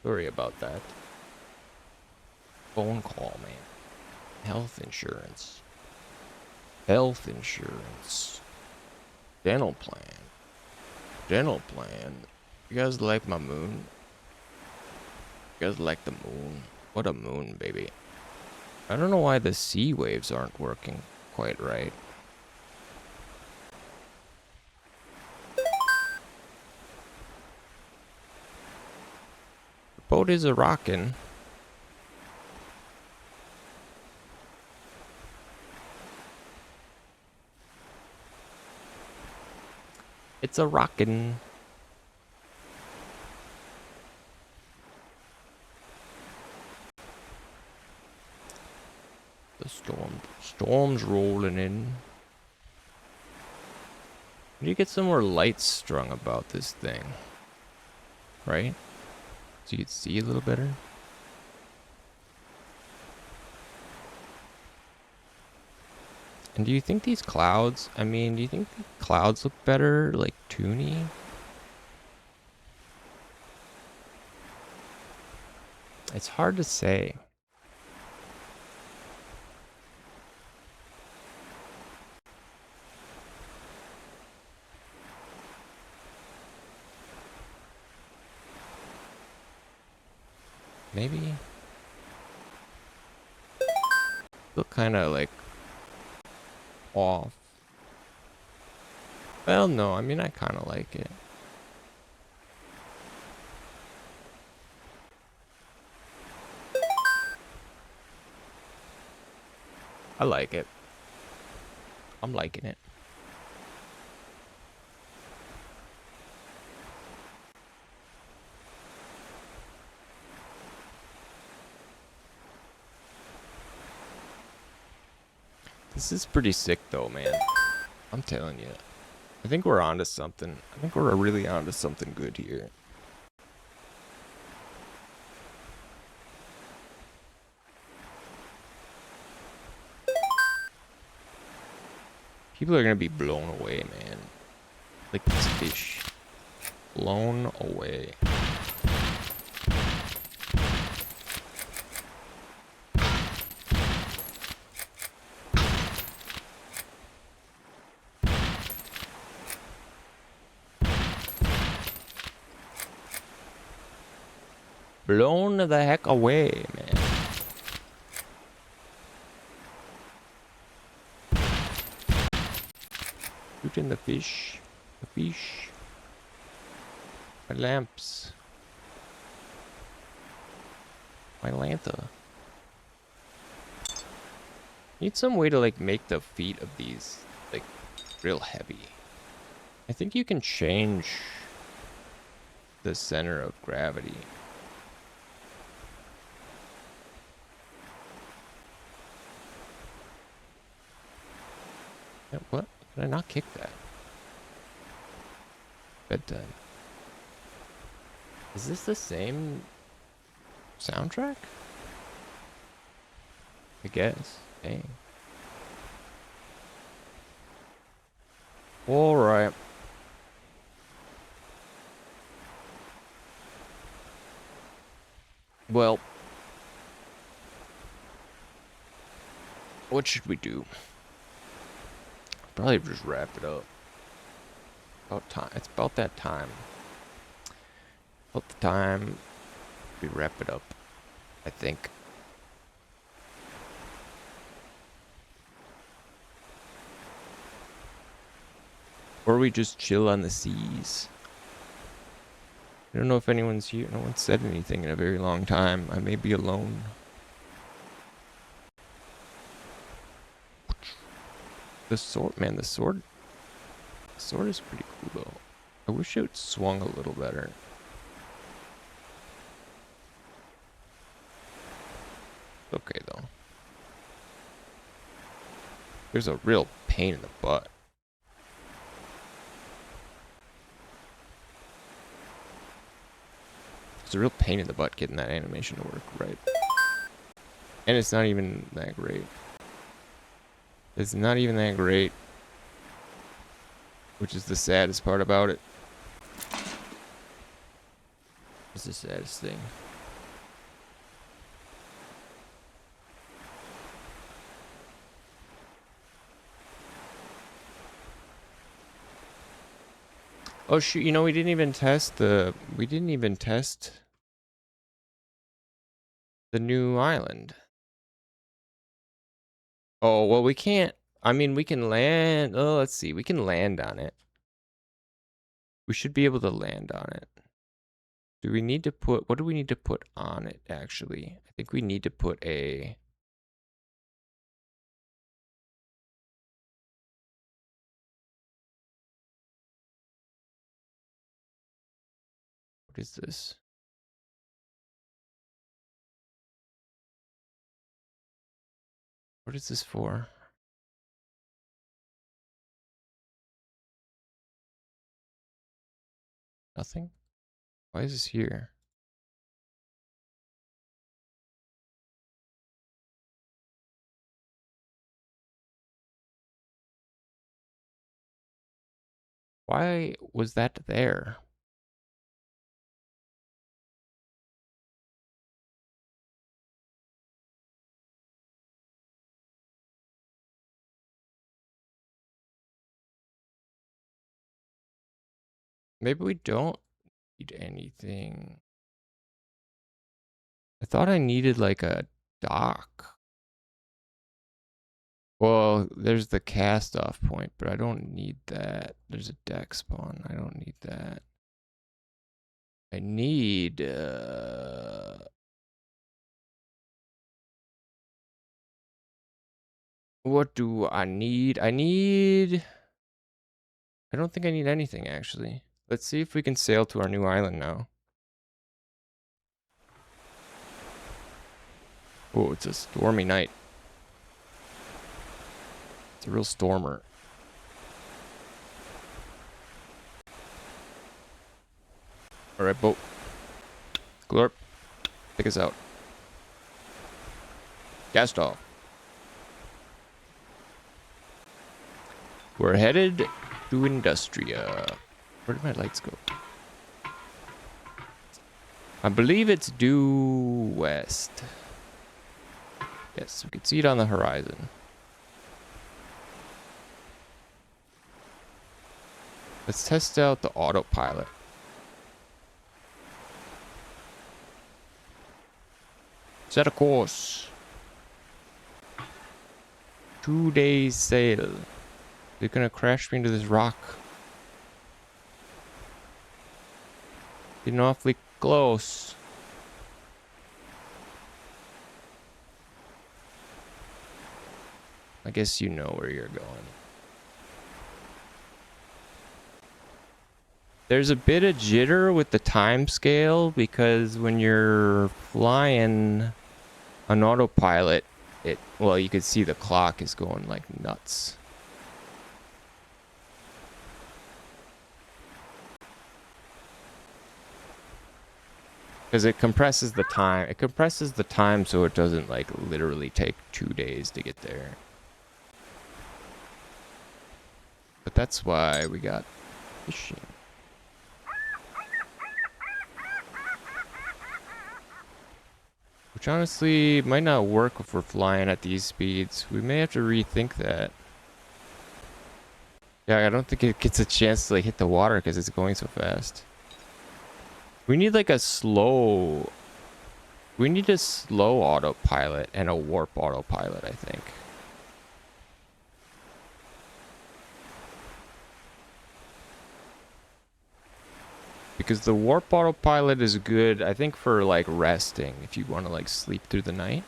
Sorry about that. Phone call, man. Health insurance. Health insurance. Dental plan. Dental plan. You guys like my moon? You guys like the moon? What a moon, baby. I don't know why the sea waves aren't working quite right. The boat is a rockin'. It's a rockin'. The storm's rolling in. You get some more lights strung about this thing, right? So you can see a little better. And do you think these clouds, do you think the clouds look better, like toony? It's hard to say. Maybe. Look kind of like off. Well, no, I kind of like it. I like it. I'm liking it. This is pretty sick though, man. I'm telling you. I think we're onto something. I think we're really onto something good here. People are gonna be blown away, man. Like this fish. Blown away. Blown the heck away, man. Shooting the fish. The fish. My lamps. My lantha. Need some way to like make the feet of these like real heavy. I think you can change the center of gravity. What? Did I not kick that? Bedtime. Is this the same soundtrack? I guess. Dang. Alright. Well. What should we do? Probably just wrap it up. About time. It's about that time. About the time we wrap it up, I think. Or we just chill on the seas. I don't know if anyone's here. No one said anything in a very long time. I may be alone. The sword, man, the sword is pretty cool though. I wish it swung a little better. Okay though. There's a real pain in the butt. It's a real pain in the butt getting that animation to work right. And it's not even that great. It's not even that great. Which is the saddest part about it. It's the saddest thing. Oh shoot, you know, we didn't even test the new island. Oh, well, we can't. I mean, we can land. Oh, let's see. We can land on it. We should be able to land on it. Do we need to put, what do we need to put on it, actually? I think we need to put a, what is this? What is this for? Nothing? Why is this here? Why was that there? Maybe we don't need anything. I thought I needed like a dock. Well, there's the cast off point, but I don't need that. There's a deck spawn. I don't need that. I need what do I need? I don't think I need anything actually. Let's see if we can sail to our new island now. Oh, it's a stormy night. It's a real stormer. Alright, boat. Glorp. Take us out. Cast off. We're headed to Industria. Where did my lights go? I believe it's due west. Yes, we can see it on the horizon. Let's test out the autopilot. Set a course. 2 days sail. They're gonna crash me into this rock. Getting awfully close. I guess you know where you're going. There's a bit of jitter with the time scale because when you're flying an autopilot, well, you can see the clock is going like nuts. Because it compresses the time. It compresses the time so it doesn't like literally take 2 days to get there. But that's why we got fishing. Which honestly might not work if we're flying at these speeds. We may have to rethink that. Yeah, I don't think it gets a chance to like hit the water because it's going so fast. We need like a slow... We need a slow autopilot and a warp autopilot, I think. Because the warp autopilot is good, I think, for like resting if you want to like sleep through the night.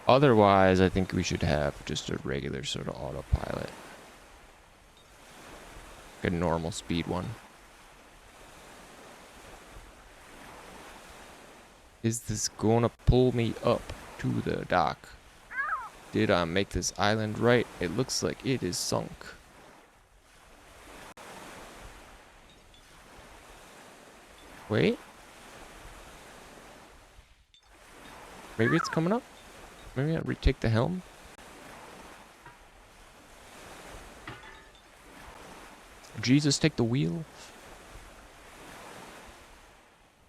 Otherwise, I think we should have just a regular sort of autopilot. Like a normal speed one. Is this gonna pull me up to the dock? Did I make this island right? It looks like it is sunk. Wait. Maybe it's coming up? Maybe I retake the helm? Jesus, take the wheel.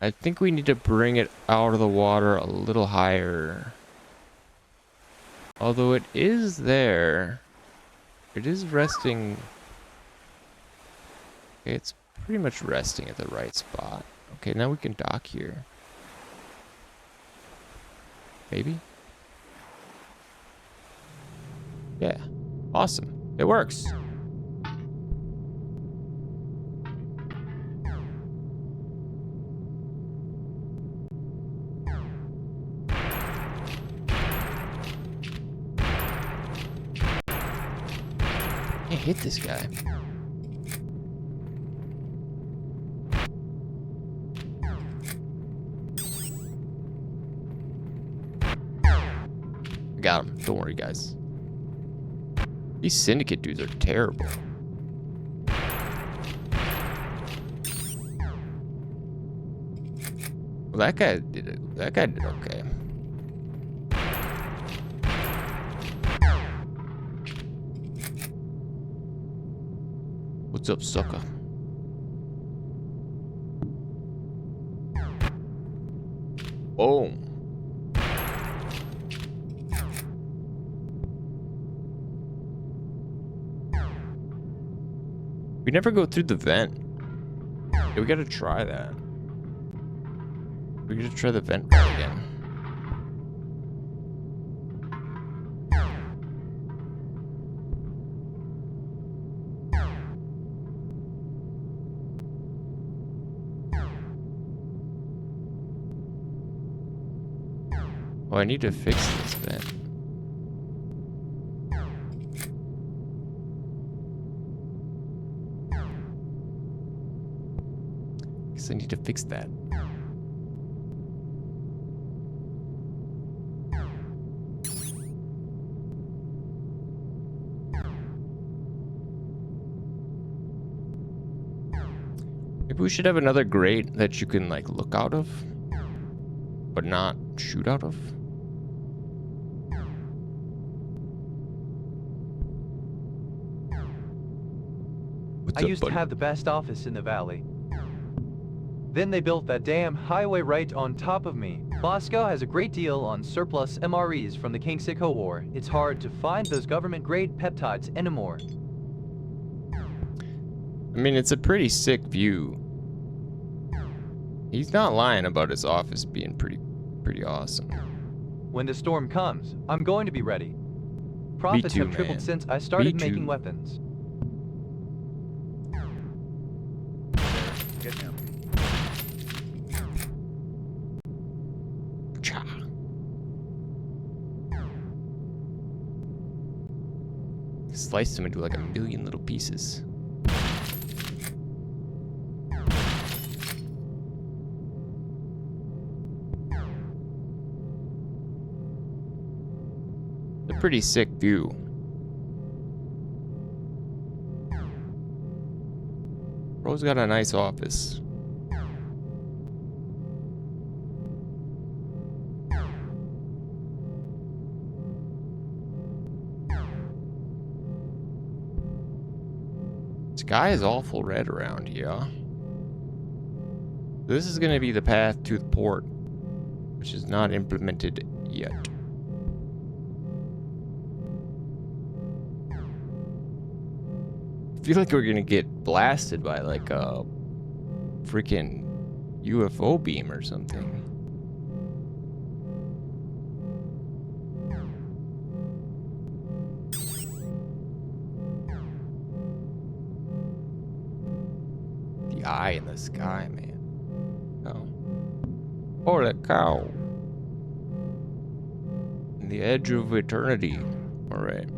I think we need to bring it out of the water a little higher. Although it is there. It is resting. Okay, it's pretty much resting at the right spot. Okay, now we can dock here. Maybe? Yeah. Awesome. It works. Can't hit this guy. I got him. Don't worry, guys. These syndicate dudes are terrible. Well, that guy did it. That guy did okay. What's up, sucker? Boom. We never go through the vent. Yeah, we gotta try that. We gotta try the vent right again. Oh, I need to fix this vent. Guess I need to fix that. Maybe we should have another grate that you can like look out of, but not shoot out of. What's I up, used to buddy? have the best office in the valley. Then they built that damn highway right on top of me. Bosco has a great deal on surplus MREs from the King Siko War. It's hard to find those government-grade peptides anymore. I mean, it's a pretty sick view. He's not lying about his office being pretty awesome. When the storm comes, I'm going to be ready. Profits too, have tripled man. since I started Me making too. weapons. Get him. Cha. Sliced him into like a million little pieces. A pretty sick view. Bro's got a nice office. Sky is awful red around here. This is gonna be the path to the port, which is not implemented yet. I feel like we're gonna get blasted by like a freaking UFO beam or something. The eye in the sky, man. Oh. Holy cow. The edge of eternity. Alright.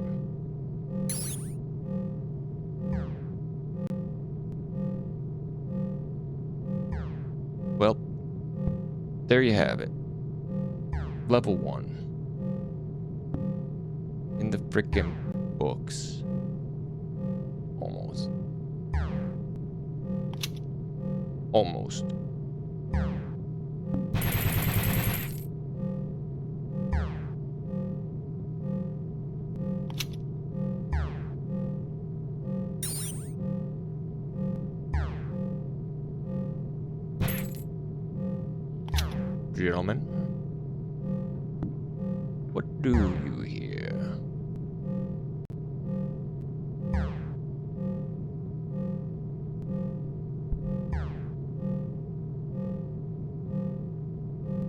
Well, there you have it. Level 1. In the frickin' books. Almost. Almost. Gentlemen, what do you here?